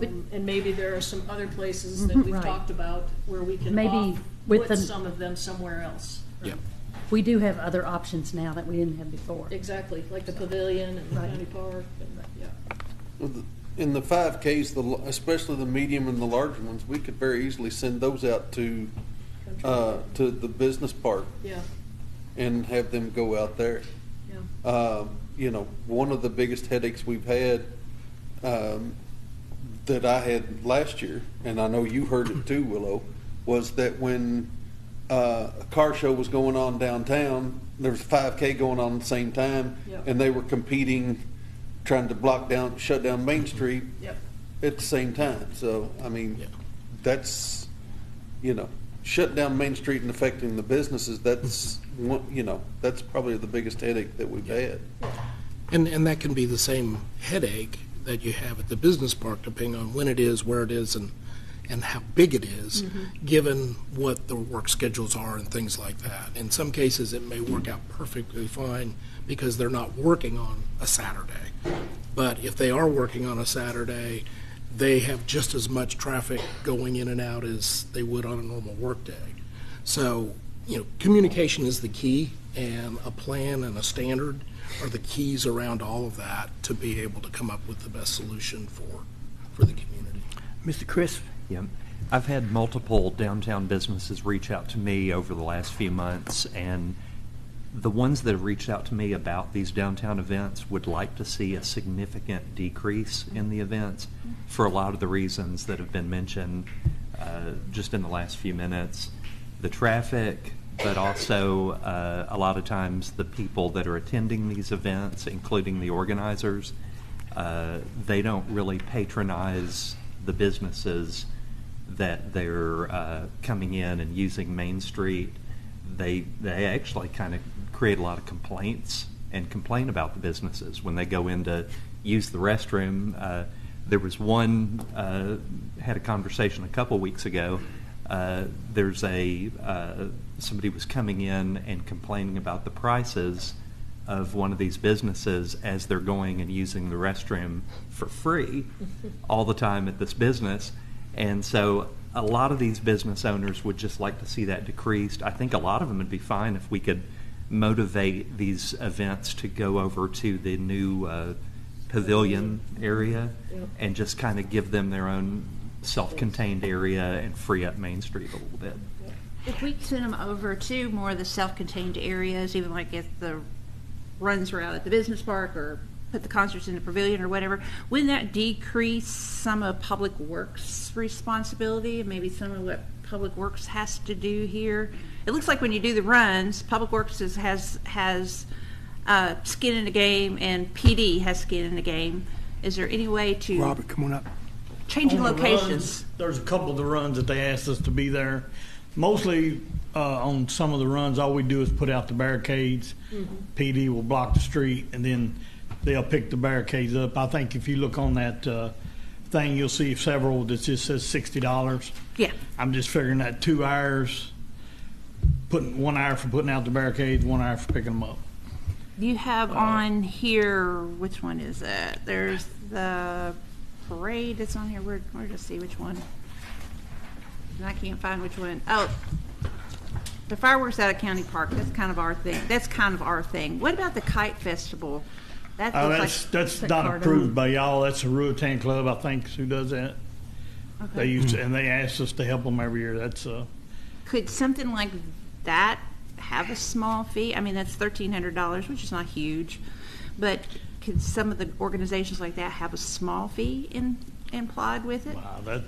And maybe there are some other places that we've talked about where we can put some of them somewhere else. Yeah. We do have other options now that we didn't have before. Exactly, like the pavilion and the county park. And, In the 5Ks, especially the medium and the large ones, we could very easily send those out to the business park. Yeah. And have them go out there. Yeah. One of the biggest headaches we've had that I had last year, and I know you heard it too, Willow, was that when a car show was going on downtown, there was a 5K going on at the same time, and they were competing, trying to shut down Main Street at the same time. So, I mean, that's, shutting down Main Street and affecting the businesses, that's, that's probably the biggest headache that we've had. And that can be the same headache that you have at the business park, depending on when it is, where it is, and how big it is, given what the work schedules are and things like that. In some cases, it may work out perfectly fine because they're not working on a Saturday. But if they are working on a Saturday, they have just as much traffic going in and out as they would on a normal workday. So, communication is the key, and a plan and a standard are the keys around all of that to be able to come up with the best solution for the community. Mr. Crisp? Yeah. I've had multiple downtown businesses reach out to me over the last few months, and the ones that have reached out to me about these downtown events would like to see a significant decrease in the events for a lot of the reasons that have been mentioned just in the last few minutes. The traffic, but also a lot of times the people that are attending these events, including the organizers, they don't really patronize the businesses that they're coming in and using Main Street. They actually kind of create a lot of complaints and complain about the businesses when they go in to use the restroom. There was one, had a conversation a couple weeks ago. There's somebody was coming in and complaining about the prices of one of these businesses as they're going and using the restroom for free all the time at this business. And so a lot of these business owners would just like to see that decreased. I think a lot of them would be fine if we could motivate these events to go over to the new pavilion area and just kind of give them their own self-contained area and free up Main Street a little bit. If we send them over to more of the self-contained areas, even like if the runs were out at the business park or put the concerts in the pavilion or whatever, wouldn't that decrease some of Public Works' responsibility and maybe some of what Public Works has to do here? It looks like when you do the runs, Public Works has skin in the game and PD has skin in the game. Is there any way to... Robert, come on up. Changing On the locations. runs, there's a couple of the runs that they asked us to be there. Mostly on some of the runs, all we do is put out the barricades. PD will block the street, and then they'll pick the barricades up. I think if you look on that thing, you'll see several that just says $60. Yeah. I'm just figuring that 2 hours, putting 1 hour for putting out the barricades, 1 hour for picking them up. You have on here, which one is that? There's the parade that's on here. We're just see which one. And I can't find which one. Oh, the fireworks out of County Park. That's kind of our thing. What about the Kite Festival? That looks That's not approved by y'all. That's a Georgetown Club, I think, who does that. Okay. They used to, and they asked us to help them every year. That's Could something like that have a small fee? I mean, that's $1,300, which is not huge, but could some of the organizations like that have a small fee implied with it? wow.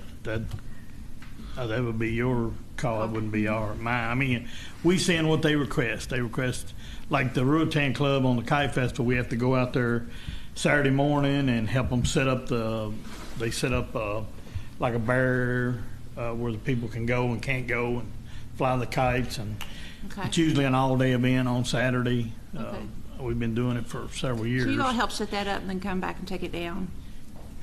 That would be your call. It wouldn't be mine. I mean, we send what they request. They request, like the Georgetown Club on the Kite Festival. We have to go out there Saturday morning and help them set up They set up like a barrier where the people can go and can't go and fly the kites, and it's usually an all-day event on Saturday. We've been doing it for several years. So you all help set that up and then come back and take it down?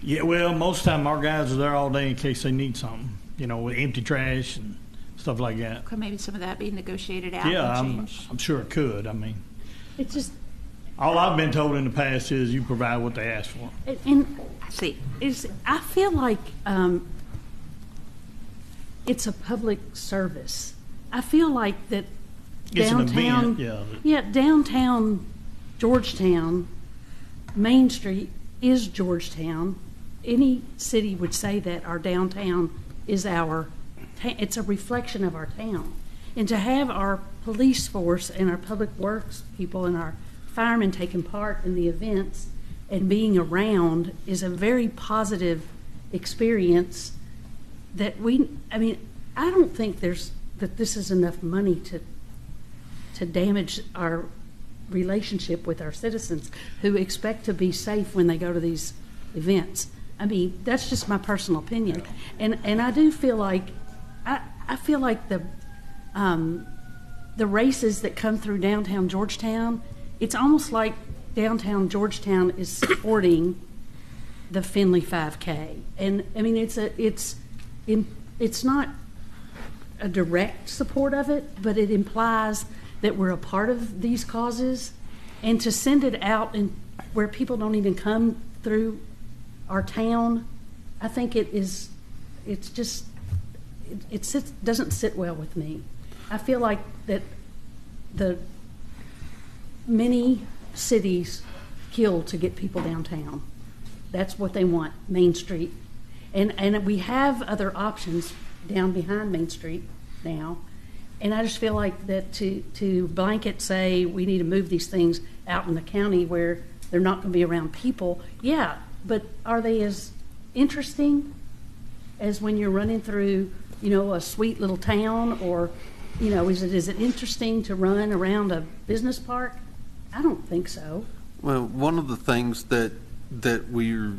Yeah, well, most of the time our guys are there all day in case they need something, with empty trash and stuff like that. Could maybe some of that be negotiated out? Yeah, and I'm changed? sure it could. I mean, It's just, all I've been told in the past is you provide what they ask for. and I feel like it's a public service. I feel like that It's an downtown, event, downtown Georgetown, Main Street is Georgetown. Any city would say that our downtown is it's a reflection of our town. And to have our police force and our public works people and our firemen taking part in the events and being around is a very positive experience that I don't think that this is enough money to damage our relationship with our citizens who expect to be safe when they go to these events. I mean, that's just my personal opinion. And I do feel like I feel like the races that come through downtown Georgetown, it's almost like downtown Georgetown is supporting the Finley 5K. And I mean, it's not a direct support of it, but it implies that we're a part of these causes, and to send it out and where people don't even come through our town, I think it doesn't sit well with me. I feel like that the many cities kill to get people downtown. That's what they want, Main Street. And we have other options down behind Main Street now. And I just feel like that to blanket say we need to move these things out in the county where they're not going to be around people, yeah, but are they as interesting as when you're running through, a sweet little town? Or, is it interesting to run around a business park? I don't think so. Well, one of the things that we're,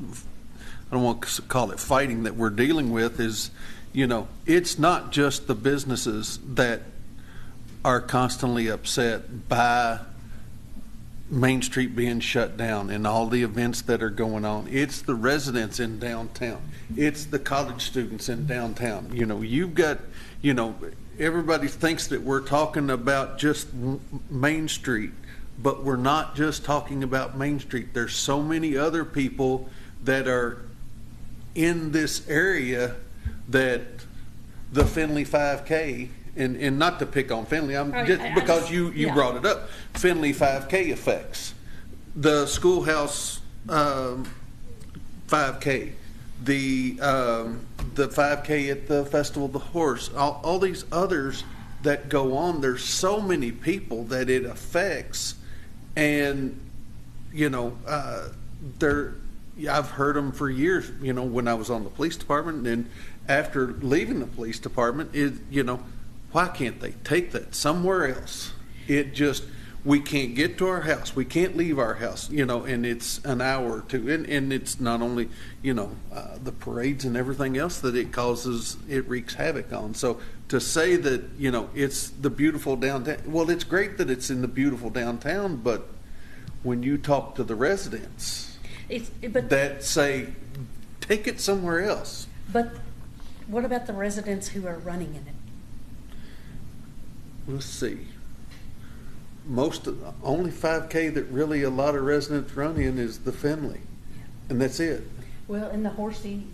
I don't want to call it fighting, that we're dealing with is, it's not just the businesses that are constantly upset by Main Street being shut down and all the events that are going on. It's the residents in downtown. It's the college students in downtown. You've got, everybody thinks that we're talking about just Main Street, but we're not just talking about Main Street. There's so many other people that are in this area that the Finley 5K, and not to pick on Finley, because you brought it up, Finley 5K affects the schoolhouse 5K, the 5K at the Festival of the Horse, all these others that go on. There's so many people that it affects, and I've heard them for years. When I was on the police department, and after leaving the police department, why can't they take that somewhere else? We can't get to our house. We can't leave our house, and it's an hour or two. And it's not only, the parades and everything else that it causes, it wreaks havoc on. So to say that, it's the beautiful downtown, well, it's great that it's in the beautiful downtown, but when you talk to the residents that say, take it somewhere else. But what about the residents who are running in it? Let's see. Only 5K that really a lot of residents run in is the Finley, and that's it. Well, in the Horsey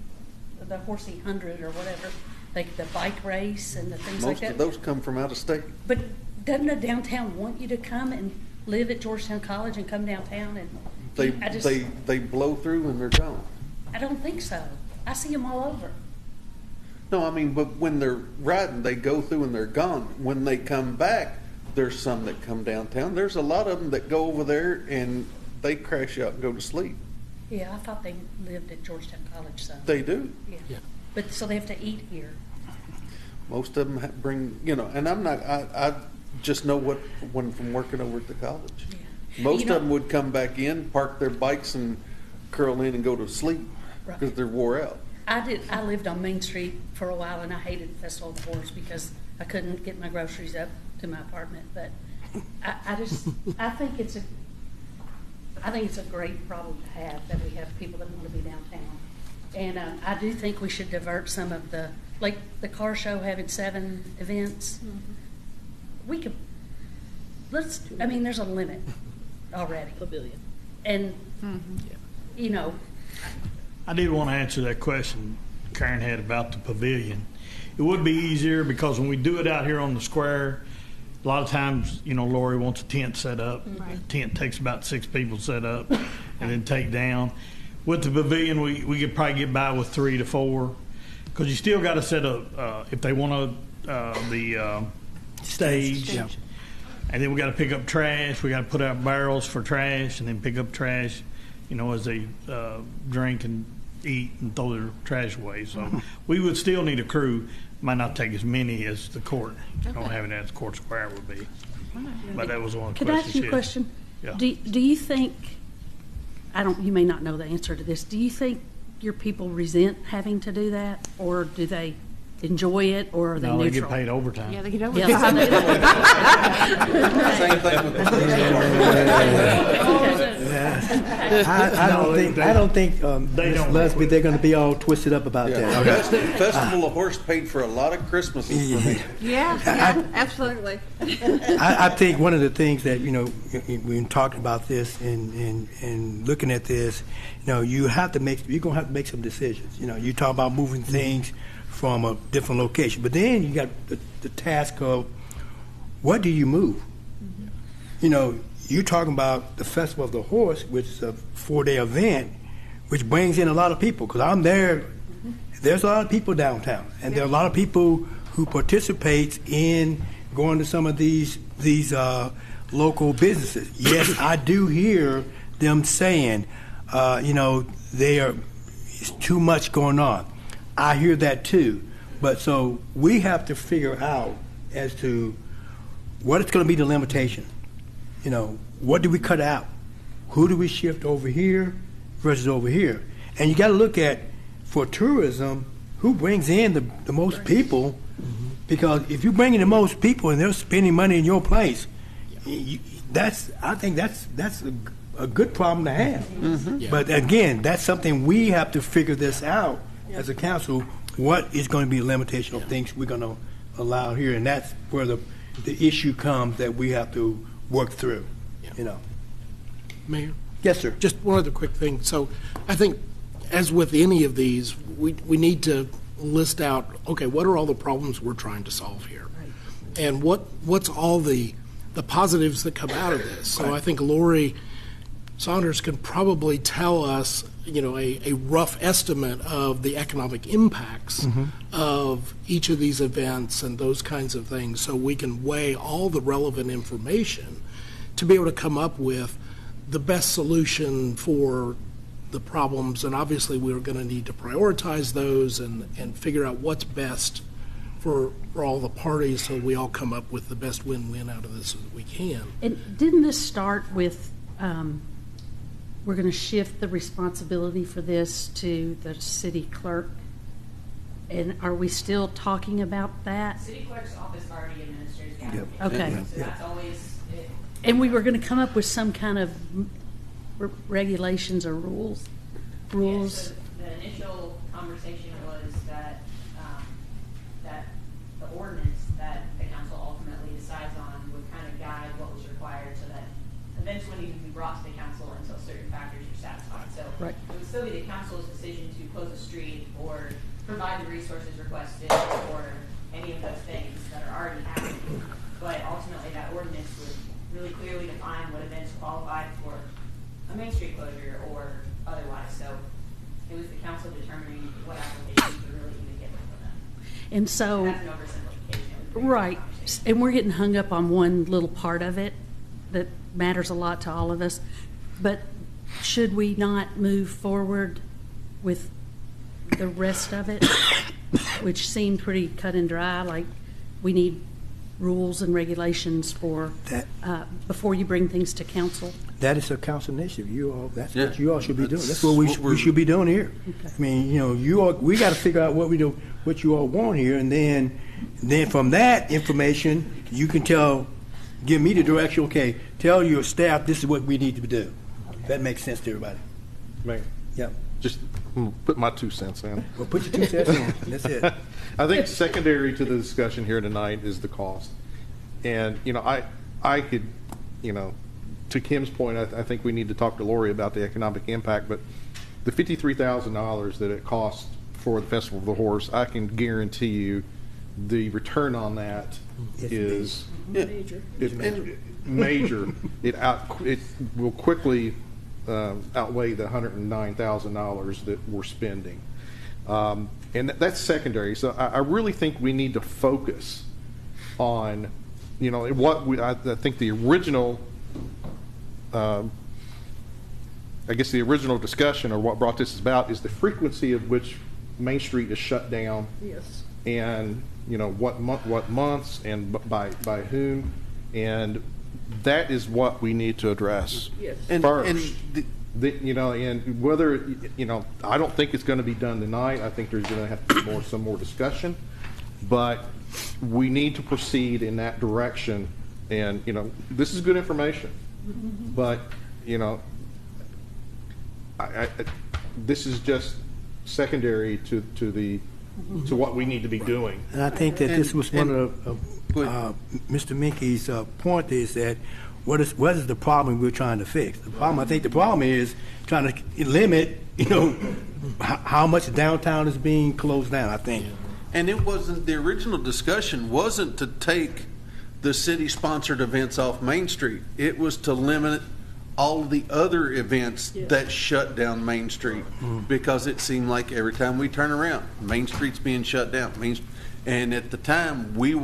100 or whatever, like the bike race and the things like that. Most of those come from out of state. But doesn't the downtown want you to come and live at Georgetown College and come downtown? And they blow through and they're gone. I don't think so. I see them all over. No, I mean, but when they're riding, they go through and they're gone. When they come back, there's some that come downtown. There's a lot of them that go over there and they crash out and go to sleep. Yeah, I thought they lived at Georgetown College, so. They do. Yeah. But so they have to eat here. Most of them bring, and I'm not, I just know when from working over at the college. Yeah. Most of them would come back in, park their bikes and curl in and go to sleep because they're wore out. I lived on Main Street for a while, and I hated the Festival of the Horse because I couldn't get my groceries up to my apartment. But I think it's a great problem to have, that we have people that want to be downtown. And I do think we should divert some of the car show having 7 events. Mm-hmm. We could, there's a limit already. Pavilion. And, I did want to answer that question Karen had about the pavilion. It would be easier because when we do it out here on the square, a lot of times, Lori wants a tent set up. Right. The tent takes about 6 people to set up and then take down. With the pavilion, we could probably get by with 3 to 4 because you still got to set up, if they want the stage. Yeah. And then we got to pick up trash. We got to put out barrels for trash and then pick up trash, as they drink and eat and throw their trash away. So we would still need a crew. Might not take as many as the court. Don't have it as Court Square would be. But that was one of the questions. Could I ask you a question? Yeah. Do you think, you may not know the answer to this, do you think your people resent having to do that, or do they enjoy it, or are they neutral? They get paid overtime. Yeah, they get overtime. Same thing with I don't think Leslie, they're going to be all twisted up about that. Okay. Festival of Horse paid for a lot of Christmases for me. Yeah, absolutely. I think one of the things that we've been talking about this and looking at this, you're going to have to make some decisions. You talk about moving things from a different location, but then you got the task of what do you move? Mm-hmm. You're talking about the Festival of the Horse, which is a 4-day event, which brings in a lot of people. Because I'm there there's a lot of people downtown, and there are a lot of people who participate in going to some of these local businesses. Yes, I do hear them saying, it's too much going on. I hear that too. But so we have to figure out as to what is going to be the limitation. What do we cut out? Who do we shift over here versus over here? And you got to look at, for tourism, who brings in the most people, because if you bring in the most people and they're spending money in your place, I think that's a good problem to have. But again, that's something we have to figure this out as a council. What is going to be a limitation of things we're going to allow here, and that's where the issue comes that we have to work through. Mayor? Yes, sir. Just one other quick thing. So I think, as with any of these, we need to list out, okay, what are all the problems we're trying to solve here? Right. And what's all the positives that come out of this? So right. I think Lori Saunders can probably tell us, a rough estimate of the economic impacts of each of these events and those kinds of things, so we can weigh all the relevant information to be able to come up with the best solution for the problems. And obviously we're going to need to prioritize those and figure out what's best for all the parties, so we all come up with the best win-win out of this that we can. And didn't this start with we're going to shift the responsibility for this to the city clerk? And are we still talking about that? City clerk's office already administers the application. Okay. So that's always it. And we were going to come up with some kind of regulations or rules. Yes, so the initial conversation was that that the ordinance that the council ultimately decides on would kind of guide what was required, so that events wouldn't even be brought to the council until certain factors are satisfied. So right. It would still be the council's decision to close a street or provide the resources requested or any of those things that are already happening. But ultimately, that ordinance would really clearly define what events qualified for a Main Street closure or otherwise. So it was the council determining what applications were really even given for them. And so, that's an oversimplification. Right. And we're getting hung up on one little part of it that matters a lot to all of us. But should we not move forward with the rest of it, which seemed pretty cut and dry, like we need rules and regulations for before you bring things to council? That is a council initiative. That's what you all should be doing. That's what we should be doing here. Okay. I mean, we got to figure out what you all want here, and then from that information, you can give me the direction. Okay, tell your staff this is what we need to do. That makes sense to everybody. Mayor. Yeah. Just put my 2 cents in. Well, put your 2 cents in. That's it. I think secondary to the discussion here tonight is the cost. And, I could, to Kim's point, I think we need to talk to Lori about the economic impact, but the $53,000 that it costs for the Festival of the Horse, I can guarantee you the return on that is major. Major. It will quickly outweigh the $109,000 that we're spending. And that's secondary. So I really think we need to focus on, I think the original, the original discussion, or what brought this about, is the frequency of which Main Street is shut down. Yes. And, what months and by whom. And that is what we need to address first. And whether, I don't think it's going to be done tonight. I think there's going to have to be some more discussion. But we need to proceed in that direction. And, this is good information. But, this is just secondary to what we need to be doing. And I think that this was one of Mr. Minky's point, is that what is the problem we're trying to fix? I think the problem is trying to limit, how much downtown is being closed down, I think. And it wasn't, the original discussion wasn't to take the city-sponsored events off Main Street. It was to limit all the other events that shut down Main Street, because it seemed like every time we turn around, Main Street's being shut down. And at the time, we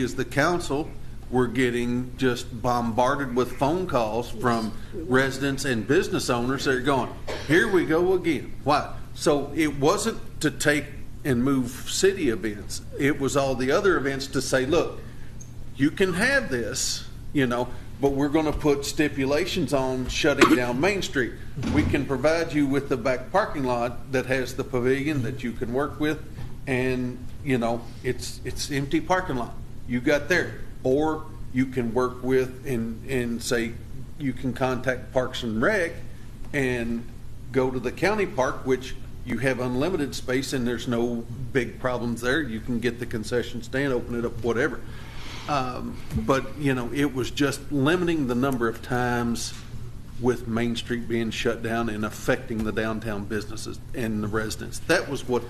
as the council were getting just bombarded with phone calls from residents and business owners that are going, here we go again. Why? So it wasn't to take and move city events. It was all the other events to say, look, you can have this, but we're going to put stipulations on shutting down Main Street. We can provide you with the back parking lot that has the pavilion that you can work with, and it's empty parking lot. You got there, or you can work with and say you can contact Parks and Rec and go to the county park, which you have unlimited space and there's no big problems there. You can get the concession stand, open it up, whatever. But it was just limiting the number of times with Main Street being shut down and affecting the downtown businesses and the residents. That was what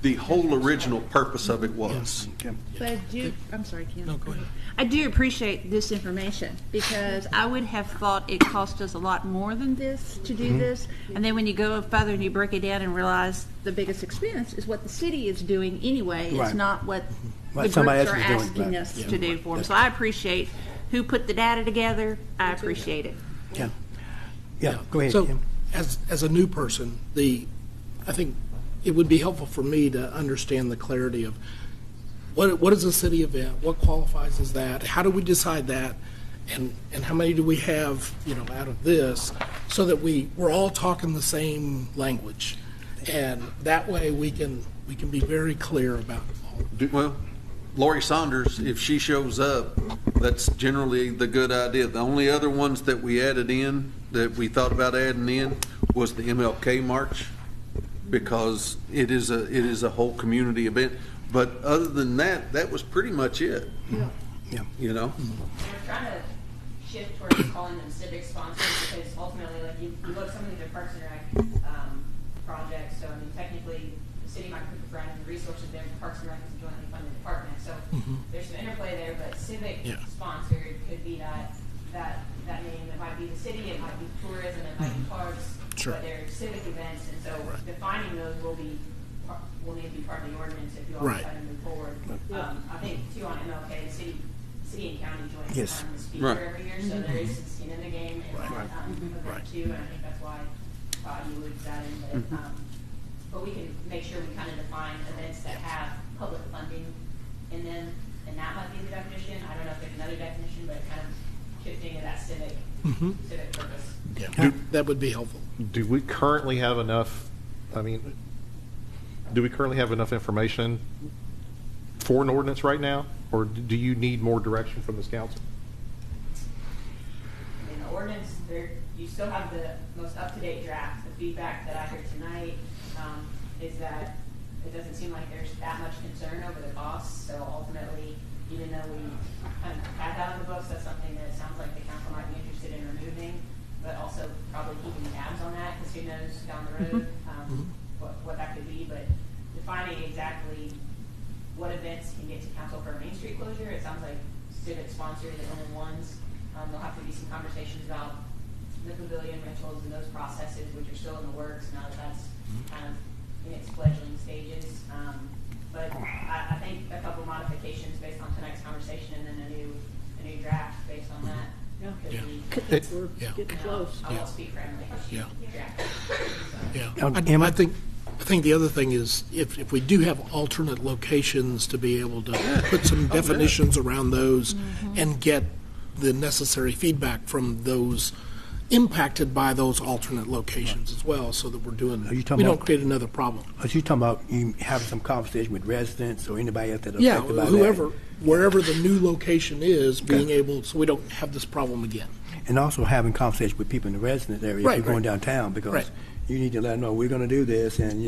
the whole original purpose of it was. But I'm sorry, Ken. No, go ahead. I do appreciate this information, because I would have thought it cost us a lot more than this to do this. And then when you go further and you break it down and realize the biggest expense is what the city is doing anyway. Right. It's not what What the somebody groups else are is doing, asking right. us Yeah. to do for them. So I appreciate who put the data together. I appreciate it. Yeah, go ahead, So, Kim. as a new person, I think it would be helpful for me to understand the clarity of what is a city event, what qualifies as that, how do we decide that, and how many do we have, out of this, so that we're all talking the same language, and that way we can be very clear about all. Well, Lori Saunders, if she shows up, that's generally the good idea. The only other ones that we added in, that we thought about adding in, was the MLK March, because it is a whole community event. But other than that, that was pretty much it. Yeah. We're trying to shift towards calling them civic sponsors, because ultimately, like you look, some of these are Parks and Rec projects. So I mean, technically, the city might provide the resources there. Parks and Rec is a jointly funded department, so there's some interplay there. But civic sponsored could be that name. It might be the city, it might be tourism, it might be parks, but they're civic events, and so defining those will need to be part of the ordinance if you all decide to move forward. I think too on MLK, city and county jointly fund the speaker every year, so there is some skin in the game in that event too, and I think that's why you would that in. But we can make sure we kind of define events that have public funding in them, and that might be the definition. I don't know if there's another definition, but kind of shifting to that civic purpose. Yeah, that would be helpful. Do we currently have enough, information for an ordinance right now? Or do you need more direction from this council? In the ordinance, you still have the most up-to-date draft. The feedback that I heard tonight is that it doesn't seem like there's that much concern over the costs. So ultimately, even though we kind of have that on the books, that's something that it sounds like the council might be interested in removing, but also probably keeping tabs on that, because who knows down the road what that could be. But defining exactly what events can get to council for a Main Street closure, it sounds like civic sponsored are the only ones. There'll have to be some conversations about the pavilion rentals and those processes, which are still in the works now that that's kind of in its fledgling stages. But I think a couple modifications based on tonight's conversation, and then a new draft based on that. We're getting close. I won't speak for Emily. I think the other thing is if we do have alternate locations, to be able to put some definitions around those and get the necessary feedback from those impacted by those alternate locations as well, so that we don't create another problem. Are you talking about you having some conversation with residents or anybody else that affected by that? Wherever the new location is, being able, so we don't have this problem again. And also having conversation with people in the resident area if you're going downtown, because you need to let them know we're going to do this, and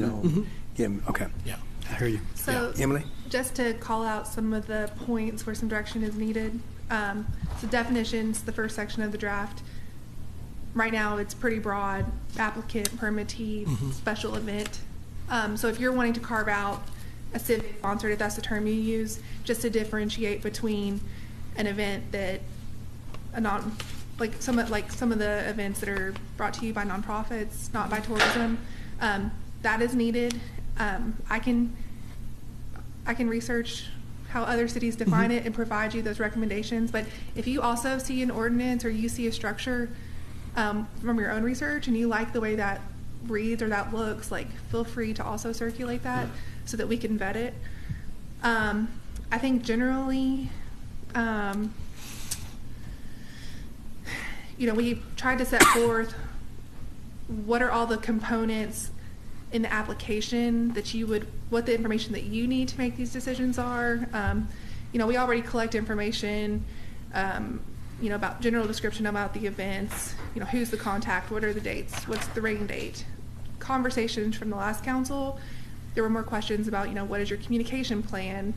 give them, I hear you. So Emily? Just to call out some of the points where some direction is needed. So definitions, the first section of the draft. Right now, it's pretty broad: applicant, permittee, special event. So if you're wanting to carve out a civic sponsored, if that's the term you use, just to differentiate between an event that like some of the events that are brought to you by nonprofits, not by tourism, that is needed. I can research how other cities define it and provide you those recommendations. But if you also see an ordinance or you see a structure from your own research and you like the way that reads or that looks, like, feel free to also circulate that so that we can vet it. I think generally, we tried to set forth what are all the components in the application that what the information that you need to make these decisions are. We already collect information, about general description about the events, who's the contact, what are the dates, what's the rain date. Conversations from the last council, there were more questions about, what is your communication plan?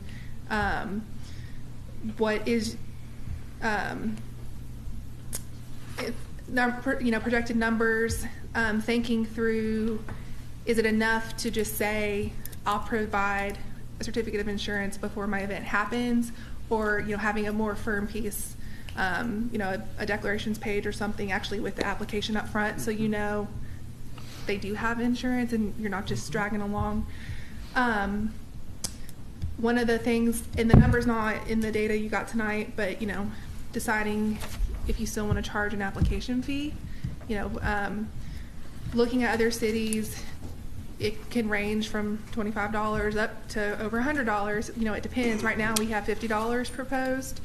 What is, projected numbers, thinking through, is it enough to just say, I'll provide a certificate of insurance before my event happens, or, having a more firm piece, a declarations page or something actually with the application up front, so they do have insurance and you're not just dragging along. One of the things, and the number's not in the data you got tonight, but deciding if you still want to charge an application fee. Looking at other cities, it can range from $25 up to over $100. It depends. Right now we have $50 proposed.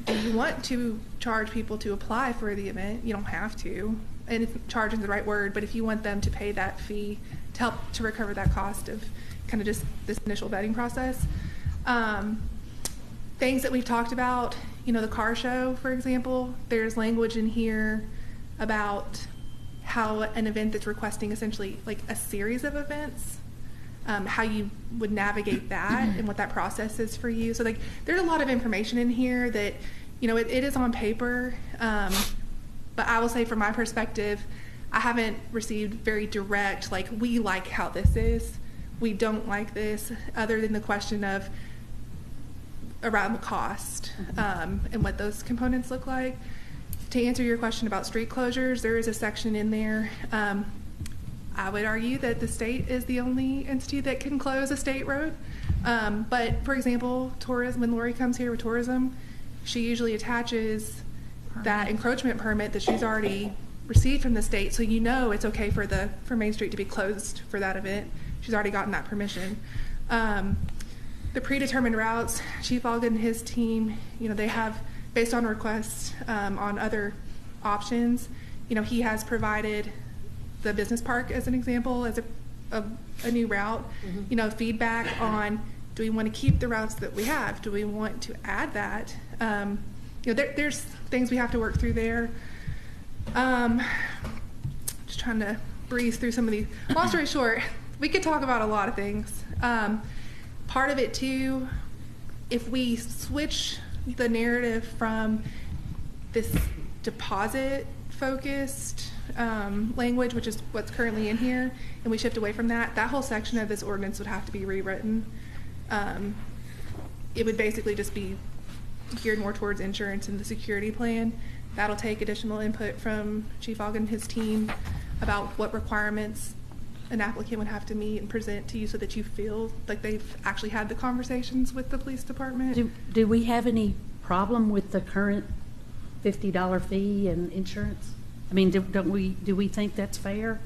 Do you want to charge people to apply for the event? You don't have to. And charging is the right word, but if you want them to pay that fee to help to recover that cost of kind of just this initial vetting process. Things that we've talked about, the car show, for example, there's language in here about how an event that's requesting essentially like a series of events, how you would navigate that and what that process is for you. So there's a lot of information in here that, it is on paper, but I will say from my perspective, I haven't received very direct, we like how this is, we don't like this, other than the question of around the cost and what those components look like. To answer your question about street closures, there is a section in there. I would argue that the state is the only entity that can close a state road. But for example, tourism, when Lori comes here with tourism, she usually attaches that encroachment permit that she's already received from the state, so it's okay for Main Street to be closed for that event. She's already gotten that permission. The predetermined routes, Chief Ogden and his team, they have, based on requests on other options, he has provided the business park as an example, as a new route. Feedback on, do we want to keep the routes that we have? Do we want to add that? There's things we have to work through there. Just trying to breeze through some of these. Long story short, we could talk about a lot of things. Part of it too, if we switch the narrative from this deposit focused language, which is what's currently in here, and we shift away from that whole section of this ordinance would have to be rewritten. It would basically just be geared more towards insurance and the security plan. That'll take additional input from Chief Ogden and his team about what requirements an applicant would have to meet and present to you so that you feel like they've actually had the conversations with the police department. Do we have any problem with the current $50 fee and insurance? I mean, do we think that's fair?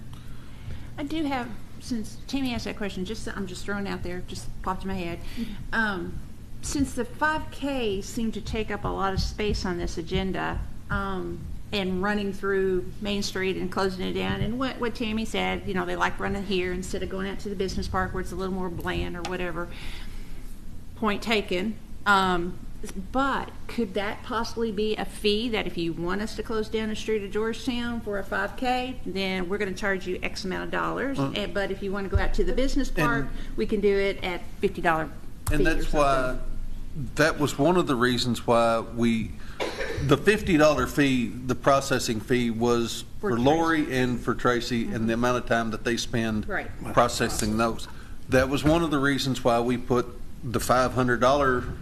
I do have, since Tammy asked that question, I'm just throwing it out there, just popped in my head. Since the 5K seemed to take up a lot of space on this agenda, and running through Main Street and closing it down, and what Tammy said, they like running here instead of going out to the business park where it's a little more bland or whatever. Point taken. But could that possibly be a fee that if you want us to close down the street of Georgetown for a 5K, then we're going to charge you X amount of dollars. But if you want to go out to the business park, we can do it at $50 fee. And that's why, that was one of the reasons why the $50 fee, the processing fee, was for Lori and for Tracy, and the amount of time that they spend processing those. That was one of the reasons why we put the $500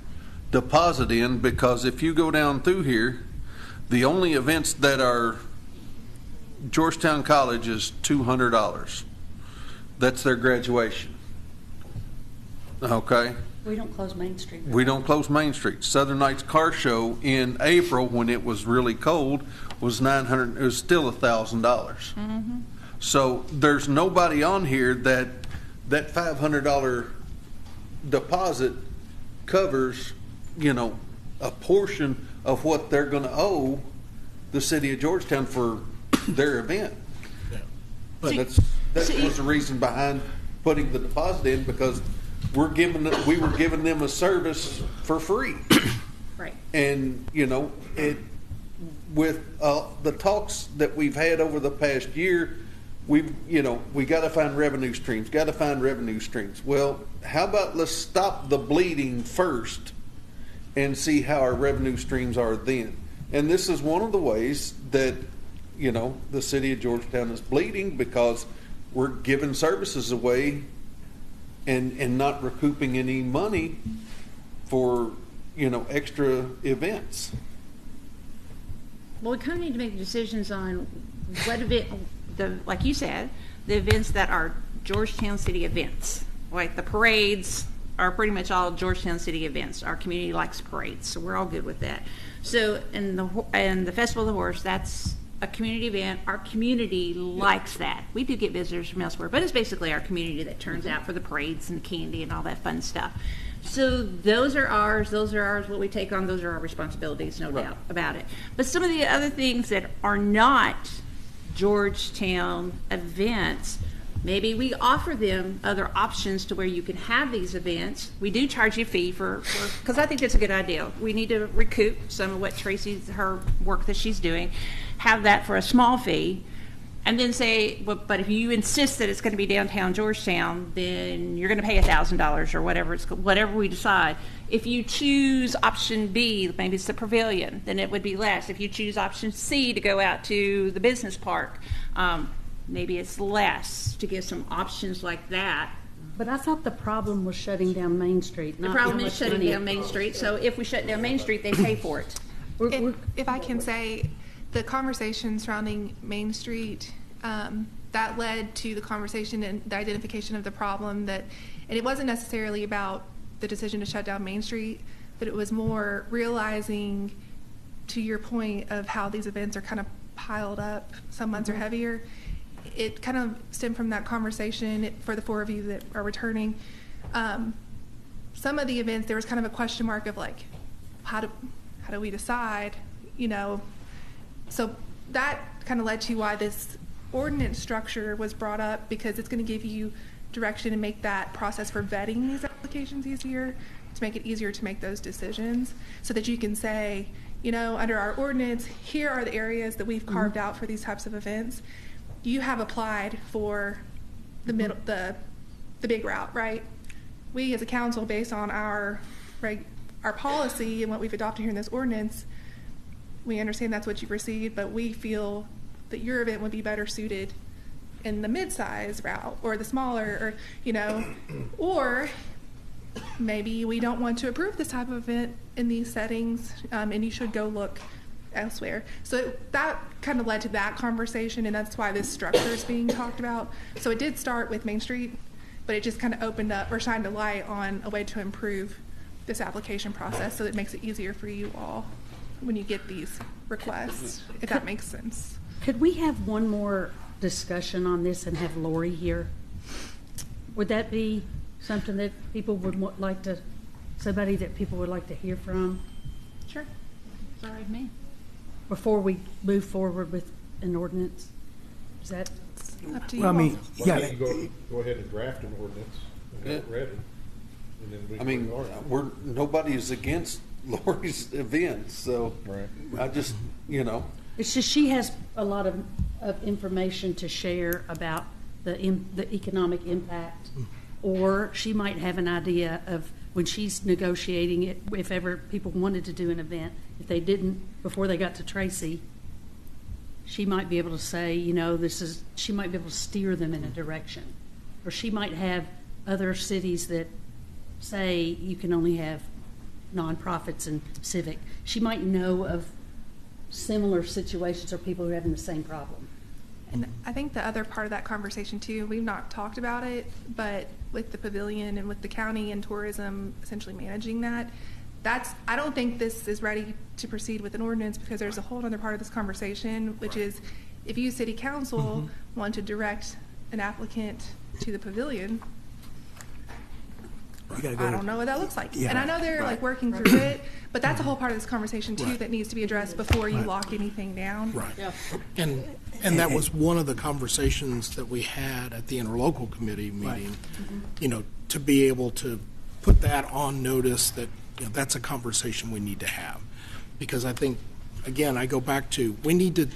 deposit in, because if you go down through here, The only events that are Georgetown College is $200. That's their graduation. Okay? We don't close Main Street. We don't close Main Street. Southern Nights Car Show in April, when it was really cold, was $900. It was still $1,000. So there's nobody on here that $500 deposit covers, a portion of what they're going to owe the city of Georgetown for their event. But that was the reason behind putting the deposit in, because we were giving them a service for free. Right. And with the talks that we've had over the past year, we got to find revenue streams. Well, how about let's stop the bleeding first and see how our revenue streams are then. And this is one of the ways that the city of Georgetown is bleeding, because we're giving services away and not recouping any money for extra events. Well, we kind of need to make decisions on what event, like you said, the events that are Georgetown City events. Like the parades are pretty much all Georgetown City events. Our community likes parades, so we're all good with that. So, and the Festival of the Horse, that's a community event. Our community likes that. We do get visitors from elsewhere, but it's basically our community that turns out for the parades and the candy and all that fun stuff. So those are ours. What we take on, those are our responsibilities, no doubt about it. But some of the other things that are not Georgetown events, maybe we offer them other options to where you can have these events. We do charge you a fee because I think that's a good idea. We need to recoup some of what her work that she's doing, have that for a small fee, and then say, but if you insist that it's going to be downtown Georgetown, then you're going to pay $1,000 or whatever we decide. If you choose option B, maybe it's the pavilion, then it would be less. If you choose option C to go out to the business park, maybe it's less, to give some options like that. But I thought the problem was shutting down Main Street. The problem is shutting down Main Street, so if we shut down Main Street, they pay for it. If I can say, the conversation surrounding Main Street, that led to the conversation and the identification of the problem, and it wasn't necessarily about the decision to shut down Main Street, but it was more realizing, to your point of how these events are kind of piled up, some months are heavier. It kind of stemmed from that conversation for the four of you that are returning. Some of the events, there was kind of a question mark of like, how do we decide, So that kind of led to why this ordinance structure was brought up, because it's going to give you direction and make that process for vetting these applications easier, to make it easier to make those decisions, so that you can say, under our ordinance, here are the areas that we've carved out for these types of events. You have applied for the big route, right? We as a council, based on our policy and what we've adopted here in this ordinance, we understand that's what you've received, but we feel that your event would be better suited in the mid-size route or the smaller, or maybe we don't want to approve this type of event in these settings, and you should go look elsewhere. So that kind of led to that conversation, and that's why this structure is being talked about. So it did start with Main Street, but it just kind of opened up or shined a light on a way to improve this application process, so it makes it easier for you all when you get these requests, if that makes sense. Could we have one more discussion on this and have Lori here? Would that be something that people would like to, somebody that people would like to hear from? Sure. It's all right with me. Before we move forward with an ordinance? Is that up to you? Well, I mean, yeah. Go ahead and draft an ordinance and have it ready. And then nobody is against Lori's events, so I just, It's just she has a lot of information to share about the economic impact, or she might have an idea of when she's negotiating it, if ever people wanted to do an event, if they didn't before they got to Tracy, she might be able to say, she might be able to steer them in a direction. Or she might have other cities that say you can only have nonprofits and civic. She might know of similar situations or people who are having the same problem. And I think the other part of that conversation too, we've not talked about it, but with the pavilion and with the county and tourism essentially managing that, I don't think this is ready to proceed with an ordinance, because there's a whole other part of this conversation, which is if you city council want to direct an applicant to the pavilion, I don't know what that looks like. Yeah. And I know they're like working through it, but that's a whole part of this conversation too that needs to be addressed before you lock anything down. Right. And that was one of the conversations that we had at the interlocal committee meeting, you know, to be able to put that on notice that, you know, that's a conversation we need to have. Because I think, again, I go back to, we need to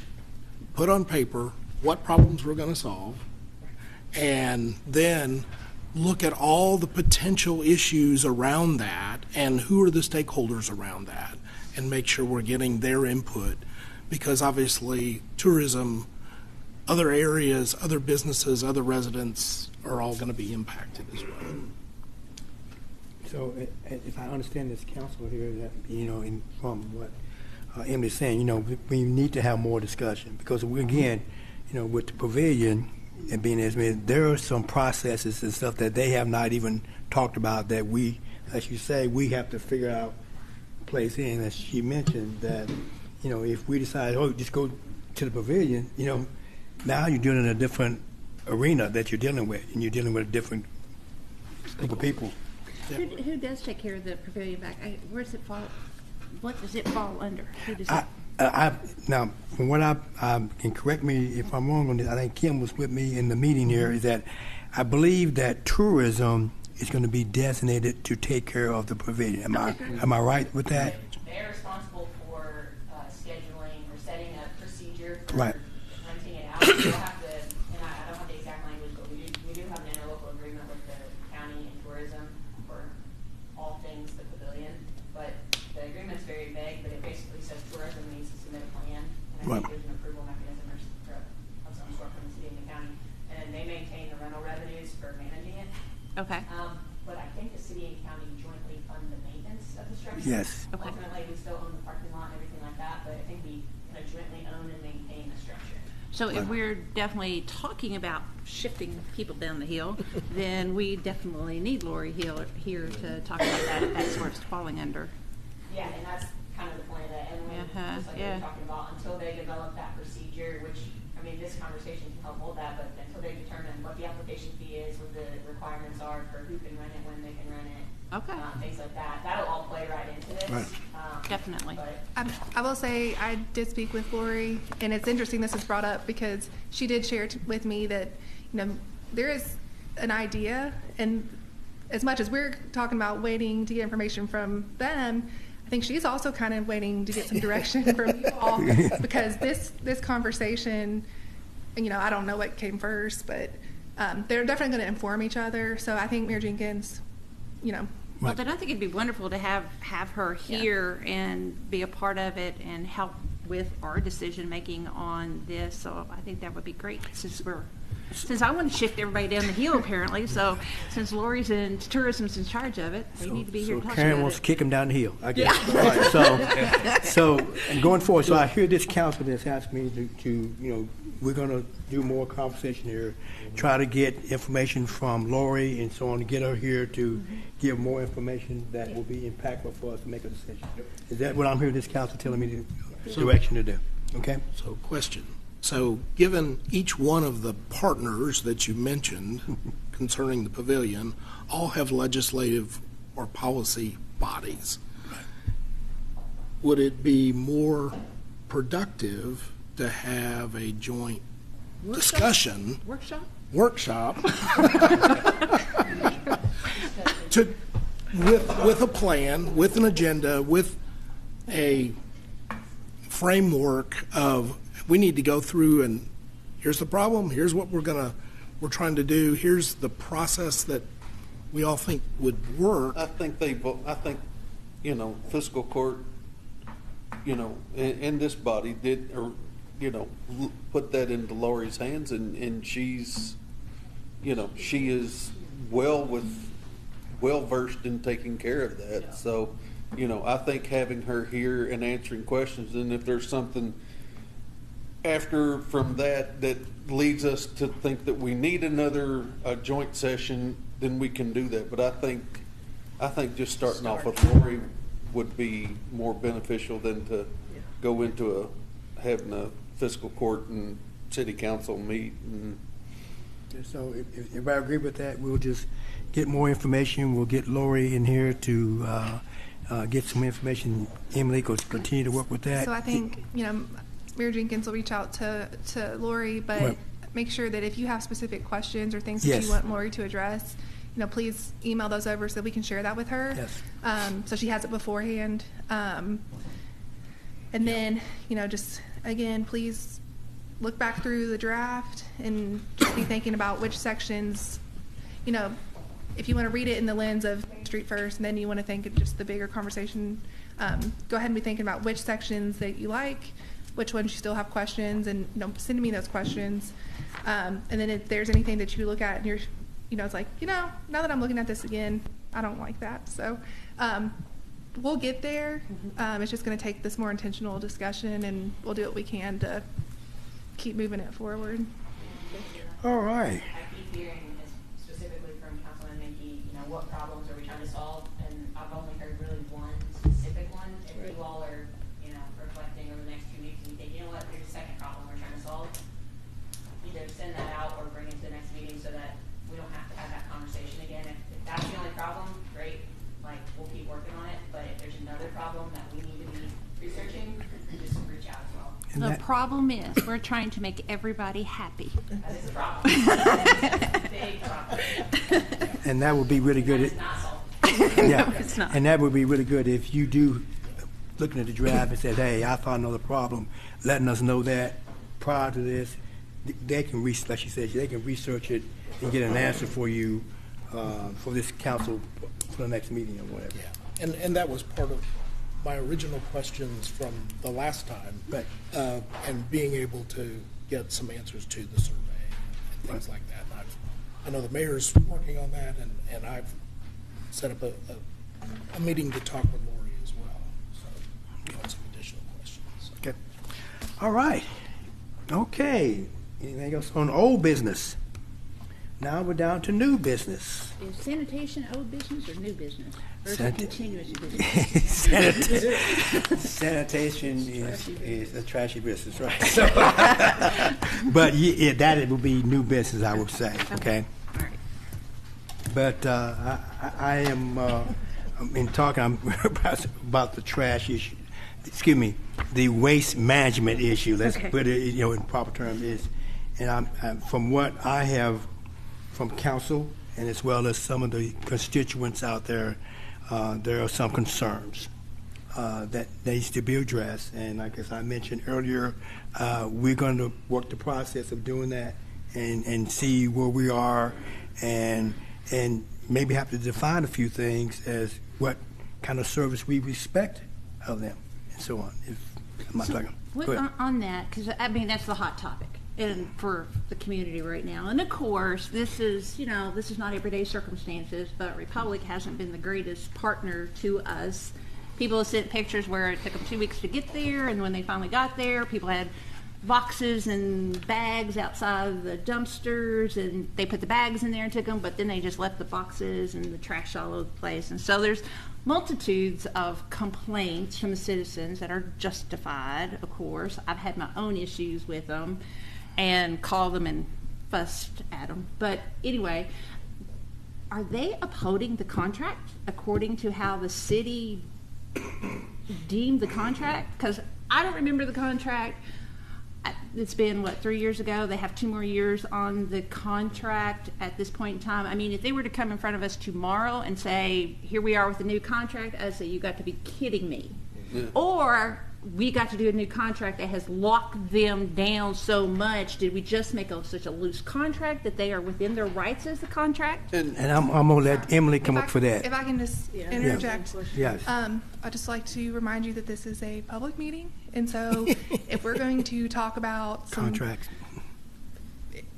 put on paper what problems we're going to solve, and then look at all the potential issues around that and who are the stakeholders around that, and make sure we're getting their input. Because obviously tourism, other areas, other businesses, other residents are all going to be impacted as well. So if I understand this council here, that, you know, from what Emily's saying, you know, we need to have more discussion, because again, you know, with the pavilion and being as there are some processes and stuff that they have not even talked about that we, as you say, we have to figure out place in. As she mentioned that, you know, if we decide, oh, just go to the pavilion, you know, now you're dealing in a different arena that you're dealing with, and you're dealing with a different group of people. Who does take care of the pavilion back? Where does it fall? What does it fall under? Who does Now, from what and correct me if I'm wrong on this, I think Kim was with me in the meeting here, is that I believe that tourism is going to be designated to take care of the pavilion. Am I right with that? They're responsible for scheduling or setting a procedure for Right. renting it out. We'll have to, and I don't have the exact language, but we do have an interlocal agreement with the county and tourism for all things the pavilion. But the agreement's very vague, but it basically says tourism needs to submit a plan, and I think there's an approval mechanism of some sort from the city and the county, and they maintain the rental revenues for managing it. Okay. But I think the city and county jointly fund the maintenance of the structure. Yes. Okay. Ultimately, we still own the parking lot and everything like that, but I think we jointly own and maintain the structure. So if we're definitely talking about shifting people down the hill, then we definitely need Lori Hill here to talk about that, if that's where it's falling under. Yeah, and that's kind of the point of that. And just like we were talking about, until they develop that procedure, which, I mean, this conversation can help hold that, but until they determine what the application fee is, what the requirements are for who can rent it, when they can rent it, things like that, that'll all play right into this. Right. Definitely. I will say I did speak with Lori, and it's interesting this is brought up because she did share with me that, you know, there is an idea, and as much as we're talking about waiting to get information from them, I think she's also kind of waiting to get some direction from you all, because this conversation, you know, I don't know what came first, but they're definitely going to inform each other. So I think Mayor Jenkins, you know. Well, then I think it'd be wonderful to have her here and be a part of it and help with our decision making on this. So I think that would be great, since I want to shift everybody down the hill apparently. So since Lori's in tourism's in charge of it, they need to be here to talk Karen about wants it. to kick him down the hill. I guess. All right, so and going forward, so I hear this council that's asked me to, you know, we're going to do more conversation here, try to get information from Lori and so on, to get her here to give more information that will be impactful for us to make a decision. Is that what I'm hearing this council telling me the direction to do? Okay. So question. So given each one of the partners that you mentioned concerning the pavilion all have legislative or policy bodies, would it be more productive to have a joint discussion workshop with a plan, with an agenda, with a framework of, we need to go through and here's the problem, here's what we're trying to do, here's the process that we all think would work. I think you know, fiscal court, you know, in this body did, or you know, put that into Lori's hands, and she's, you know, she is well versed in taking care of that. So you know, I think having her here and answering questions, and if there's something after from that that leads us to think that we need another joint session, then we can do that. But I think just starting off with Lori would be more beneficial than to go into having a fiscal court and city council meet. And So if I agree with that, we'll just get more information. We'll get Lori in here to get some information. Emily, continue to work with that. So I think, Mayor Jenkins will reach out to Lori, but make sure that if you have specific questions or things that you want Lori to address, please email those over so we can share that with her. Yes. So she has it beforehand. And then, just again, please look back through the draft and just be thinking about which sections, if you want to read it in the lens of Street first, and then you want to think of just the bigger conversation, go ahead and be thinking about which sections that you like, which ones you still have questions, and send me those questions. And then if there's anything that you look at and you're, it's like, now that I'm looking at this again, I don't like that. So we'll get there. It's just going to take this more intentional discussion, and we'll do what we can to keep moving it forward. All right. I keep hearing, specifically from Councilman Mickey, what problems are we trying to solve? And I've only heard really one specific one. If you all are, reflecting over the next 2 weeks and you think, what, there's a second problem we're trying to solve, either send that out or bring it to the next meeting so that we don't have to have that conversation again. If that's the only problem, great. We'll keep working on it. But if there's another problem that we need to be researching, just reach out as well. The problem is we're trying to make everybody happy. That is a problem. That is a big problem. And that would be really good. That is not solved. Yeah. No, it's not. And that would be really good if you do looking at the draft and said, hey, I found another problem, letting us know that prior to this, they can, like she said, they can research it and get an answer for you for this council for the next meeting or whatever. Yeah, and that was part of my original questions from the last time, Right. And being able to get some answers to the survey and things like that. And I know the mayor's working on that, and I've set up a meeting to talk with Lori as well, so on some additional questions. Okay. All right. Okay. Anything else on old business? Now we're down to new business. Is sanitation old business or new business? Or is it Sanita- continuous business? Sanitation is a trashy business, right? So, but that it will be new business, I would say. Okay. All right. But I am in talking about the trash issue. Excuse me, the waste management issue. Let's put it, in proper terms. And I'm from what I have from council and as well as some of the constituents out there, there are some concerns that needs to be addressed. And like as I mentioned earlier, we're going to work the process of doing that and see where we are and maybe have to define a few things as what kind of service we expect of them and so on. On that, because that's the hot topic and for the community right now. And of course, this is not everyday circumstances, but Republic hasn't been the greatest partner to us. People have sent pictures where it took them 2 weeks to get there, and when they finally got there, people had boxes and bags outside of the dumpsters, and they put the bags in there and took them, but then they just left the boxes and the trash all over the place. And so there's multitudes of complaints from the citizens that are justified, of course. I've had my own issues with them and called them and fussed at them. But anyway, are they upholding the contract according to how the city deemed the contract? Because I don't remember the contract. It's been, 3 years ago? They have 2 more years on the contract at this point in time. I mean, if they were to come in front of us tomorrow and say, here we are with a new contract, I'd say, you got to be kidding me. Yeah. Or we got to do a new contract that has locked them down so much. Did we just make such a loose contract that they are within their rights as the contract? And I'm going to let Emily come up for that. If I can just interject. Yes. I'd just like to remind you that this is a public meeting. And so if we're going to talk about contracts,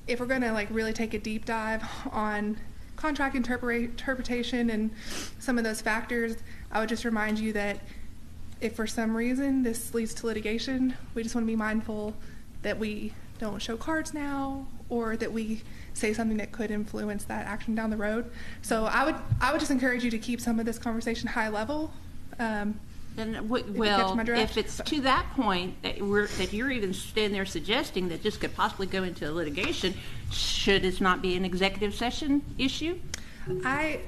if we're going to really take a deep dive on contract interpretation and some of those factors, I would just remind you that if for some reason this leads to litigation, we just want to be mindful that we don't show cards now, or that we say something that could influence that action down the road. So I would just encourage you to keep some of this conversation high level. Then, if it's to that point that you're even standing there suggesting that this could possibly go into litigation, should it not be an executive session issue? I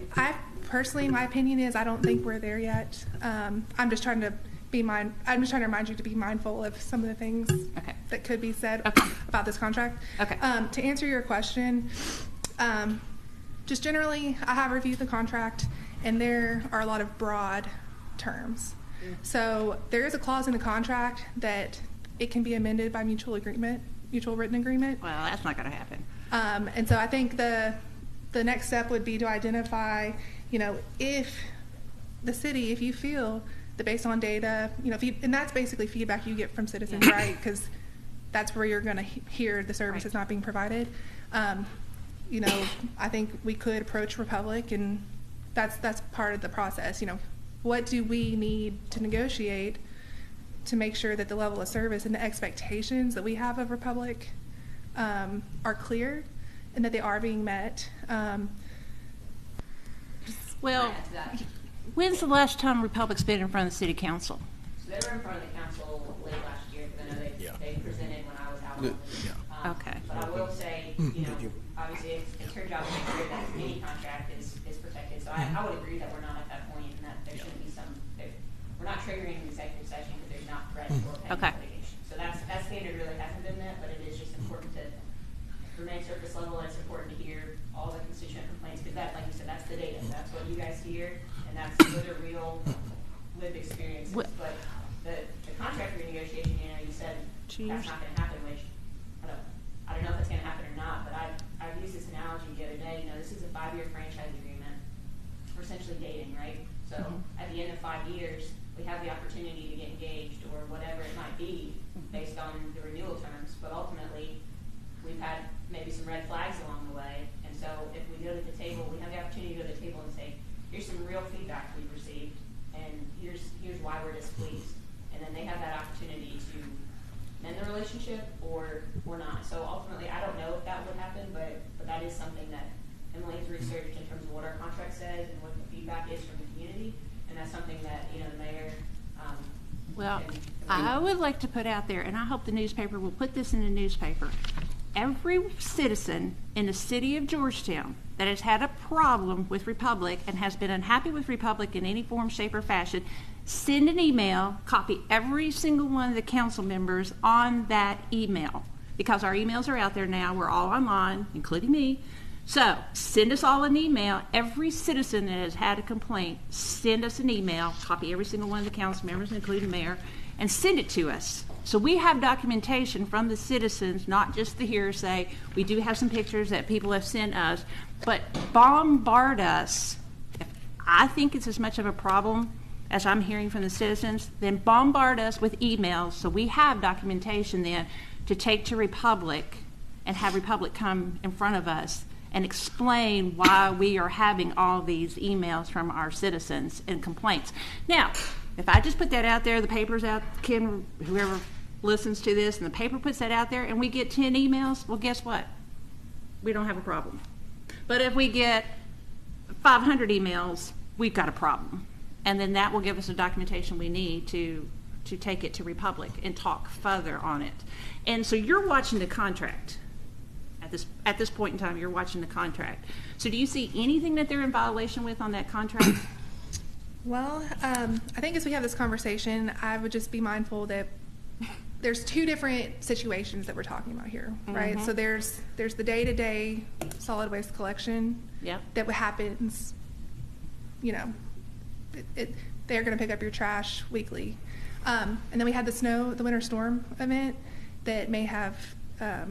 personally, my opinion is I don't think we're there yet. I'm just trying to remind you to be mindful of some of the things that could be said about this contract. Okay. To answer your question, just generally, I have reviewed the contract, and there are a lot of broad terms. So there is a clause in the contract that it can be amended by mutual written agreement. Well, that's not going to happen. And so I think the next step would be to identify, if the city, if you feel that based on data, and that's basically feedback you get from citizens, right? Because that's where you're going to hear the service is not being provided. I think we could approach Republic, and that's part of the process. What do we need to negotiate to make sure that the level of service and the expectations that we have of Republic are clear and that they are being met? When's the last time Republic's been in front of the city council? So they were in front of the council late last year, because I know they presented when I was out. Okay. But I will say, obviously it's her job to make sure that any contract is protected. So I would agree that we're not at that point, and that there shouldn't be we're not triggering an executive session because there's not threats or pending litigation. So that standard really hasn't been met, but it is just important to remain surface level, and it's important to hear all the constituent complaints, because that, like you said, that's the data. That's what you guys hear, and that's those are real lived experiences. But the contract renegotiation, you said that's not going to happen, which I don't know if that's going to happen or not, but I've used this analogy the other day. This is a 5-year franchise agreement. We're essentially dating, right? So at the end of 5 years, we have the opportunity to get engaged, or whatever it might be, based on the renewal terms. But ultimately, we've had maybe some red flags along the way. And so if we go to the table, we have the opportunity to go to the table and say, here's some real feedback we've received, and here's why we're displeased. And then they have that opportunity to mend the relationship or not. So ultimately, I don't know if that would happen, but that is something that Emily has researched in terms of what our contract says and what the feedback is from the community. And that's something that, the mayor I would like to put out there, and I hope the newspaper will put this in the newspaper. Every citizen in the city of Georgetown that has had a problem with Republic and has been unhappy with Republic in any form, shape, or fashion, send an email, copy every single one of the council members on that email, because our emails are out there now. We're all online, including me. So send us all an email. Every citizen that has had a complaint, send us an email, copy every single one of the council members, including the mayor, and send it to us. So we have documentation from the citizens, not just the hearsay. We do have some pictures that people have sent us, but bombard us. If I think it's as much of a problem as I'm hearing from the citizens, then bombard us with emails so we have documentation then to take to Republic and have Republic come in front of us and explain why we are having all these emails from our citizens and complaints. Now, if I just put that out there, the paper's out, whoever listens to this, and the paper puts that out there, and we get 10 emails, well, guess what? We don't have a problem. But if we get 500 emails, we've got a problem. And then that will give us the documentation we need to take it to Republic and talk further on it. And so you're watching the contract. At this point in time, you're watching the contract. So do you see anything that they're in violation with on that contract? Well, I think as we have this conversation, I would just be mindful that there's two different situations that we're talking about here, right? So there's the day-to-day solid waste collection that happens, they're going to pick up your trash weekly. And then we had the winter storm event that may have, I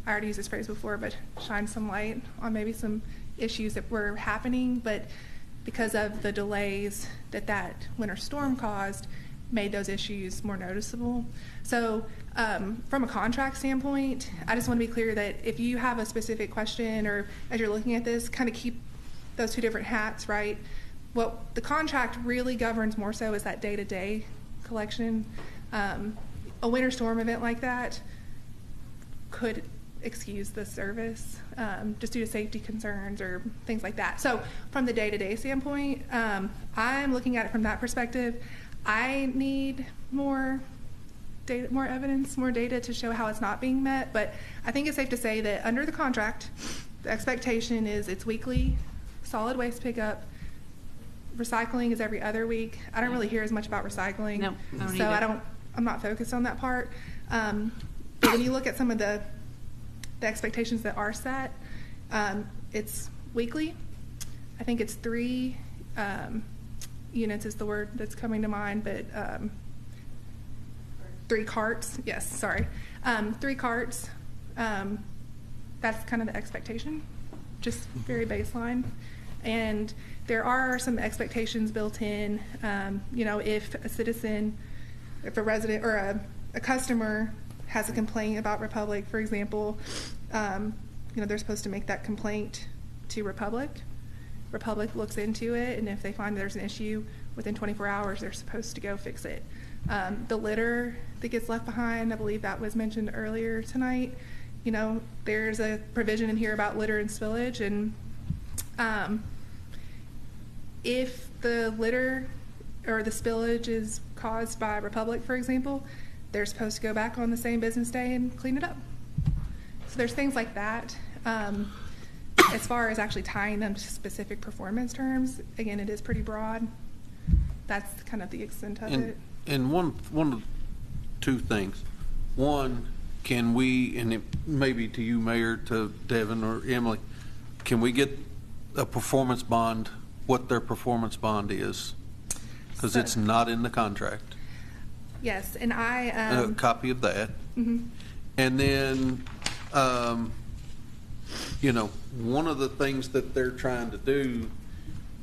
already used this phrase before, but shine some light on maybe some issues that were happening, but because of the delays that winter storm caused, made those issues more noticeable. So from a contract standpoint, I just want to be clear that if you have a specific question, or as you're looking at this, kind of keep those two different hats, right? What the contract really governs more so is that day-to-day collection. A winter storm event like that could excuse the service just due to safety concerns or things like that. So from the day-to-day standpoint, I'm looking at it from that perspective. I need more data, more evidence, more data to show how it's not being met. But I think it's safe to say that under the contract, the expectation is it's weekly solid waste pickup. Recycling is every other week. I don't really hear as much about recycling. No, I don't so either. I'm not focused on that part. But when you look at some of the expectations that are set, it's weekly. I think it's 3 units is the word that's coming to mind, but 3 carts. Yes, sorry. 3 carts. That's kind of the expectation, just very baseline. And there are some expectations built in. If a citizen, if a resident or a customer has a complaint about Republic, for example, they're supposed to make that complaint to Republic. Republic looks into it, and if they find there's an issue within 24 hours, they're supposed to go fix it. The litter that gets left behind, I believe that was mentioned earlier tonight. There's a provision in here about litter and spillage, and if the litter or the spillage is caused by Republic, for example, they're supposed to go back on the same business day and clean it up. So there's things like that. As far as actually tying them to specific performance terms, again, it is pretty broad. That's kind of the extent of it. And one of 2 things. One, can we, and it may be to you, Mayor, to Devin or Emily, can we get a performance bond, what their performance bond is? Because it's not in the contract. Yes, and A copy of that. Mm-hmm. And then, one of the things that they're trying to do,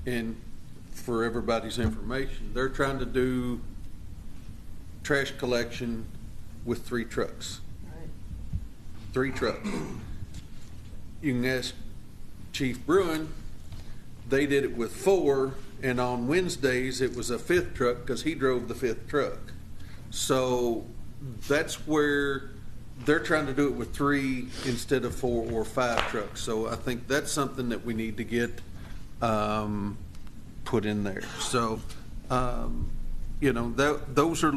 and for everybody's information, they're trying to do trash collection with 3 trucks. Right. 3 trucks. You can ask Chief Bruin, they did it with 4, and on Wednesdays it was a 5th truck because he drove the 5th truck. So that's where they're trying to do it with 3 instead of 4 or 5 trucks. So I think that's something that we need to get put in there. So, those are,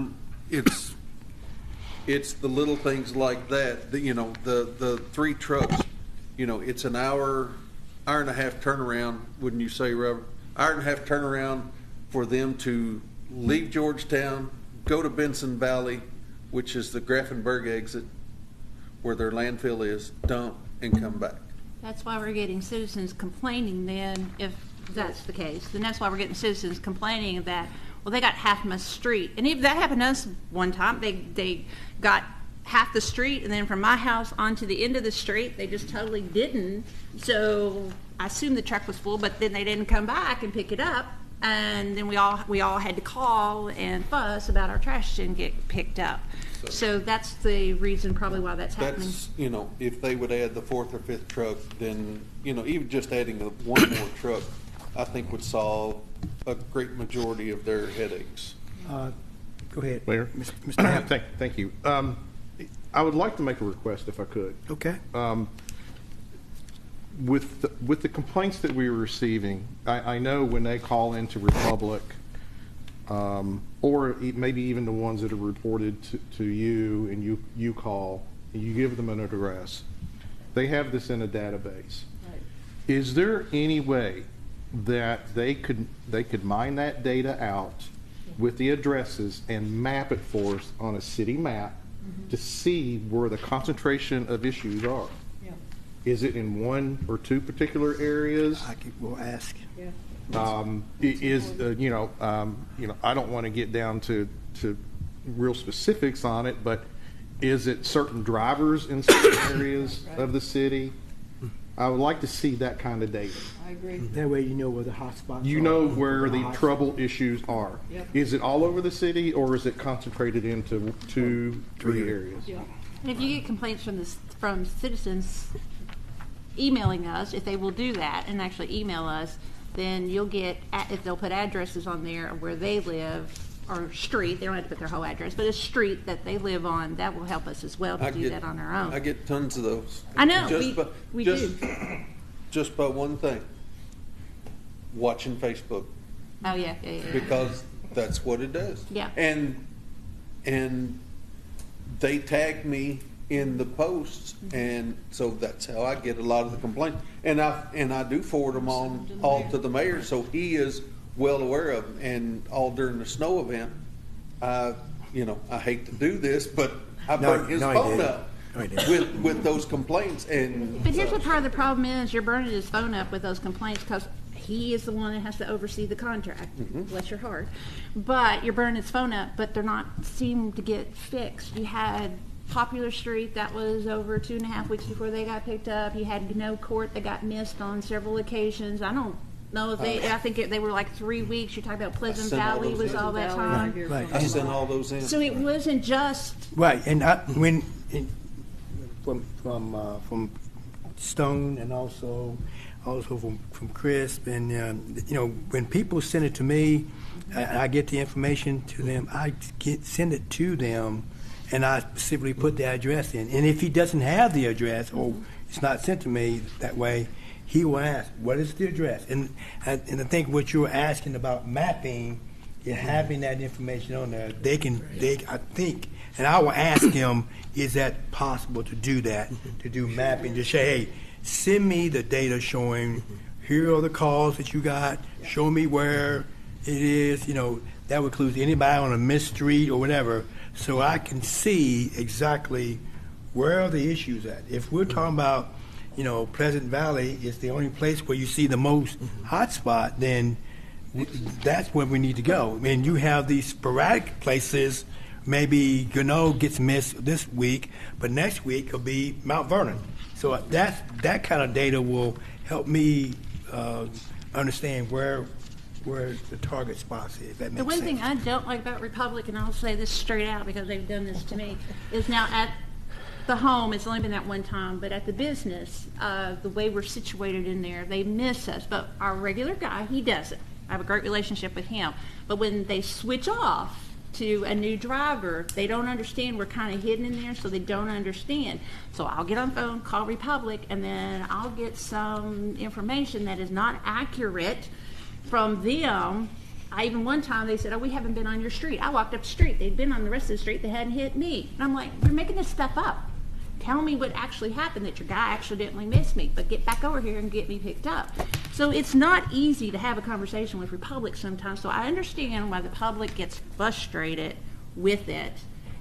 it's the little things like that. The 3 trucks, it's an hour and a half turnaround, wouldn't you say, Robert? Hour and a half turnaround for them to leave Georgetown, go to Benson Valley, which is the Grafenberg exit where their landfill is, dump, and come back. That's why we're getting citizens complaining then, if that's the case. Then that's why we're getting citizens complaining that, well, they got half my street. And even that happened to us one time. They got half the street, and then from my house onto the end of the street, they just totally didn't. So I assumed the truck was full, but then they didn't come back and pick it up. And then we all had to call and fuss about our trash didn't get picked up. So that's the reason probably why that's happening. That's, if they would add the 4th or 5th truck, then, even just adding one more truck, I think would solve a great majority of their headaches. Go ahead. Mayor? Mr. Hammond. Thank you. I would like to make a request if I could. Okay. With the complaints that we were receiving, I know when they call into Republic, or maybe even the ones that are reported to you, and you call, and you give them an address, they have this in a database. Right. Is there any way that they could mine that data out with the addresses and map it for us on a city map to see where the concentration of issues are? Yeah. Is it in 1 or 2 particular areas? We'll ask. Yeah. I don't want to get down to real specifics on it, but is it certain drivers in certain areas of the city? I would like to see that kind of data. I agree. That way you know where the hot spots are. You know where the trouble issues are. Yep. Is it all over the city, or is it concentrated into 2, 3 areas? Yeah. And if you get complaints from citizens, emailing us, if they will do that and actually email us, then you'll get, if they'll put addresses on there of where they live, or street, they don't have to put their whole address, but a street that they live on, that will help us as well to do that on our own. I get tons of those. I know, we do. Just by one thing, watching Facebook. Oh, yeah. Because that's what it does. Yeah. And they tag me in the posts, and so that's how I get a lot of the complaints. And I do forward them on all to the mayor, so he is well aware of them. And all during the snow event, I hate to do this, but I burned his phone up with those complaints. But here's what part of the problem is: you're burning his phone up with those complaints because he is the one that has to oversee the contract. Bless your heart. But you're burning his phone up, but they're not seem to get fixed. You had Popular Street that was over 2.5 weeks before they got picked up. You had No Court that got missed on several occasions. I don't know if they. I think they were like 3 weeks. You're talking about Pleasant Valley was all that time. Right. I sent all those in. So it wasn't just Right, and from Stone and also from Crisp, and when people send it to me, I get the information to them. I send it to them, and I specifically put the address in. And if he doesn't have the address, or it's not sent to me that way, he will ask, "What is the address?" And I think what you were asking about mapping, having that information on there, I think, and I will ask him, is that possible to do that, to do mapping, to say, hey, send me the data showing, here are the calls that you got, show me where it is, that would include anybody on a missed street or whatever, so I can see exactly where are the issues at. If we're talking about, Pleasant Valley is the only place where you see the most hotspot, then that's where we need to go. I mean, you have these sporadic places. Maybe Gano gets missed this week, but next week will be Mount Vernon. So that kind of data will help me understand where the target spots is. That makes the one sense. thing I don't like about Republic, and I'll say this straight out because they've done this to me, is now at the home, it's only been that one time, but at the business, the way we're situated in there, they miss us. But our regular guy, he doesn't. I have a great relationship with him. But when they switch off to a new driver, they don't understand. We're kind of hidden in there, so they don't understand. So I'll get on the phone, call Republic, and then I'll get some information that is not accurate from them. Even one time they said, "Oh, we haven't been on your street." I walked up the street. They'd been on the rest of the street. They hadn't hit me. And I'm like, "You're making this stuff up. Tell me what actually happened, that your guy accidentally missed me, but get back over here and get me picked up." So it's not easy to have a conversation with Republic sometimes. So I understand why the public gets frustrated with it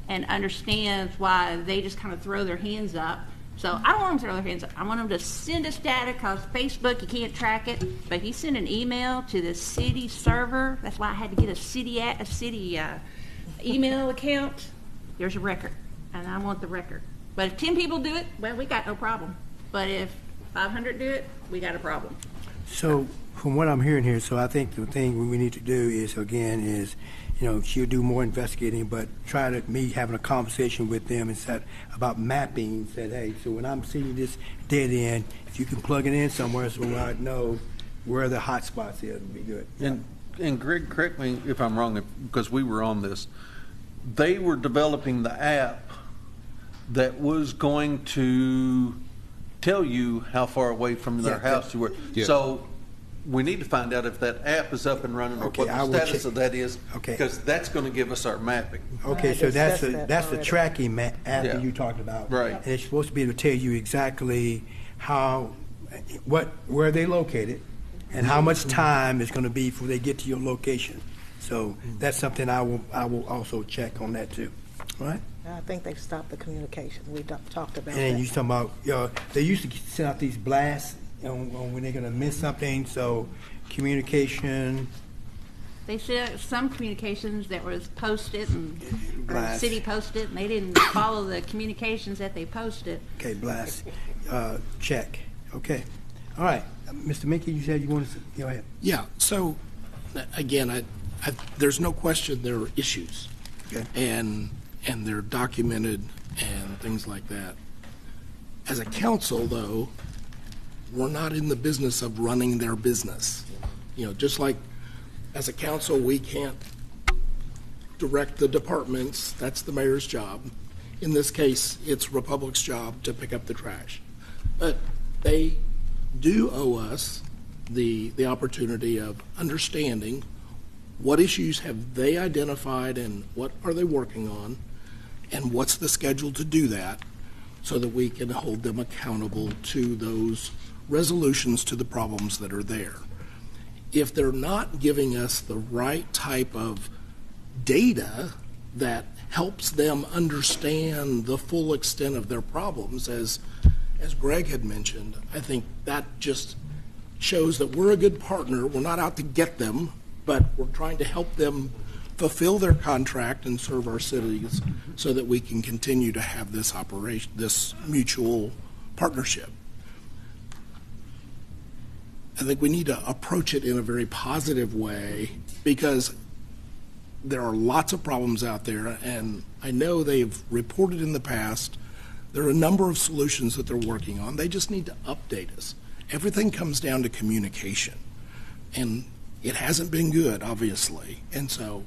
and understands why they just kind of throw their hands up. So I don't want them to throw their hands up. I want them to send us data, because Facebook, you can't track it. But if you send an email to the city server, that's why I had to get a city email account, there's a record, and I want the record. But if 10 people do it, well, we got no problem. But if 500 do it, we got a problem. So from what I'm hearing here, so I think the thing we need to do is she'll do more investigating, but try to having a conversation with them and said about mapping. Said, hey, so when I'm seeing this data in, if you can plug it in somewhere so I know where the hot spots is, would be good. And Greg, correct me if I'm wrong, because we were on this. They were developing the app that was going to tell you how far away from their house you were. Yeah. So we need to find out if that app is up and running, or what the status of that is, because that's going to give us our mapping. Okay, so that's the tracking app that you talked about. Right. And it's supposed to be able to tell you exactly where they located and how much time it's going to be before they get to your location. So that's something I will also check on that too. All right? I think they've stopped the communication. We talked about And that. you talking about, they used to send out these blasts on when they're going to miss something, so communication. They said some communications that was posted and Blast. city posted, and they didn't follow the communications that they posted. Okay, blast, check. Okay, all right, Mr. Minky, you said you wanted to go ahead. Yeah. So again, there's no question there are issues, and they're documented and things like that. As a council, though, we're not in the business of running their business. Just like as a council, we can't direct the departments. That's the mayor's job. In this case, it's Republic's job to pick up the trash. But they do owe us the opportunity of understanding what issues have they identified and what are they working on, and what's the schedule to do that, so that we can hold them accountable to those resolutions to the problems that are there. If they're not giving us the right type of data that helps them understand the full extent of their problems, as Greg had mentioned, I think that just shows that we're a good partner. We're not out to get them, but we're trying to help them fulfill their contract and serve our cities so that we can continue to have this operation, this mutual partnership. I think we need to approach it in a very positive way, because there are lots of problems out there, and I know they've reported in the past. There are a number of solutions that they're working on. They just need to update us. Everything comes down to communication, and it hasn't been good, obviously, and so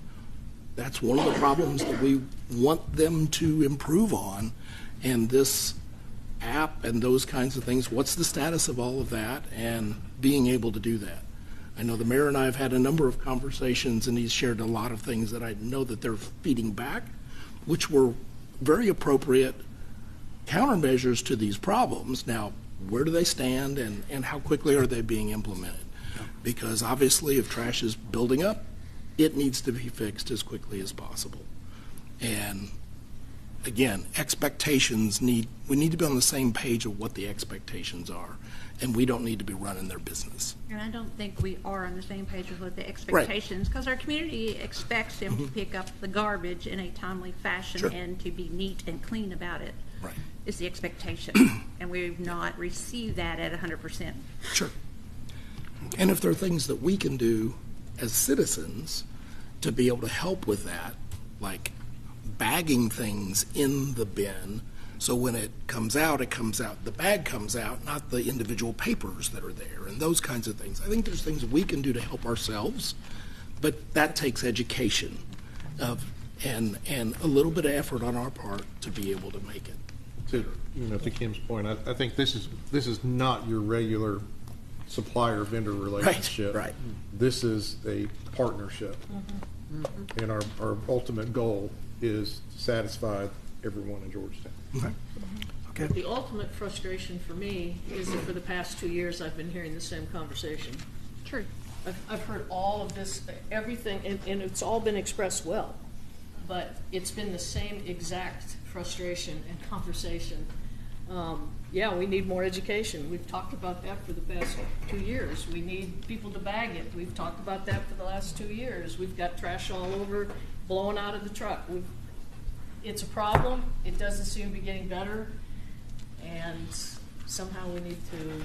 that's one of the problems that we want them to improve on. And this app and those kinds of things, what's the status of all of that, and being able to do that. I know the mayor and I have had a number of conversations, and he's shared a lot of things that I know that they're feeding back, which were very appropriate countermeasures to these problems. Now, where do they stand, and how quickly are they being implemented? Because obviously if trash is building up, it needs to be fixed as quickly as possible. And again, expectations we need to be on the same page of what the expectations are, and we don't need to be running their business. And I don't think we are on the same page with the expectations, because our community expects them to pick up the garbage in a timely fashion and to be neat and clean about it. Right. Is the expectation. And we've not received that at 100%. Sure. And if there are things that we can do as citizens to be able to help with that, like bagging things in the bin, so when it comes out, the bag comes out, not the individual papers that are there, and those kinds of things. I think there's things we can do to help ourselves, but that takes education and a little bit of effort on our part to be able to make it. To Kim's point, I think this is not your regular supplier-vendor relationship. Right. This is a partnership. And our ultimate goal is to satisfy everyone in Georgetown. Okay. The ultimate frustration for me is that for the past 2 years I've been hearing the same conversation. True. I've heard all of this, everything, and it's all been expressed well, but it's been the same exact frustration and conversation. Yeah, we need more education. We've talked about that for the past 2 years. We need people to bag it. We've talked about that for the last 2 years. We've got trash all over, blowing out of the truck. It's a problem. It doesn't seem to be getting better, and somehow we need to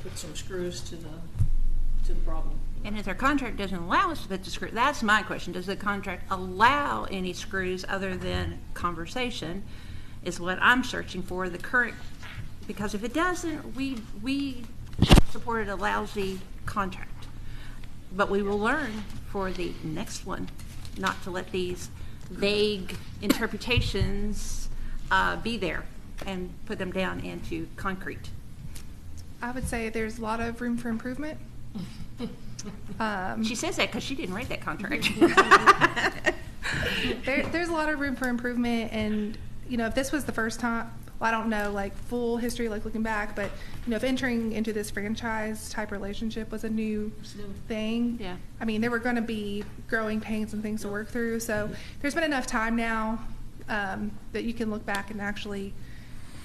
put some screws to the problem. And if their contract doesn't allow us to put the screw, that's my question. Does the contract allow any screws other than conversation? Is what I'm searching for, the current, because if it doesn't, we supported a lousy contract. But we will learn for the next one not to let these vague interpretations be there and put them down into concrete. I would say there's a lot of room for improvement. She says that because she didn't write that contract. There's a lot of room for improvement, and if this was the first time, I don't know, like full history, like looking back, but if entering into this franchise type relationship was a new thing, yeah. I mean, there were going to be growing pains and things to work through. So there's been enough time now that you can look back and actually,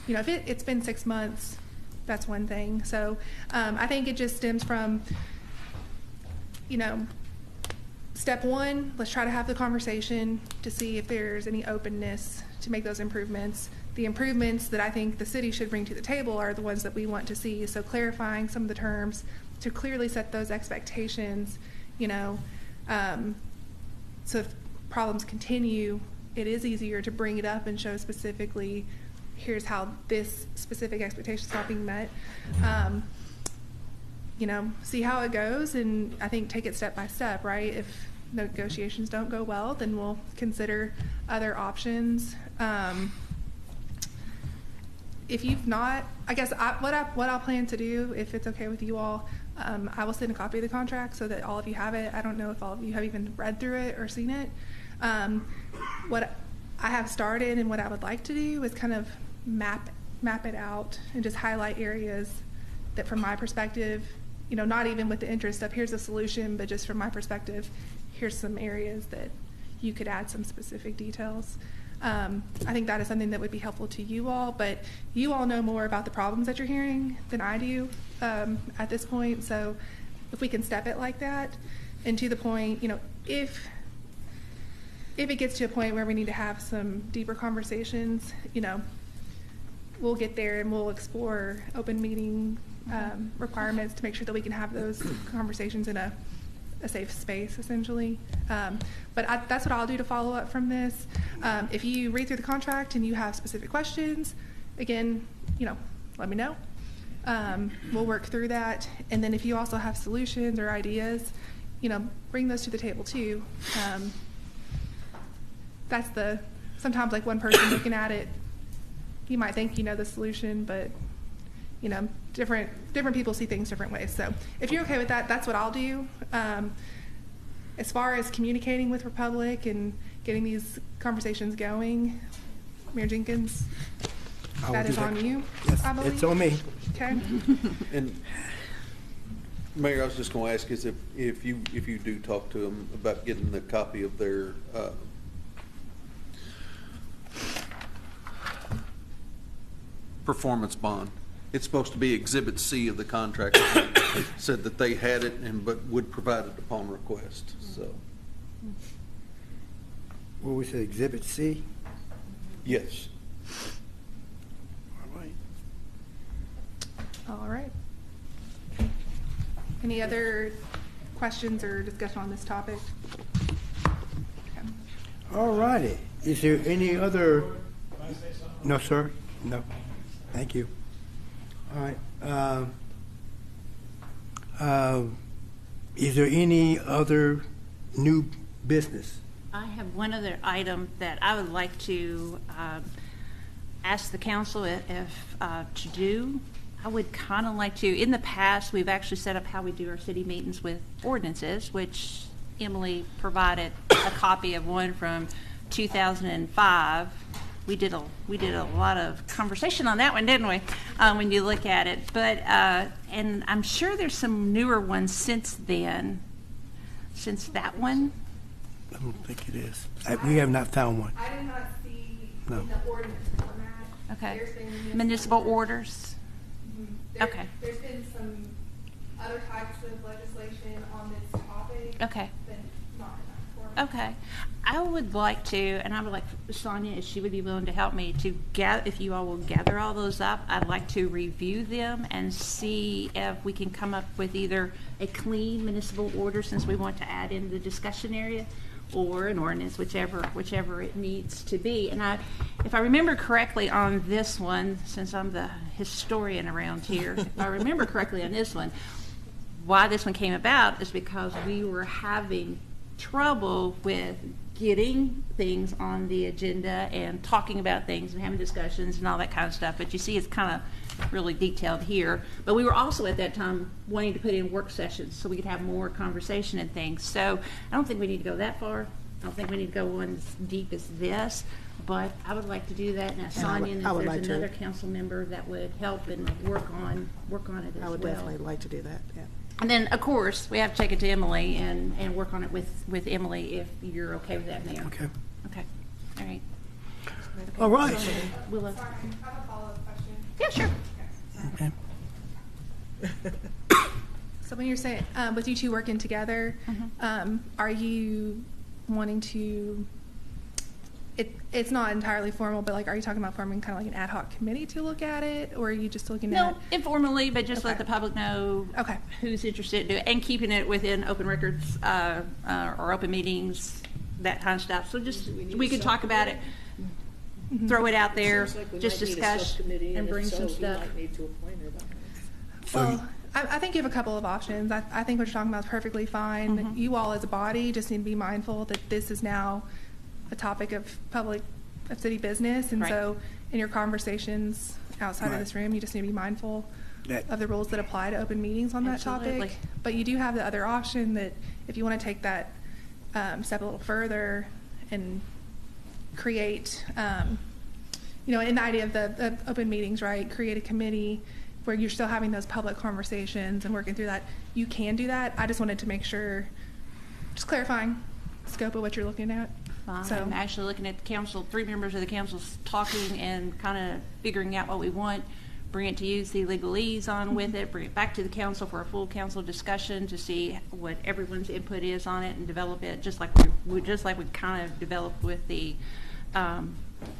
if it's been 6 months, that's one thing. So I think it just stems from, step one, let's try to have the conversation to see if there's any openness to make those improvements. The improvements that I think the city should bring to the table are the ones that we want to see. So clarifying some of the terms to clearly set those expectations, so if problems continue, it is easier to bring it up and show specifically here's how this specific expectation is not being met. You know, see how it goes, and I think take it step by step, right? If negotiations don't go well, then we'll consider other options. If you've not, I guess what I'll plan to do, if it's okay with you all, I will send a copy of the contract so that all of you have it. I don't know if all of you have even read through it or seen it. What I have started and what I would like to do is kind of map it out and just highlight areas that, from my perspective, you know, not even with the interest of here's a solution, but just from my perspective, here's some areas that you could add some specific details. I think that is something that would be helpful to you all, but you all know more about the problems that you're hearing than I do at this point. So if we can step it like that, and to the point, you know, if it gets to a point where we need to have some deeper conversations, you know, we'll get there and we'll explore open meeting requirements to make sure that we can have those conversations in a safe space, essentially. But that's what I'll do to follow up from this. If you read through the contract and you have specific questions, again, you know, let me know. We'll work through that. And then if you also have solutions or ideas, you know, bring those to the table too. That's sometimes like one person looking at it, you might think you know the solution, but you know, different people see things different ways. So if you're okay with that, that's what I'll do. As far as communicating with Republic and getting these conversations going, Mayor Jenkins, that is on you, Yes, I believe. it's on me. Okay. And Mayor, I was just going to ask is if you do talk to them about getting the copy of their performance bond. It's supposed to be Exhibit C of the contract. Said that they had it but would provide it upon request. So. What we say, Exhibit C? Yes. All right. All right. Any other questions or discussion on this topic? Okay. All righty. Is there any other? No, sir. No. Thank you. All right. Is there any other new business? I have one other item that I would like to ask the council to do. I would kind of like to, in the past, we've actually set up how we do our city meetings with ordinances, which Emily provided a copy of one from 2005. We did a lot of conversation on that one, didn't we? When you look at it, but and I'm sure there's some newer ones since then. Since that one, I don't think it is. We have not found one. I did not see No. in the ordinance format. okay, There's been municipal orders. There- Okay. There's been some other types of legislation on this topic. Okay. But not in that format. Okay. I would like to, and I would like Sonia, if she would be willing to help me, to if you all will gather all those up, I'd like to review them and see if we can come up with either a clean municipal order, since we want to add in the discussion area, or an ordinance, whichever it needs to be. And if I remember correctly on this one, since I'm the historian around here, if I remember correctly on this one, why this one came about is because we were having trouble with getting things on the agenda and talking about things and having discussions and all that kind of stuff. But you see, it's kind of really detailed here. But we were also at that time wanting to put in work sessions so we could have more conversation and things. So I don't think we need to go that far. I don't think we need to go on as deep as this. But I would like to do that. Now, Sonia, and if there's another council member that would help and work on it as well. I would definitely like to do that, yeah. And then, of course, we have to take it to Emily and work on it with Emily, if you're okay with that, Mayor. Okay. Okay. All right. All right. Sorry, I have a follow-up question. Yeah, sure. Okay. So when you're saying, with you two working together, are you wanting to, it's not entirely formal, but like, are you talking about forming kind of like an ad hoc committee to look at it, or are you just looking at? No, informally, but just let the public know who's interested in doing it, and keeping it within open records or open meetings, that kind of stuff. So just, we could talk about it throw it out there, Sounds like we just might need a discuss subcommittee, and if bring so, some we stuff. might need to appoint her by now. Well, I think you have a couple of options. I think what you're talking about is perfectly fine. Mhm. You all as a body just need to be mindful that this is now a topic of city business. And Right. so in your conversations outside Right. of this room, you just need to be mindful That- of the rules that apply to open meetings on that Absolutely. topic. But you do have the other option that if you want to take that step a little further and create, in the idea of the open meetings, right, create a committee where you're still having those public conversations and working through that, you can do that. I just wanted to make sure, just clarifying scope of what you're looking at. I'm actually looking at the council, 3 members of the council talking and kind of figuring out what we want, bring it to you, see legalese on with it, bring it back to the council for a full council discussion to see what everyone's input is on it and develop it, just like we kind of developed with the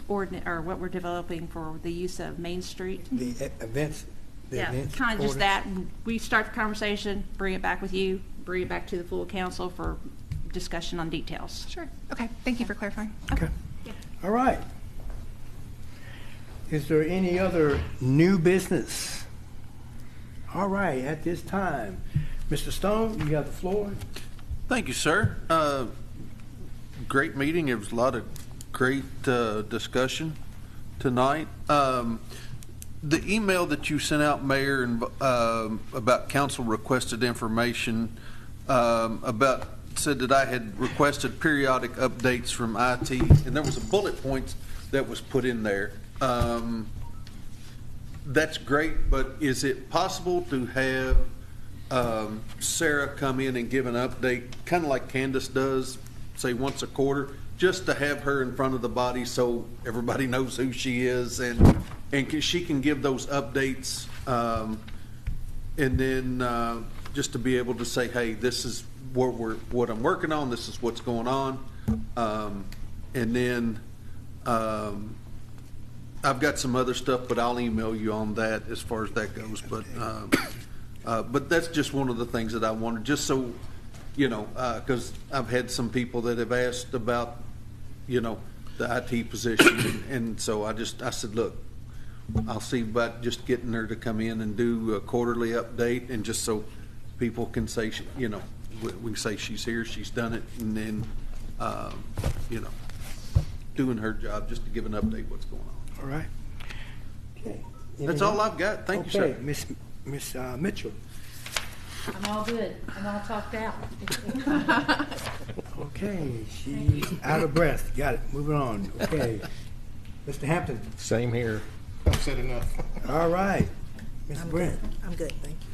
ordinance, or what we're developing for the use of Main Street. The events. Yeah, kind of just that. We start the conversation, bring it back with you, bring it back to the full council for discussion on details. Sure. Okay. Thank you for clarifying. Okay. All right. Is there any other new business? All right, at this time, Mr. Stone, you have the floor. Thank you, sir. Great meeting. It was a lot of great discussion tonight. The email that you sent out, Mayor, about council requested information said that I had requested periodic updates from IT, and there was a bullet point that was put in there. That's great, but is it possible to have Sarah come in and give an update, kind of like Candace does, say once a quarter, just to have her in front of the body so everybody knows who she is, and she can give those updates, and then just to be able to say, hey, this is what I'm working on, this is what's going on, and then I've got some other stuff, but I'll email you on that as far as that goes. But that's just one of the things that I wanted, just so, because I've had some people that have asked about, the IT position. And so I said, look, I'll see about just getting her to come in and do a quarterly update, and just so people can say, we can say she's here, she's done it, and then, doing her job just to give an update what's going on. All right. Okay. That's all I've got. Thank you, sir. Okay, Miss Mitchell. I'm all good. I'm all talked out. Okay, she's out of breath. Got it. Moving on. Okay. Mr. Hampton. Same here. I've said enough. All right. Ms. Brent. I'm good, thank you.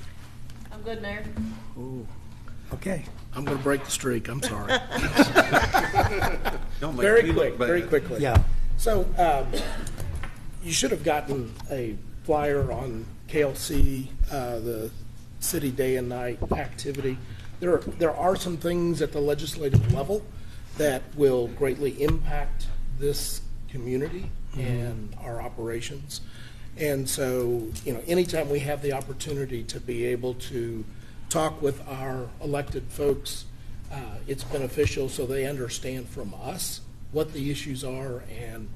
I'm good, Mayor. Ooh. Okay. I'm going to break the streak. I'm sorry. Don't make Very me quick, look bad. very quickly. Yeah. So you should have gotten a flyer on KLC, the city day and night activity. There are some things at the legislative level that will greatly impact this community and our operations. And so, anytime we have the opportunity to be able to talk with our elected folks, it's beneficial so they understand from us what the issues are. And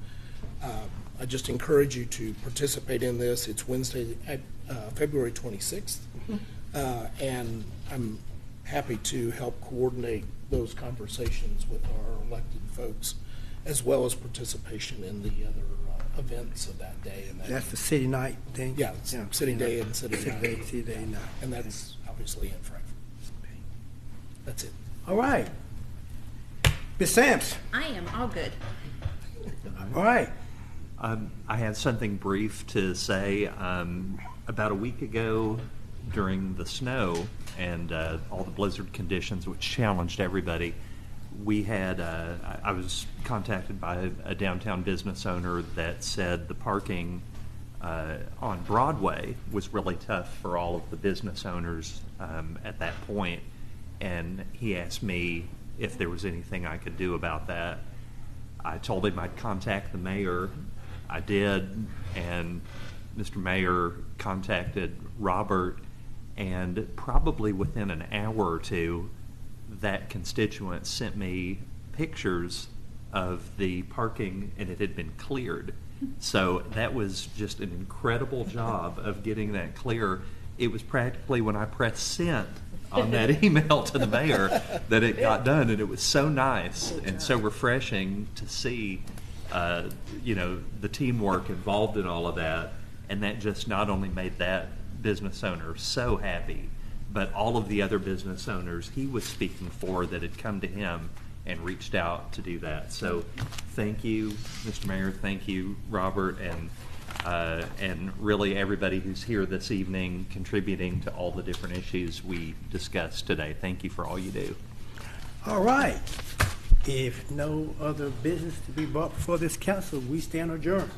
I just encourage you to participate in this. It's Wednesday, February 26th. And I'm happy to help coordinate those conversations with our elected folks, as well as participation in the other events of that day. And That's the city night thing? Yeah, it's city day and city night. City day and night. And that's obviously in Frankfurt. That's it. All right. Ms. Sams. I am all good. All right. I have something brief to say. About a week ago, during the snow and all the blizzard conditions, which challenged everybody, we had, I was contacted by a downtown business owner that said the parking on Broadway was really tough for all of the business owners at that point. And he asked me if there was anything I could do about that. I told him I'd contact the mayor. I did, and Mr. Mayor contacted Robert, and probably within an hour or two, that constituent sent me pictures of the parking, and it had been cleared. So that was just an incredible job of getting that clear. It was practically when I pressed send on that email to the mayor that it got done, and it was so nice and so refreshing to see, the teamwork involved in all of that, and that just not only made that business owner so happy, but all of the other business owners he was speaking for that had come to him and reached out to do that. So thank you, Mr. Mayor. Thank you, Robert, and really everybody who's here this evening contributing to all the different issues we discussed today. Thank you for all you do. All right. If no other business to be brought before this council, we stand adjourned.